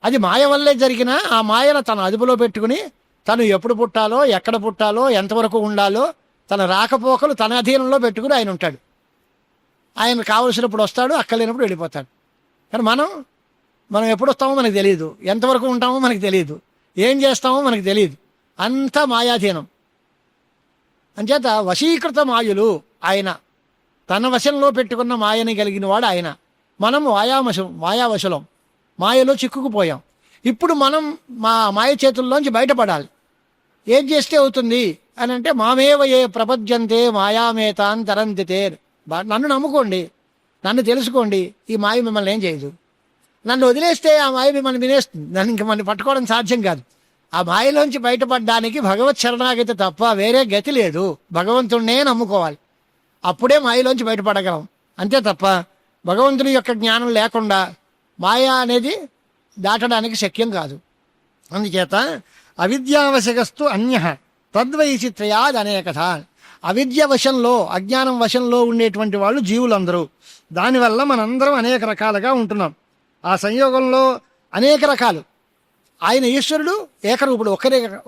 అది మాయ వల్లే జరిగినా ఆ మాయను తన అదుపులో పెట్టుకుని తను ఎప్పుడు పుట్టాలో, ఎక్కడ పుట్టాలో, ఎంతవరకు ఉండాలో, తన రాకపోకలు తన అధీనంలో పెట్టుకుని ఆయన ఉంటాడు. ఆయన కావలసినప్పుడు వస్తాడు, అక్కలేనప్పుడు వెళ్ళిపోతాడు. కానీ మనం ఎప్పుడు వస్తామో మనకు తెలియదు, ఎంతవరకు ఉంటామో మనకు తెలియదు, ఏం చేస్తామో మనకు తెలియదు, అంతా మాయాధీనం. అంచేత వశీకృత మాయులు ఆయన, తన వశంలో పెట్టుకున్న మాయని కలిగిన వాడు ఆయన. మనం మాయావశులం, మాయలో చిక్కుకుపోయాం. ఇప్పుడు మనం మా మాయ చేతుల్లోంచి బయటపడాలి. ఏం చేస్తే అవుతుంది అని అంటే మామేవ ఏ ప్రపద్యంతే మాయామేతాన్ తరంతితే. నన్ను నమ్ముకోండి, నన్ను తెలుసుకోండి, ఈ మాయ మిమ్మల్ని ఏం చేయదు. నన్ను వదిలేస్తే ఆ మాయ మిమ్మల్ని వినేస్తుంది, నన్ను ఇంక మనల్ని పట్టుకోవడం సాధ్యం కాదు. ఆ మాయలోంచి బయటపడడానికి భగవత్ శరణాగతి తప్ప వేరే గతి లేదు. భగవంతుడినే నమ్ముకోవాలి, అప్పుడే మాయలోంచి బయటపడగలం. అంతే తప్ప భగవంతుని యొక్క జ్ఞానం లేకుండా మాయ అనేది దాటడానికి శక్యం కాదు. అందుచేత అవిద్యావశగస్తు అన్య తద్వైచిత్రయాద్ అనేకథ. అవిద్య వశంలో, అజ్ఞానం వశంలో ఉండేటువంటి వాళ్ళు జీవులందరూ. దానివల్ల మనందరం అనేక రకాలుగా ఉంటున్నాం. ఆ సంయోగంలో అనేక రకాలు. ఆయన ఈశ్వరుడు ఏకరూపుడు,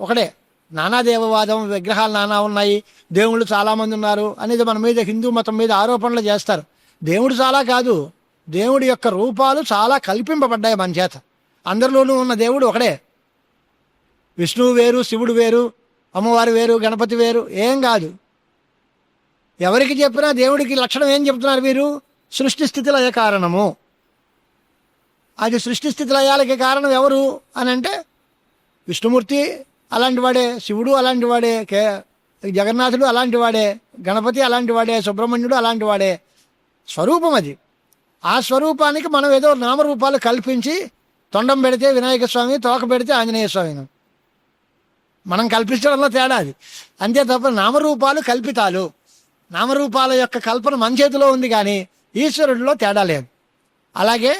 ఒకడే. నానాదేవవాదం, విగ్రహాలు నానా ఉన్నాయి, దేవుళ్ళు చాలామంది ఉన్నారు అనేది మన మీద, హిందూ మతం మీద ఆరోపణలు చేస్తారు. దేవుడు చాలా కాదు, దేవుడి యొక్క రూపాలు చాలా కల్పింపబడ్డాయి మన చేత. అందరిలోనూ ఉన్న దేవుడు ఒకడే. విష్ణువు వేరు, శివుడు వేరు, అమ్మవారు వేరు, గణపతి వేరు ఏం కాదు. ఎవరికి చెప్పినా దేవుడికి లక్షణం ఏం చెప్తున్నారు వీరు? సృష్టి స్థితి లయ కారణము. అది సృష్టి స్థితి లయాలకి కారణం ఎవరు అని అంటే విష్ణుమూర్తి అలాంటి వాడే, శివుడు అలాంటి వాడే, జగన్నాథుడు అలాంటి వాడే, గణపతి అలాంటి వాడే, సుబ్రహ్మణ్యుడు అలాంటి వాడే. స్వరూపం అది. ఆ స్వరూపానికి మనం ఏదో నామరూపాలు కల్పించి తొండం పెడితే వినాయక స్వామి, తోక పెడితే ఆంజనేయ స్వామిని మనం కల్పించడంలో తేడా అది. అంతే తప్ప నామరూపాలు కల్పితాలు. నామరూపాల యొక్క కల్పన మన చేతిలో ఉంది, కానీ ఈశ్వరుడిలో తేడా లేదు. అలాగే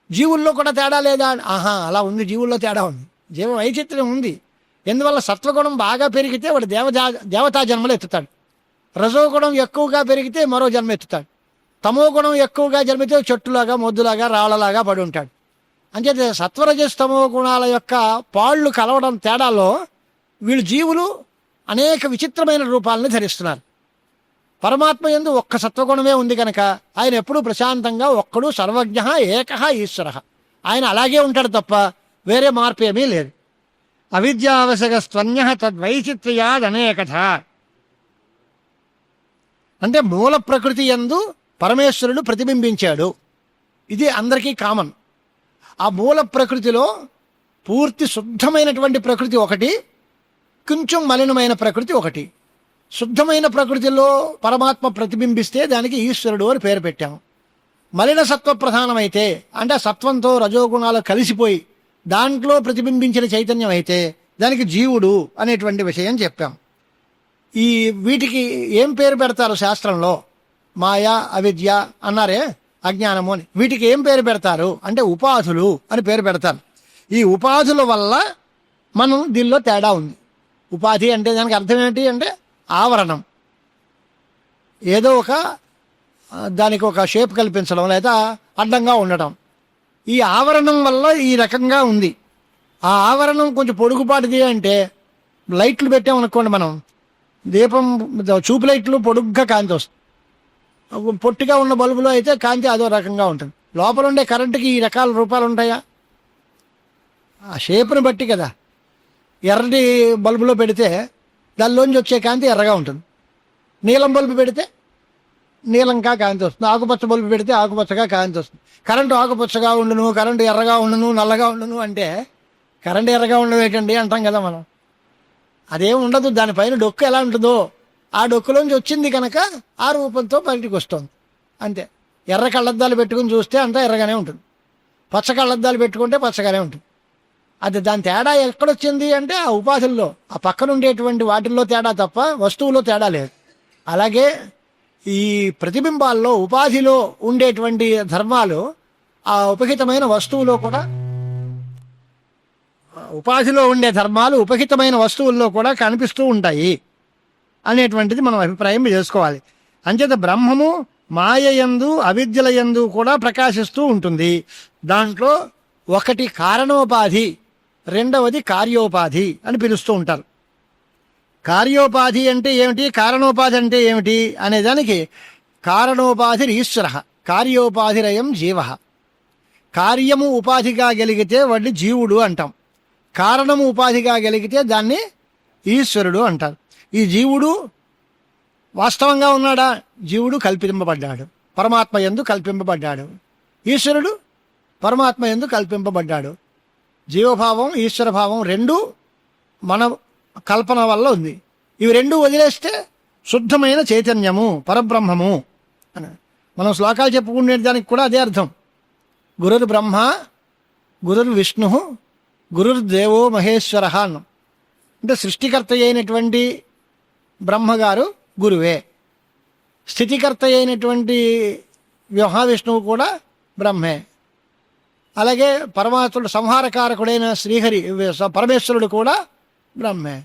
జీవుల్లో కూడా తేడా లేదా? అలా ఉంది, జీవుల్లో తేడా ఉంది, జీవ వైచిత్ర్యం ఉంది. ఎందువల్ల సత్వగుణం బాగా పెరిగితే వాడు దేవతా జన్మలు ఎత్తుతాడు, రజోగుణం ఎక్కువగా పెరిగితే మరో జన్మ ఎత్తుతాడు, తమో గుణం ఎక్కువగా జన్మితే చెట్టులాగా, మొద్దులాగా, రాళ్లలాగా పడి ఉంటాడు. అంచేత సత్వరజస్తమో గుణాల యొక్క పాళ్ళు కలవడం తేడాలో వీళ్ళు జీవులు అనేక విచిత్రమైన రూపాలను ధరిస్తున్నారు. పరమాత్మ యందు ఒక్క సత్వగుణమే ఉంది కనుక ఆయన ఎప్పుడూ ప్రశాంతంగా ఒక్కడు సర్వజ్ఞ ఏకః ఈశ్వర. ఆయన అలాగే ఉంటాడు తప్ప వేరే మార్పు ఏమీ లేదు. అవిద్యావశగస్త్వన్య తద్వైచిత్ర్యాద్ అనేకథ. అంటే మూల ప్రకృతి యందు పరమేశ్వరుడు ప్రతిబింబించాడు. ఇది అందరికీ కామన్. ఆ మూల ప్రకృతిలో పూర్తి శుద్ధమైనటువంటి ప్రకృతి ఒకటి, కొంచెం మలినమైన ప్రకృతి ఒకటి. శుద్ధమైన ప్రకృతిలో పరమాత్మ ప్రతిబింబిస్తే దానికి ఈశ్వరుడు అని పేరు పెట్టాము. మలిన సత్వ ప్రధానమైతే అంటే సత్వంతో రజోగుణాలు కలిసిపోయి దాంట్లో ప్రతిబింబించిన చైతన్యం అయితే దానికి జీవుడు అనేటువంటి విషయం చెప్పాం. ఈ వీటికి ఏం పేరు పెడతారు శాస్త్రంలో? మాయా, అవిద్య అన్నారే, అజ్ఞానము అని. వీటికి ఏం పేరు పెడతారు అంటే ఉపాధులు అని పేరు పెడతారు. ఈ ఉపాధుల వల్ల మనం దీనిలో తేడా ఉంది. ఉపాధి అంటే దానికి అర్థం ఏంటి అంటే ఆవరణం, ఏదో దానికి ఒక షేప్ కల్పించడం లేదా అడ్డంగా ఉండటం. ఈ ఆవరణం వల్ల ఈ రకంగా ఉంది. ఆ ఆవరణం కొంచెం పొడుగుపాటిది అంటే లైట్లు పెట్టామనుకోండి, మనం దీపం చూపు లైట్లు పొడుగ్గా కాంతి వస్తుంది. పొట్టిగా ఉన్న బల్బులో అయితే కాంతి అదో రకంగా ఉంటుంది. లోపల ఉండే కరెంటుకి ఈ రకాల రూపాలు ఉంటాయా? ఆ షేప్ని బట్టి కదా. ఎర్రటి బల్బులో పెడితే దానిలోంచి వచ్చే కాంతి ఎర్రగా ఉంటుంది, నీలం బల్బు పెడితే నీలంగా కాంతి వస్తుంది, ఆకుపచ్చ బల్బు పెడితే ఆకుపచ్చగా కాంతి వస్తుంది. కరెంటు ఆకుపచ్చగా ఉండును, కరెంటు ఎర్రగా ఉండును, నల్లగా ఉండును అంటే కరెంటు ఎర్రగా ఉండడం ఏంటండి అంటాం కదా మనం. అదేం ఉండదు, దానిపైన డొక్కు ఎలా ఉంటుందో ఆ డొక్కులోంచి వచ్చింది కనుక ఆ రూపంతో బయటికి వస్తుంది అంతే. ఎర్ర కళ్ళద్దాలు పెట్టుకుని చూస్తే అంతా ఎర్రగానే ఉంటుంది, పచ్చ కళ్ళద్దాలు పెట్టుకుంటే పచ్చగానే ఉంటుంది. అది దాని తేడా ఎక్కడొచ్చింది అంటే ఆ ఉపాధుల్లో, ఆ పక్కన ఉండేటువంటి వాటిల్లో తేడా తప్ప వస్తువులో తేడా లేదు. అలాగే ఈ ప్రతిబింబాల్లో ఉపాధిలో ఉండేటువంటి ధర్మాలు ఆ ఉపహితమైన వస్తువులో కూడా, ఉపాధిలో ఉండే ధర్మాలు ఉపహితమైన వస్తువుల్లో కూడా కనిపిస్తూ ఉంటాయి అనేటువంటిది మనం అభిప్రాయం చేసుకోవాలి. అంచేత బ్రహ్మము మాయయందు అవిద్యలయందు కూడా ప్రకాశిస్తూ ఉంటుంది. దాంట్లో ఒకటి కారణోపాధి, రెండవది కార్యోపాధి అని పిలుస్తూ ఉంటారు. కార్యోపాధి అంటే ఏమిటి, కారణోపాధి అంటే ఏమిటి అనేదానికి కారణోపాధి ఈశ్వర, కార్యోపాధిరయం జీవ. కార్యము ఉపాధిగా గెలిగితే వాడిని జీవుడు అంటాం, కారణము ఉపాధిగా గెలిగితే దాన్ని ఈశ్వరుడు అంటారు. ఈ జీవుడు వాస్తవంగా ఉన్నాడా? జీవుడు కల్పింపబడ్డాడు, పరమాత్మ యందు కల్పింపబడ్డాడు. ఈశ్వరుడు పరమాత్మ యందు కల్పింపబడ్డాడు. జీవభావం ఈశ్వరభావం రెండూ మన కల్పన వల్ల ఉంది. ఇవి రెండు వదిలేస్తే శుద్ధమైన చైతన్యము పరబ్రహ్మము అని మనం శ్లోకాలు చెప్పుకునే దానికి కూడా అదే అర్థం. గురుర్ బ్రహ్మ, గురుర్ విష్ణు, గురుర్దేవో మహేశ్వర అన్నాం. అంటే సృష్టికర్త అయినటువంటి బ్రహ్మగారు గురువే, స్థితికర్త అయినటువంటి మహావిష్ణువు కూడా బ్రహ్మే. అలాగే పరమాత్ముడు సంహారకారకుడైన శ్రీహరి పరమేశ్వరుడు కూడా బ్రహ్మే.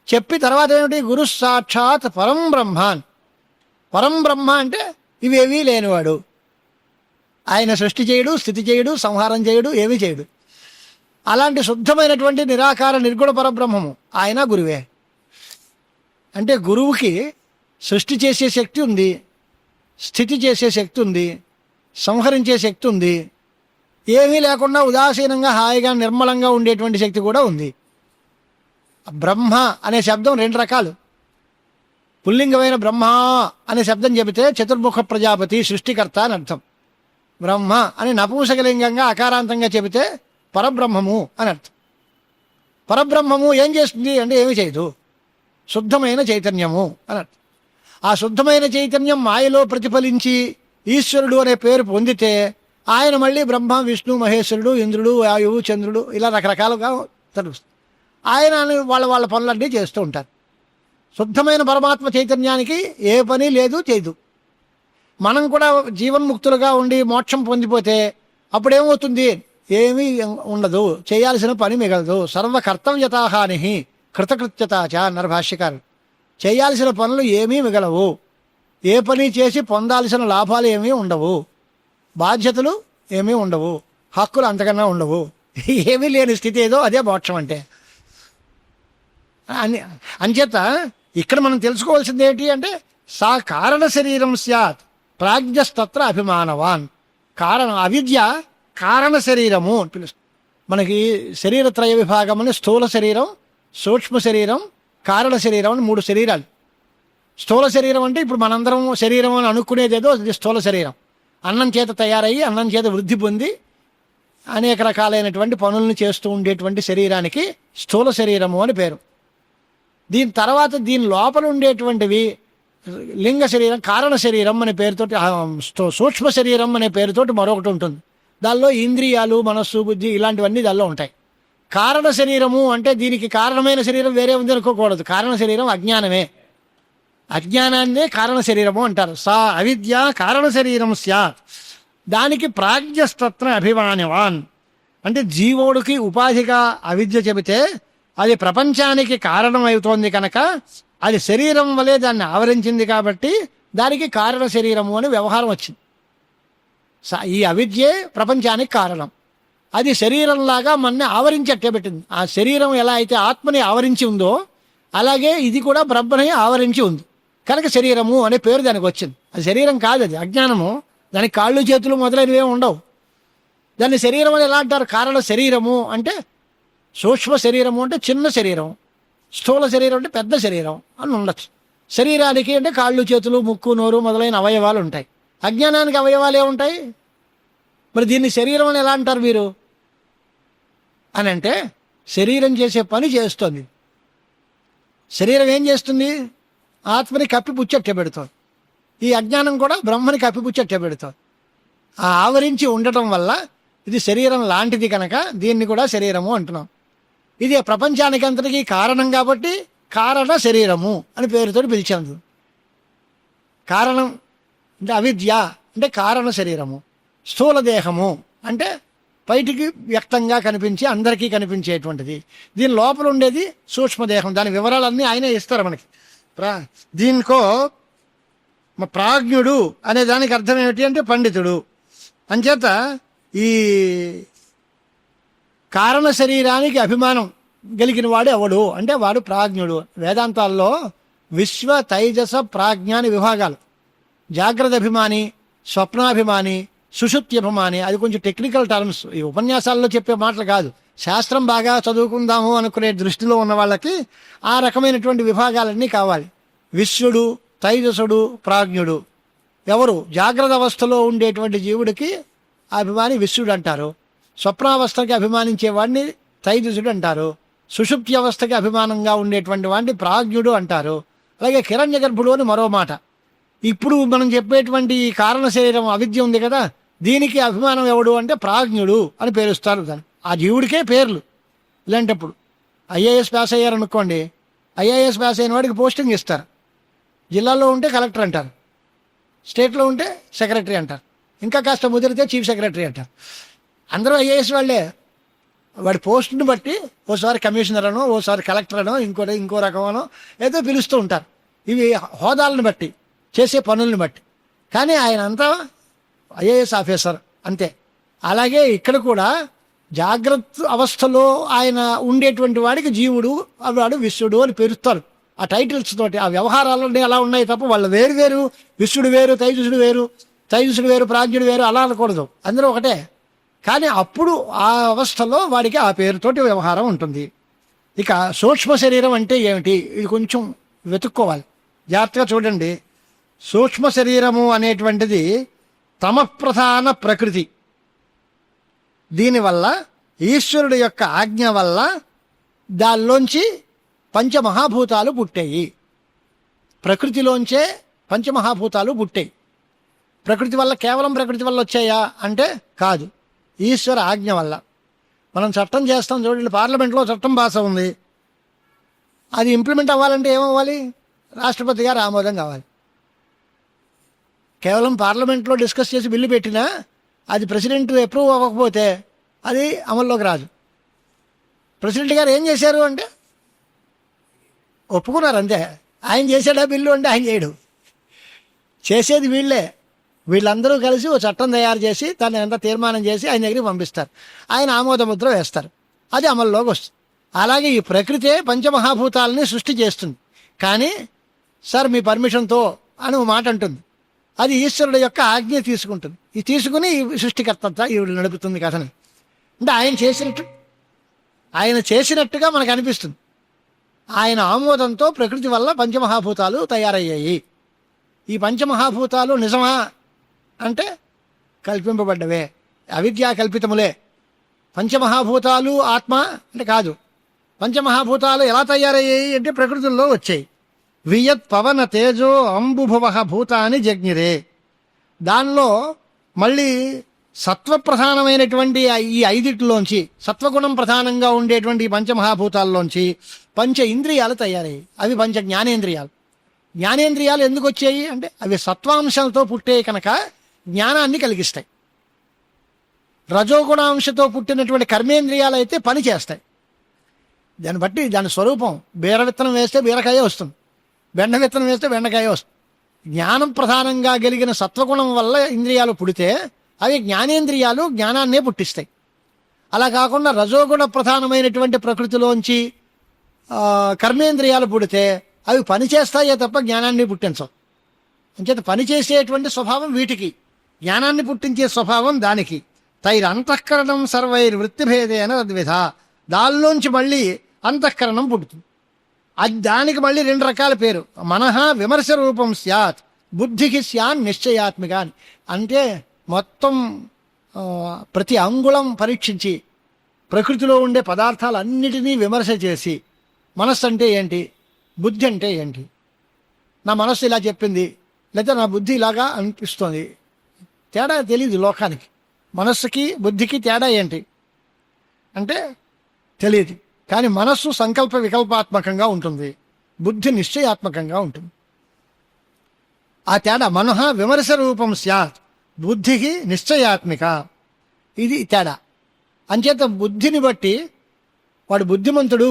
చెప్పి తర్వాత ఏమిటి, గురు సాక్షాత్ పరం బ్రహ్మాన్. పరం బ్రహ్మ అంటే ఇవేవీ లేనివాడు, ఆయన సృష్టి చేయడు, స్థితి చేయడు, సంహారం చేయడు, ఏమీ చేయడు. అలాంటి శుద్ధమైనటువంటి నిరాకార నిర్గుణ పరబ్రహ్మము ఆయన గురువే. అంటే గురువుకి సృష్టి చేసే శక్తి ఉంది, స్థితి చేసే శక్తి ఉంది, సంహరించే శక్తి ఉంది, ఏమీ లేకుండా ఉదాసీనంగా హాయిగా నిర్మలంగా ఉండేటువంటి శక్తి కూడా ఉంది. బ్రహ్మ అనే శబ్దం రెండు రకాలు. పుల్లింగమైన బ్రహ్మ అనే శబ్దం చెబితే చతుర్ముఖ ప్రజాపతి సృష్టికర్త అని అర్థం. బ్రహ్మ అని నపుంసకలింగంగా అకారాంతంగా చెబితే పరబ్రహ్మము అని అర్థం. పరబ్రహ్మము ఏం చేస్తుంది అంటే ఏమి చేయదు, శుద్ధమైన చైతన్యము అని అర్థం. ఆ శుద్ధమైన చైతన్యం మాయలో ప్రతిఫలించి ఈశ్వరుడు అనే పేరు పొందితే ఆయన మళ్ళీ బ్రహ్మ, విష్ణు, మహేశ్వరుడు, ఇంద్రుడు, వాయువు, చంద్రుడు ఇలా రకరకాలుగా తెలుస్తుంది. ఆయన వాళ్ళ వాళ్ళ పనులన్నీ చేస్తూ ఉంటారు. శుద్ధమైన పరమాత్మ చైతన్యానికి ఏ పని లేదు, చేయదు. మనం కూడా జీవన్ముక్తులుగా ఉండి మోక్షం పొందిపోతే అప్పుడేమవుతుంది, ఏమీ ఉండదు, చేయాల్సిన పని మిగలదు. సర్వకర్తవ్యతాహాని కృతకృత్యతాచ అన్నారు భాష్యకారులు. చేయాల్సిన పనులు ఏమీ మిగలవు, ఏ పని చేసి పొందాల్సిన లాభాలు ఏమీ ఉండవు, బాధ్యతలు ఏమీ ఉండవు, హక్కులు అంతకన్నా ఉండవు. ఏమీ లేని స్థితి ఏదో అదే మోక్షం అంటే. అంచేత ఇక్కడ మనం తెలుసుకోవాల్సింది ఏంటి అంటే సా కారణ శరీరం స్యాత్ ప్రాజ్ఞస్తత్ర అభిమానవాన్. అవిద్య కారణ శరీరము అని పిలుస్తుంది. మనకి శరీరత్రయ విభాగం అని స్థూల శరీరం, సూక్ష్మ శరీరం, కారణ శరీరం అని మూడు శరీరాలు. స్థూల శరీరం అంటే ఇప్పుడు మనందరం శరీరం అని అనుకునేదేదో అది స్థూల శరీరం. అన్నం చేత తయారయ్యి అన్నం చేత వృద్ధి పొంది అనేక రకాలైనటువంటి పనులను చేస్తూ ఉండేటువంటి శరీరానికి స్థూల శరీరము అని పేరు. దీని తర్వాత దీని లోపల ఉండేటువంటివి లింగ శరీరం, కారణ శరీరం అనే పేరుతోటి, సూక్ష్మ శరీరం అనే పేరుతోటి మరొకటి ఉంటుంది. దానిలో ఇంద్రియాలు, మనస్సు, బుద్ధి ఇలాంటివన్నీ దానిలో ఉంటాయి. కారణ శరీరము అంటే దీనికి కారణమైన శరీరం వేరే ఉంది అనుకోకూడదు. కారణ శరీరం అజ్ఞానమే, అజ్ఞానాన్నే కారణ శరీరము అంటారు. సా అవిద్య కారణ శరీరం స్యాత్. దానికి ప్రాజ్ఞస్తత్ర అభిమానవాన్ అంటే జీవుడికి ఉపాధిగా అవిద్య చెబితే అది ప్రపంచానికి కారణం అవుతోంది కనుక అది శరీరం వలె దాన్ని ఆవరించింది కాబట్టి దానికి కారణ శరీరము అని వ్యవహారం వచ్చింది. ఈ అవిద్యే ప్రపంచానికి కారణం. అది శరీరంలాగా మనని ఆవరించి పెట్టింది. ఆ శరీరం ఎలా అయితే ఆత్మని ఆవరించి ఉందో అలాగే ఇది కూడా బ్రహ్మని ఆవరించి ఉంది కనుక శరీరము అనే పేరు దానికి వచ్చింది. అది శరీరం కాదు, అది అజ్ఞానము. దానికి కాళ్ళు చేతులు మొదలైనవి ఉండవు. దాన్ని శరీరం అని ఎలా అంటారు? కారణ శరీరము అంటే సూక్ష్మ శరీరము అంటే చిన్న శరీరం, స్థూల శరీరం అంటే పెద్ద శరీరం అని ఉండొచ్చు. శరీరానికి అంటే కాళ్ళు, చేతులు, ముక్కు, నోరు మొదలైన అవయవాలు ఉంటాయి. అజ్ఞానానికి అవయవాలు ఏముంటాయి? మరి దీన్ని శరీరం అని ఎలా అంటారు మీరు అని అంటే, శరీరం చేసే పని చేస్తుంది. శరీరం ఏం చేస్తుంది? ఆత్మని కప్పిపుచ్చట్టే పెడుతుంది. ఈ అజ్ఞానం కూడా బ్రహ్మని కప్పిపుచ్చట్టే పెడుతుంది. ఆ ఆవరించి ఉండటం వల్ల ఇది శరీరం లాంటిది కనుక దీన్ని కూడా శరీరము అంటున్నాం. ఇది ప్రపంచానికి అంతటికీ కారణం కాబట్టి కారణ శరీరము అని పేరుతో పిలిచాము. కారణం అంటే అవిద్య అంటే కారణ శరీరము. స్థూల దేహము అంటే బయటికి వ్యక్తంగా కనిపించి అందరికీ కనిపించేటువంటిది. దీని లోపల ఉండేది సూక్ష్మదేహం. దాని వివరాలన్నీ ఆయనే ఇస్తారు మనకి. దీనికో ప్రాజ్ఞుడు అనే దానికి అర్థం ఏమిటి అంటే పండితుడు. అంచేత ఈ కారణ శరీరానికి అభిమానం కలిగిన వాడు ఎవడు అంటే వాడు ప్రాజ్ఞుడు. వేదాంతాల్లో విశ్వ, తైజస, ప్రాజ్ఞ అని విభాగాలు. జాగ్రత్త అభిమాని, స్వప్నాభిమాని, సుషుప్త్యభిమాని. అది కొంచెం టెక్నికల్ టర్మ్స్, ఈ ఉపన్యాసాల్లో చెప్పే మాటలు కాదు. శాస్త్రం బాగా చదువుకుందాము అనుకునే దృష్టిలో ఉన్న వాళ్ళకి ఆ రకమైనటువంటి విభాగాలన్నీ కావాలి. విశ్వడు, తైజసుడు, ప్రాజ్ఞుడు. ఎవరు? జాగ్రత్త అవస్థలో ఉండేటువంటి జీవుడికి అభిమాని విశ్వడు అంటారు. స్వప్నావస్థకి అభిమానించే వాడిని తైజసుడు అంటారు. సుషుప్తి అవస్థకి అభిమానంగా ఉండేటువంటి వాడిని ప్రాజ్ఞుడు అంటారు. అలాగే హిరణ్య గర్భుడు అని మరో మాట. ఇప్పుడు మనం చెప్పేటువంటి ఈ కారణ శరీరం అవిద్య ఉంది కదా, దీనికి అభిమానం ఎవడు అంటే ప్రాజ్ఞుడు అని పేరుస్తారు. దాన్ని ఆ జీవుడికే పేర్లు. ఇలాంటప్పుడు ఐఏఎస్ పాస్ అయ్యారనుకోండి, ఐఏఎస్ పాస్ అయిన వాడికి పోస్టింగ్ ఇస్తారు. జిల్లాలో ఉంటే కలెక్టర్ అంటారు, స్టేట్లో ఉంటే సెక్రటరీ అంటారు, ఇంకా కాస్త ముదిరితే చీఫ్ సెక్రటరీ అంటారు. అందరూ ఐఏఎస్ వాళ్ళే. వాడి పోస్టుని బట్టి ఓసారి కమిషనర్ అనో, ఓసారి కలెక్టర్ అనో, ఇంకో రకమనో ఏదో పిలుస్తూ ఉంటారు. ఇవి హోదాలను బట్టి, చేసే పనుల్ని బట్టి. కానీ ఆయన అంతా ఐఏఎస్ ఆఫీసర్ అంతే. అలాగే ఇక్కడ కూడా జాగ్రత్త అవస్థలో ఆయన ఉండేటువంటి వాడికి జీవుడు, వాడు విశ్వడు అని పేరుస్తారు. ఆ టైటిల్స్ తోటి ఆ వ్యవహారాలన్నీ అలా ఉన్నాయి తప్ప వాళ్ళు వేరు వేరు, విశ్వడు వేరు, తైజసుడు వేరు, తైజసుడు వేరు, ప్రాజ్ఞుడు వేరు అలా అనకూడదు. అందరూ ఒకటే. కానీ అప్పుడు ఆ అవస్థలో వాడికి ఆ పేరుతోటి వ్యవహారం ఉంటుంది. ఇక సూక్ష్మ శరీరం అంటే ఏమిటి? ఇది కొంచెం వెతుక్కోవాలి, జాగ్రత్తగా చూడండి. సూక్ష్మ శరీరము అనేటువంటిది తమఃప్రధాన ప్రకృతి. దీనివల్ల ఈశ్వరుడు యొక్క ఆజ్ఞ వల్ల దానిలోంచి పంచమహాభూతాలు పుట్టాయి. ప్రకృతిలోంచే పంచమహాభూతాలు పుట్టాయి. ప్రకృతి వల్ల, కేవలం ప్రకృతి వల్ల వచ్చాయా అంటే కాదు, ఈశ్వర ఆజ్ఞ వల్ల. మనం చట్టం చేస్తాం చూడండి, పార్లమెంట్లో చట్టం పాస్ ఉంది. అది ఇంప్లిమెంట్ అవ్వాలంటే ఏమవ్వాలి? రాష్ట్రపతి గారు ఆమోదం కావాలి. కేవలం పార్లమెంట్లో డిస్కస్ చేసి బిల్లు పెట్టినా అది ప్రెసిడెంట్ అప్రూవ్ అవ్వకపోతే అది అమల్లోకి రాదు. ప్రెసిడెంట్ గారు ఏం చేశారు అంటే ఒప్పుకున్నారు అంతే. ఆయన చేసాడా బిల్లు అంటే ఆయన చేయడు, చేసేది వీళ్ళే. వీళ్ళందరూ కలిసి ఓ చట్టం తయారు చేసి దాన్ని అంతా తీర్మానం చేసి ఆయన దగ్గరికి పంపిస్తారు. ఆయన ఆమోద ముద్ర వేస్తారు, అది అమల్లోకి వస్తుంది. అలాగే ఈ ప్రకృతే పంచమహాభూతాలని సృష్టి చేస్తుంది. కానీ సార్ మీ పర్మిషన్తో అని ఓ మాట అంటుంది. అది ఈశ్వరుడు యొక్క ఆజ్ఞ తీసుకుంటుంది. ఇది తీసుకుని ఈ సృష్టికర్త ఈవిడ నడుపుతుంది కథని. అంటే ఆయన చేసినట్టుగా మనకు అనిపిస్తుంది. ఆయన ఆమోదంతో ప్రకృతి వల్ల పంచమహాభూతాలు తయారయ్యాయి. ఈ పంచమహాభూతాలు నిజమా అంటే కల్పింపబడ్డవే, అవిద్యా కల్పితములే. పంచమహాభూతాలు ఆత్మ అంటే కాదు. పంచమహాభూతాలు ఎలా తయారయ్యాయి అంటే ప్రకృతుల్లో వచ్చాయి. వియత్ పవన తేజో అంబుభువ భూతాని జజ్ఞిరే. దానిలో మళ్ళీ సత్వప్రధానమైనటువంటి ఈ ఐదిటిలోంచి, సత్వగుణం ప్రధానంగా ఉండేటువంటి పంచమహాభూతాల్లోంచి పంచ ఇంద్రియాలు తయారయ్యాయి. అవి పంచ జ్ఞానేంద్రియాలు. జ్ఞానేంద్రియాలు ఎందుకు వచ్చాయి అంటే అవి సత్వాంశంతో పుట్టే కనుక జ్ఞానాన్ని కలిగిస్తాయి. రజోగుణాంశతో పుట్టినటువంటి కర్మేంద్రియాలు అయితే పని చేస్తాయి. దాన్ని బట్టి దాని స్వరూపం. బీర విత్తనం వేస్తే బీరకాయ వస్తుంది, బెండ విత్తనం వేస్తే బెండకాయ వస్తుంది. జ్ఞానం ప్రధానంగా కలిగిన సత్వగుణం వల్ల ఇంద్రియాలు పుడితే అవి జ్ఞానేంద్రియాలు జ్ఞానాన్నే పుట్టిస్తాయి. అలా కాకుండా రజోగుణ ప్రధానమైనటువంటి ప్రకృతిలోంచి కర్మేంద్రియాలు పుడితే అవి పనిచేస్తాయే తప్ప జ్ఞానాన్ని పుట్టించవు. అంచేత పనిచేసేటువంటి స్వభావం వీటికి, జ్ఞానాన్ని పుట్టించే స్వభావం దానికి. తైరంతఃకరణం సర్వైర్ వృత్తిభేదేన తద్విధ. దానిలోంచి మళ్ళీ అంతఃకరణం పుడుతుంది. అది దానికి మళ్ళీ 2 రకాల పేరు. మనః విమర్శ రూపం స్యాత్, బుద్ధికి స్యాన్ నిశ్చయాత్మిక అని. అంటే మొత్తం ప్రతి అంగుళం పరీక్షించి ప్రకృతిలో ఉండే పదార్థాలన్నిటినీ విమర్శ చేసి మనస్సు అంటే ఏంటి, బుద్ధి అంటే ఏంటి, నా మనస్సు ఇలా చెప్పింది లేదా నా బుద్ధి ఇలాగా అనిపిస్తుంది, తేడా తెలియదు లోకానికి. మనస్సుకి బుద్ధికి తేడా ఏంటి అంటే తెలియదు. కానీ మనస్సు సంకల్ప వికల్పాత్మకంగా ఉంటుంది, బుద్ధి నిశ్చయాత్మకంగా ఉంటుంది. ఆ తేడా మనః విమర్శ రూపం స్యాత్, బుద్ధికి నిశ్చయాత్మిక, ఇది తేడా. అంచేత బుద్ధిని బట్టి వాడు బుద్ధిమంతుడు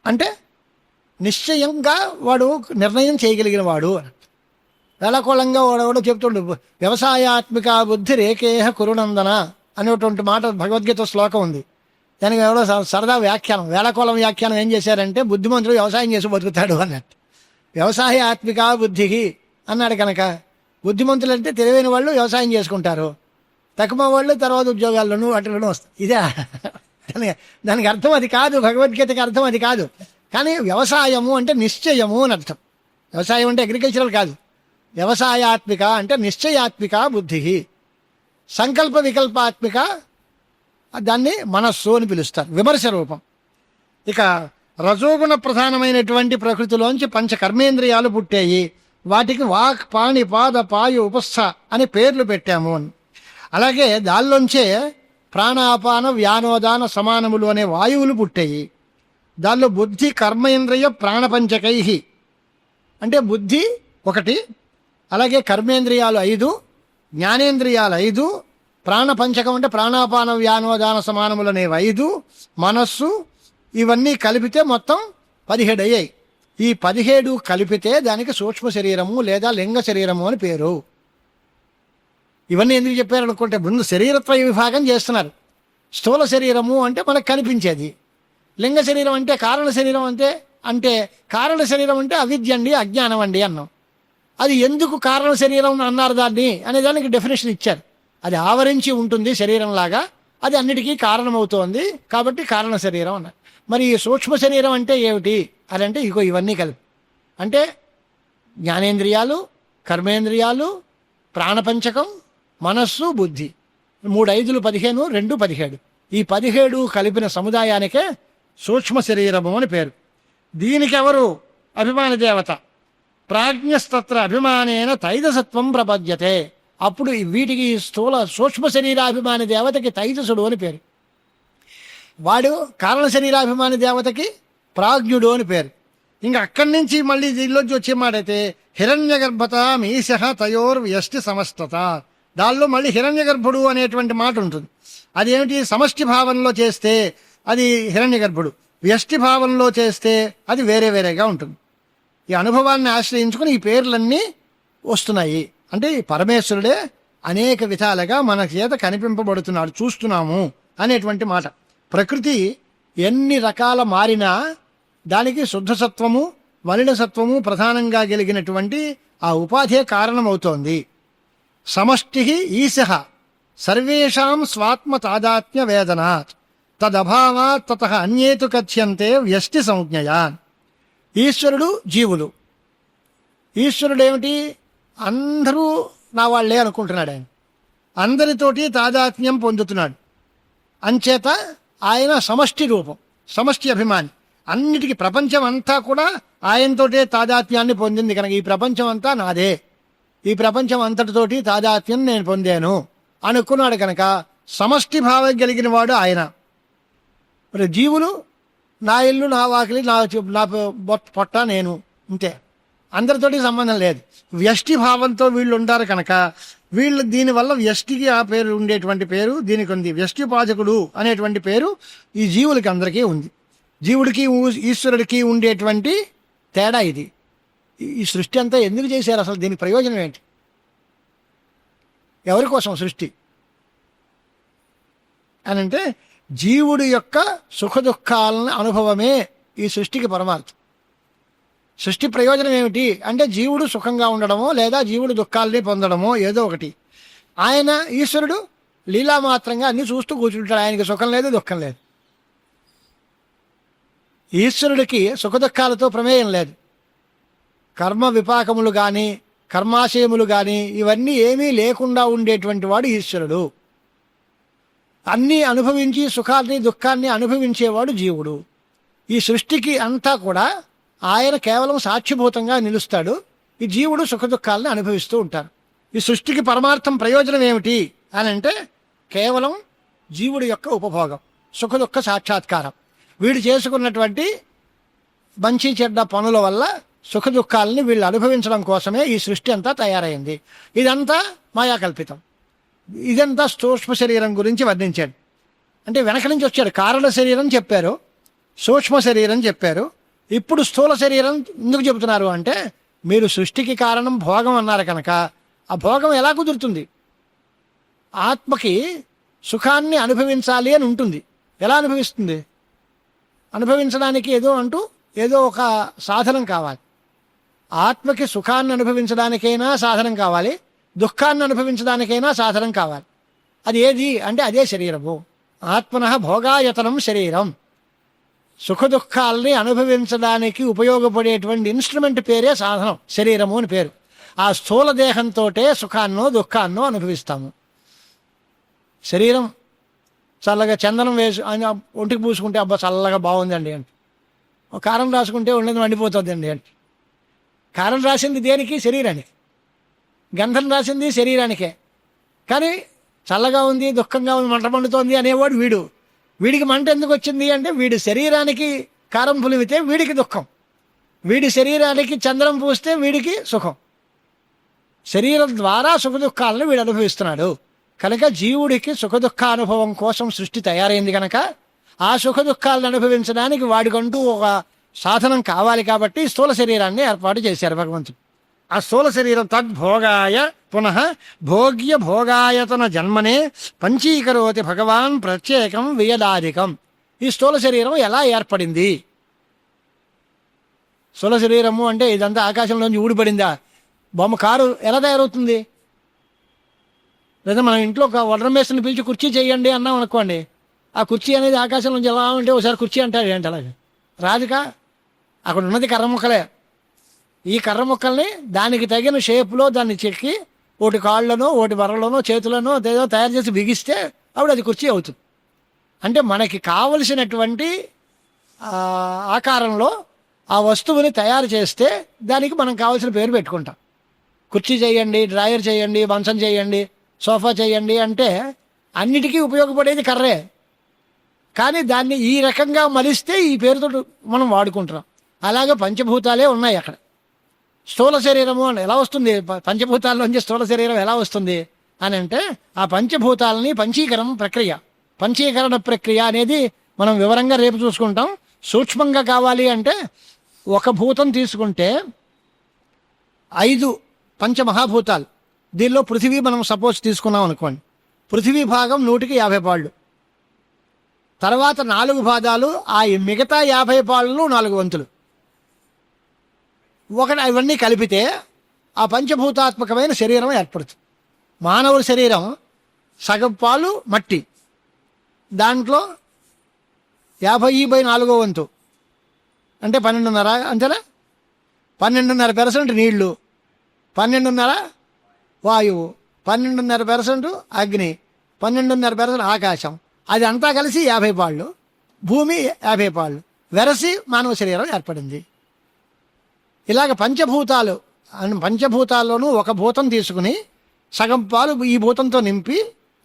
అంటే నిశ్చయంగా వాడు నిర్ణయం చేయగలిగిన వాడు. వేళకోళంగా వాడెవడో చెప్తుండు, వ్యవసాయాత్మిక బుద్ధి రేకేహ కురునందన అనేటువంటి మాట భగవద్గీత శ్లోకం ఉంది. దానికి ఎవడో సరదా వ్యాఖ్యానం, వేళకోళం వ్యాఖ్యానం ఏం చేశారంటే బుద్ధిమంతుడు వ్యవసాయం చేసి బతుకుతాడు అన్నట్టు. వ్యవసాయాత్మిక బుద్ధికి అన్నాడు కనుక బుద్ధిమంతులు అంటే తెలివైన వాళ్ళు వ్యవసాయం చేసుకుంటారు, తక్కువ వాళ్ళు తర్వాత ఉద్యోగాల్లోనూ వాటిలోనూ వస్తాయి. ఇదే దానికి అర్థం అది కాదు, భగవద్గీతకి అర్థం అది కాదు. కానీ వ్యవసాయము అంటే నిశ్చయము అని అర్థం. వ్యవసాయం అంటే అగ్రికల్చరల్ కాదు, వ్యవసాయాత్మిక అంటే నిశ్చయాత్మిక బుద్ధి, సంకల్ప వికల్పాత్మిక దాన్ని మనస్సు అని పిలుస్తారు, విమర్శ రూపం. ఇక రజోగుణ ప్రధానమైనటువంటి ప్రకృతిలోంచి పంచ కర్మేంద్రియాలు పుట్టాయి, వాటికి వాక్ పాణి పాద పాయు ఉపస్థ అని పేర్లు పెట్టాము అని. అలాగే దానిలోంచే ప్రాణాపాన వ్యానోదాన సమానములు అనే వాయువులు పుట్టాయి. దానిలో బుద్ధి కర్మేంద్రియ ప్రాణపంచకై అంటే బుద్ధి 1, అలాగే కర్మేంద్రియాలు 5, జ్ఞానేంద్రియాలు 5, ప్రాణపంచకం అంటే ప్రాణాపాన వ్యానోదాన సమానములు అనేవి 5, మనస్సు, ఇవన్నీ కలిపితే మొత్తం 17 అయ్యాయి. ఈ 17 కలిపితే దానికి సూక్ష్మ శరీరము లేదా లింగ శరీరము అని పేరు. ఇవన్నీ ఎందుకు చెప్పారు అనుకుంటే ముందు శరీరత్వ విభాగం చేస్తున్నారు. స్థూల శరీరము అంటే మనకు కనిపించేది, లింగ శరీరం అంటే కారణ శరీరం అంటే కారణ శరీరం అంటే అవిద్య అండి, అజ్ఞానం అండి అన్నాం. అది ఎందుకు కారణ శరీరం అన్నారు దాన్ని అనే దానికి డెఫినేషన్ ఇచ్చారు. అది ఆవరించి ఉంటుంది శరీరంలాగా, అది అన్నిటికీ కారణమవుతోంది కాబట్టి కారణ శరీరం అన్నారు. మరి ఈ సూక్ష్మ శరీరం అంటే ఏమిటి అని అంటే ఇవన్నీ కలిపి అంటే జ్ఞానేంద్రియాలు, కర్మేంద్రియాలు, ప్రాణపంచకం, మనస్సు, బుద్ధి, 3 5 15, 2 17. ఈ 17 కలిపిన సముదాయానికే సూక్ష్మ శరీరము అని పేరు. దీనికి ఎవరు అభిమాన దేవత? ప్రాజ్ఞస్తత్ర అభిమానేన తైజసత్వం ప్రపద్యతే. అప్పుడు వీటికి స్థూల సూక్ష్మ శరీరాభిమాని దేవతకి తైజసుడు అని పేరు, వాడు కారణ శరీరాభిమాని దేవతకి ప్రాజ్ఞుడు అని పేరు. ఇంకా అక్కడి నుంచి మళ్ళీ దీనిలోంచి వచ్చే మాటైతే హిరణ్య గర్భత మీశ తయోర్ వ్యష్టి సమస్తత. దానిలో మళ్ళీ హిరణ్య గర్భుడు అనేటువంటి మాట ఉంటుంది. అదేమిటి? సమష్టి భావంలో చేస్తే అది హిరణ్య గర్భుడు, వ్యష్టి భావంలో చేస్తే అది వేరే వేరేగా ఉంటుంది. ఈ అనుభవాన్ని ఆశ్రయించుకుని ఈ పేర్లన్నీ వస్తున్నాయి. అంటే ఈ పరమేశ్వరుడే అనేక విధాలుగా మన చేత కనిపింపబడుతున్నాడు, చూస్తున్నాము అనేటువంటి మాట. ప్రకృతి ఎన్ని రకాల మారినా దానికి శుద్ధసత్వము, మలినసత్వము ప్రధానంగా కలిగినటువంటి ఆ ఉపాధే కారణమవుతోంది. సమష్టి ఈశ సర్వేషాం స్వాత్మ తాదాత్మ్య వేదనాత్ తదభావాత్ తతః అన్యేతు కథ్యంతే వ్యష్టి సంజ్ఞయా. ఈశ్వరుడు, జీవులు. ఈశ్వరుడు ఏమిటి? అందరూ నా వాళ్లే అనుకుంటున్నాడు ఆయన, అందరితోటి తాదాత్మ్యం పొందుతున్నాడు. అంచేత ఆయన సమష్టి రూపం, సమష్టి అభిమాని. అన్నిటికీ ప్రపంచం అంతా కూడా ఆయనతోటే తాదాత్మ్యాన్ని పొందింది కనుక ఈ ప్రపంచం అంతా నాదే, ఈ ప్రపంచం అంతటితోటి తాదాత్మ్యం నేను పొందాను అనుకున్నాడు కనుక సమష్టి భావం కలిగిన వాడు ఆయన. మరి జీవులు నా ఇల్లు, నా వాకిలి, నా పొట్ట నేను, ఇంతే, అందరితోటి సంబంధం లేదు. వ్యష్టి భావంతో వీళ్ళు ఉంటారు కనుక వీళ్ళు దీనివల్ల వ్యష్టికి ఆ పేరు ఉండేటువంటి పేరు దీనికి ఉంది. వ్యష్టిపాచకుడు అనేటువంటి పేరు ఈ జీవులకి అందరికీ ఉంది. జీవుడికి ఈశ్వరుడికి ఉండేటువంటి తేడా ఇది. ఈ సృష్టి అంతా ఎందుకు చేశారు అసలు? దీని ప్రయోజనం ఏంటి? ఎవరి కోసం సృష్టి అని అంటే జీవుడి యొక్క సుఖ దుఃఖాలను అనుభవమే ఈ సృష్టికి పరమార్థం. సృష్టి ప్రయోజనం ఏమిటి అంటే జీవుడు సుఖంగా ఉండడమో లేదా జీవుడు దుఃఖాలని పొందడమో ఏదో ఒకటి. ఆయన ఈశ్వరుడు లీలామాత్రంగా అన్ని చూస్తూ కూర్చుంటాడు, ఆయనకి సుఖం లేదు, దుఃఖం లేదు. ఈశ్వరుడికి సుఖదుఖాలతో ప్రమేయం లేదు. కర్మ విపాకములు కానీ కర్మాశయములు కానీ ఇవన్నీ ఏమీ లేకుండా ఉండేటువంటి వాడు ఈశ్వరుడు. అన్నీ అనుభవించి సుఖాన్ని దుఃఖాన్ని అనుభవించేవాడు జీవుడు. ఈ సృష్టికి అంతా కూడా ఆయన కేవలం సాక్షిభూతంగా నిలుస్తాడు. ఈ జీవుడు సుఖదుఖాలను అనుభవిస్తూ ఉంటారు. ఈ సృష్టికి పరమార్థం ప్రయోజనం ఏమిటి అని అంటే కేవలం జీవుడి యొక్క ఉపభోగం, సుఖదుఖ సాక్షాత్కారం. వీడు చేసుకున్నటువంటి మంచి చెడ్డ పనుల వల్ల సుఖదుఖాలని వీళ్ళు అనుభవించడం కోసమే ఈ సృష్టి అంతా తయారైంది. ఇదంతా మాయాకల్పితం. ఇదంతా సూక్ష్మ శరీరం గురించి వర్ణించాడు. అంటే వెనక నుంచి వచ్చాడు. కారణ శరీరం చెప్పారు, సూక్ష్మ శరీరం చెప్పారు. ఇప్పుడు స్థూల శరీరం ఎందుకు చెబుతున్నారు అంటే మీరు సృష్టికి కారణం భోగం అన్నారు కనుక ఆ భోగం ఎలా కుదురుతుంది? ఆత్మకి సుఖాన్ని అనుభవించాలి అని ఉంటుంది. ఎలా అనుభవిస్తుంది? అనుభవించడానికి ఏదో ఒక సాధనం కావాలి. ఆత్మకి సుఖాన్ని అనుభవించడానికైనా సాధనం కావాలి, దుఃఖాన్ని అనుభవించడానికైనా సాధనం కావాలి. అది ఏది అంటే అదే శరీరము. ఆత్మనః భోగాయతనం శరీరం. సుఖ దుఃఖాలని అనుభవించడానికి ఉపయోగపడేటువంటి ఇన్స్ట్రుమెంట్ పేరే సాధనం, శరీరము అని పేరు. ఆ స్థూల దేహంతో సుఖాన్నో దుఃఖాన్నో అనుభవిస్తాము. శరీరం చల్లగా చందనం వేసి ఒంటికి పూసుకుంటే అబ్బా చల్లగా బాగుందండి అంటే, కారం రాసుకుంటే ఉండేది మండిపోతుందండి అంటే. కారం రాసింది దేనికి? శరీరానికి. గంధం రాసింది శరీరానికే. కానీ చల్లగా ఉంది, దుఃఖంగా ఉంది, మంట మండుతోంది అనేవాడు వీడు. వీడికి మంట ఎందుకు వచ్చింది అంటే వీడి శరీరానికి కారం పులివితే వీడికి దుఃఖం, వీడి శరీరానికి చంద్రం పూస్తే వీడికి సుఖం. శరీరం ద్వారా సుఖ దుఃఖాలను వీడు అనుభవిస్తున్నాడు. కనుక జీవుడికి సుఖ దుఃఖ అనుభవం కోసం సృష్టి తయారైంది కనుక ఆ సుఖ దుఃఖాలను అనుభవించడానికి వాడికంటూ ఒక సాధనం కావాలి. కాబట్టి స్థూల శరీరాన్ని ఏర్పాటు చేశారు భగవంతుడు. ఆ స్థూల శరీరం తద్భోగాయ పునః భోగ్య భోగాయతన జన్మనే పంచీకరోతి భగవాన్ ప్రత్యేకం వియదాధికం. ఈ స్థూల శరీరం ఎలా ఏర్పడింది? స్థూల శరీరము అంటే ఇదంతా ఆకాశంలోంచి ఊడిపడిందా? బొమ్మ కారు ఎలా తయారవుతుంది? లేదా మనం ఇంట్లో ఒక వడ్రం మేస్త్రిని పిలిచి కుర్చీ చేయండి అన్నాం అనుకోండి, ఆ కుర్చీ అనేది ఆకాశంలోంచి ఎలా ఉంటే ఒకసారి కుర్చీ అంటారు ఏంటి? అలాగే రాదుగా. అక్కడ ఉన్నది కర్ర ముక్కలే. ఈ కర్ర ముక్కల్ని దానికి తగిన షేప్లో దాన్ని చెక్కి ఒకటి కాళ్ళలోనో ఒకటి బర్రలోనో చేతులనో ఏదో తయారు చేసి బిగిస్తే అప్పుడు అది కుర్చీ అవుతుంది. అంటే మనకి కావలసినటువంటి ఆకారంలో ఆ వస్తువుని తయారు చేస్తే దానికి మనం కావాల్సిన పేరు పెట్టుకుంటాం. కుర్చీ చేయండి, డ్రాయర్ చేయండి, మంచం చేయండి, సోఫా చేయండి అంటే అన్నిటికీ ఉపయోగపడేది కర్రే. కానీ దాన్ని ఈ రకంగా మలిస్తే ఈ పేరుతో మనం వాడుకుంటున్నాం. అలాగే పంచభూతాలే ఉన్నాయి అక్కడ. స్థూల శరీరము అని ఎలా వస్తుంది? పంచభూతాల్లోంచి స్థూల శరీరం ఎలా వస్తుంది అని అంటే ఆ పంచభూతాలని పంచీకరణ ప్రక్రియ అనేది మనం వివరంగా రేపు చూసుకుంటాం. సూక్ష్మంగా కావాలి అంటే ఒక భూతం తీసుకుంటే 5 పంచమహాభూతాలు. దీనిలో పృథివీ మనం సపోజ్ తీసుకున్నాం అనుకోండి. పృథివీ భాగం 150 పాళ్ళు. తర్వాత 4 భాగాలు, ఆ మిగతా 50 పాళ్ళలో 4 వంతులు. ఇవన్నీ కలిపితే ఆ పంచభూతాత్మకమైన శరీరం ఏర్పడుతుంది. మానవుల శరీరం సగం పాలు మట్టి, దాంట్లో 50/4 వంతు అంటే 12.5 అంతేనా? 12.5% నీళ్లు, 12.5 వాయువు, 12.5% అగ్ని, 12.5% ఆకాశం. అది అంతా కలిసి 50 పాళ్ళు. భూమి 50 పాళ్ళు వెరసి మానవ శరీరం ఏర్పడింది. ఇలాగ పంచభూతాల్లోనూ ఒక భూతం తీసుకుని సగం పాలు ఈ భూతంతో నింపి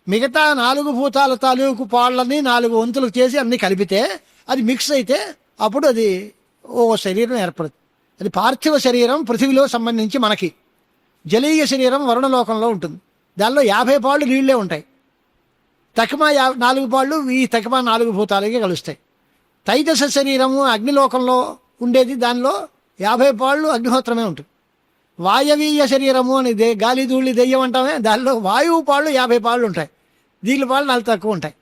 మిగతా 4 భూతాల తాలూకు పాళ్ళని 4 వంతులు చేసి అన్ని కలిపితే అది మిక్స్ అయితే అప్పుడు అది ఓ శరీరం ఏర్పడుతుంది. అది పార్థివ శరీరం పృథివిలో సంబంధించి మనకి. జలీయ శరీరం వరుణలోకంలో ఉంటుంది. దానిలో 50 పాళ్ళు నీళ్లే ఉంటాయి. తకిమా 4 పాళ్ళు ఈ తకిమా 4 భూతాలకి కలుస్తాయి. తైజస శరీరము అగ్నిలోకంలో ఉండేది, దానిలో 50 పాళ్ళు అగ్నిహోత్రమే ఉంటుంది. వాయవీయ శరీరము అని గాలి ధూళి దెయ్యం అంటామే, దానిలో వాయువు పాళ్ళు 50 పాళ్ళు ఉంటాయి. దీని పాళ్ళు 4 తక్కువ ఉంటాయి.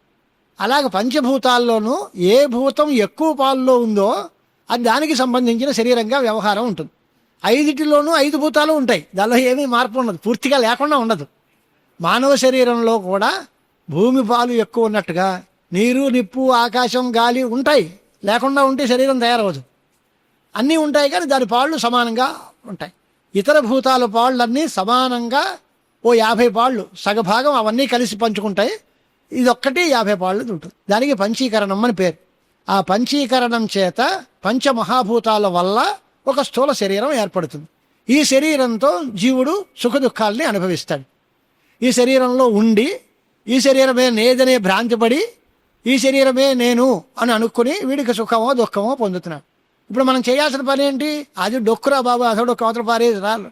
అలాగే పంచభూతాల్లోనూ ఏ భూతం ఎక్కువ పాల్లో ఉందో అది దానికి సంబంధించిన శరీరంగా వ్యవహారం ఉంటుంది. 5 5 భూతాలు ఉంటాయి. దానిలో ఏమీ మార్పు ఉండదు, పూర్తిగా లేకుండా ఉండదు. మానవ శరీరంలో కూడా భూమి పాలు ఎక్కువ ఉన్నట్టుగా నీరు, నిప్పు, ఆకాశం, గాలి ఉంటాయి, లేకుండా ఉంటే శరీరం తయారవదు. అన్నీ ఉంటాయి కానీ దాని పాళ్ళు సమానంగా ఉంటాయి. ఇతర భూతాల పాళ్ళన్నీ సమానంగా ఓ 50 పాళ్ళు సగభాగం అవన్నీ కలిసి పంచుకుంటాయి. ఇదొక్కటి 50 పాళ్ళు ఉంటుంది. దానికి పంచీకరణం అని పేరు. ఆ పంచీకరణం చేత పంచమహాభూతాల వల్ల ఒక స్థూల శరీరం ఏర్పడుతుంది. ఈ శరీరంతో జీవుడు సుఖ దుఃఖాలని అనుభవిస్తాడు. ఈ శరీరంలో ఉండి ఈ శరీరమే నేదనే భ్రాంతిపడి ఈ శరీరమే నేను అని అనుకుని వీడికి సుఖమో దుఃఖమో పొందుతున్నాడు. ఇప్పుడు మనం చేయాల్సిన పని ఏంటి? అది డొక్కురా బాబు, అసలు అవతల పారేసి రాళ్ళు.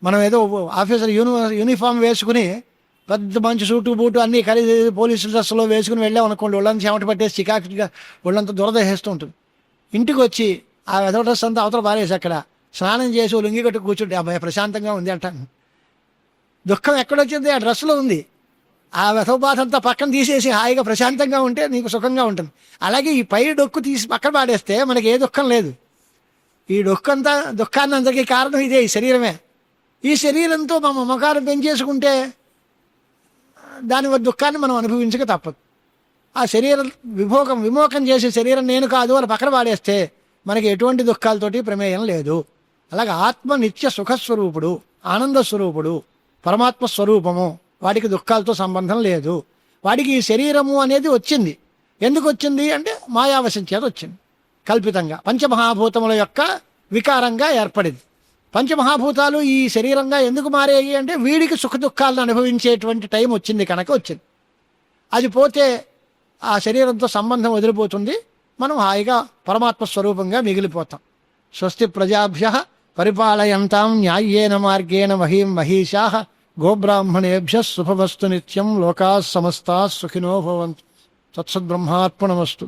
మనం ఏదో ఆఫీసర్ యూనిఫామ్ వేసుకుని పెద్ద మంచి సూటు బూటు అన్నీ కలిసి పోలీసు డ్రెస్సులో వేసుకుని వెళ్ళాం అనుకోండి, ఒళ్ళంతా చెమట పట్టేసి చికాకుగా ఒళ్ళంతా దురదహేస్తూ ఉంటుంది. ఇంటికి వచ్చి ఆ వెధవ డ్రెస్ అంతా అవతల పారేసి అక్కడ స్నానం చేసి లుంగి కట్టు కూర్చుంటే అబ్బాయి ప్రశాంతంగా ఉంది అంటాను. దుఃఖం ఎక్కడొచ్చింది? ఆ డ్రెస్సులో ఉంది. ఆ వెధవ బాధ అంతా పక్కన తీసేసి హాయిగా ప్రశాంతంగా ఉంటే నీకు సుఖంగా ఉంటుంది. అలాగే ఈ పై డొక్కు తీసి పక్కన పాడేస్తే మనకి ఏ దుఃఖం లేదు. ఈ దుఃఖాన్ని అందరికీ కారణం ఇదే, ఈ శరీరమే. ఈ శరీరంతో మా మమకారం పెంచేసుకుంటే దాని దుఃఖాన్ని మనం అనుభవించక తప్పదు. ఆ శరీరం విమోకం చేసే శరీరం నేను కాదు అని పక్కన పాడేస్తే మనకి ఎటువంటి దుఃఖాలతోటి ప్రమేయం లేదు. అలాగే ఆత్మ నిత్య సుఖస్వరూపుడు, ఆనంద స్వరూపుడు, పరమాత్మ స్వరూపము. వాడికి దుఃఖాలతో సంబంధం లేదు. వాడికి ఈ శరీరము అనేది వచ్చింది. ఎందుకు వచ్చింది అంటే మాయావశం చేత వచ్చింది, కల్పితంగా పంచమహాభూతముల యొక్క వికారంగా ఏర్పడింది. పంచమహాభూతాలు ఈ శరీరంగా ఎందుకు మారాయి అంటే వీడికి సుఖ దుఃఖాలను అనుభవించేటువంటి టైం వచ్చింది కనుక వచ్చింది. అది పోతే ఆ శరీరంతో సంబంధం వదిలిపోతుంది. మనం హాయిగా పరమాత్మ స్వరూపంగా మిగిలిపోతాం. స్వస్తి ప్రజాభ్యః పరిపాలయంతాం న్యాయేన మార్గేణ మహీం మహీషాః గోబ్రాహ్మణేభ్యః శుభమస్తు నిత్యం. లోకాః సమస్తాః సుఖినో భవంతు. తత్సద్బ్రహ్మార్పణమస్తు.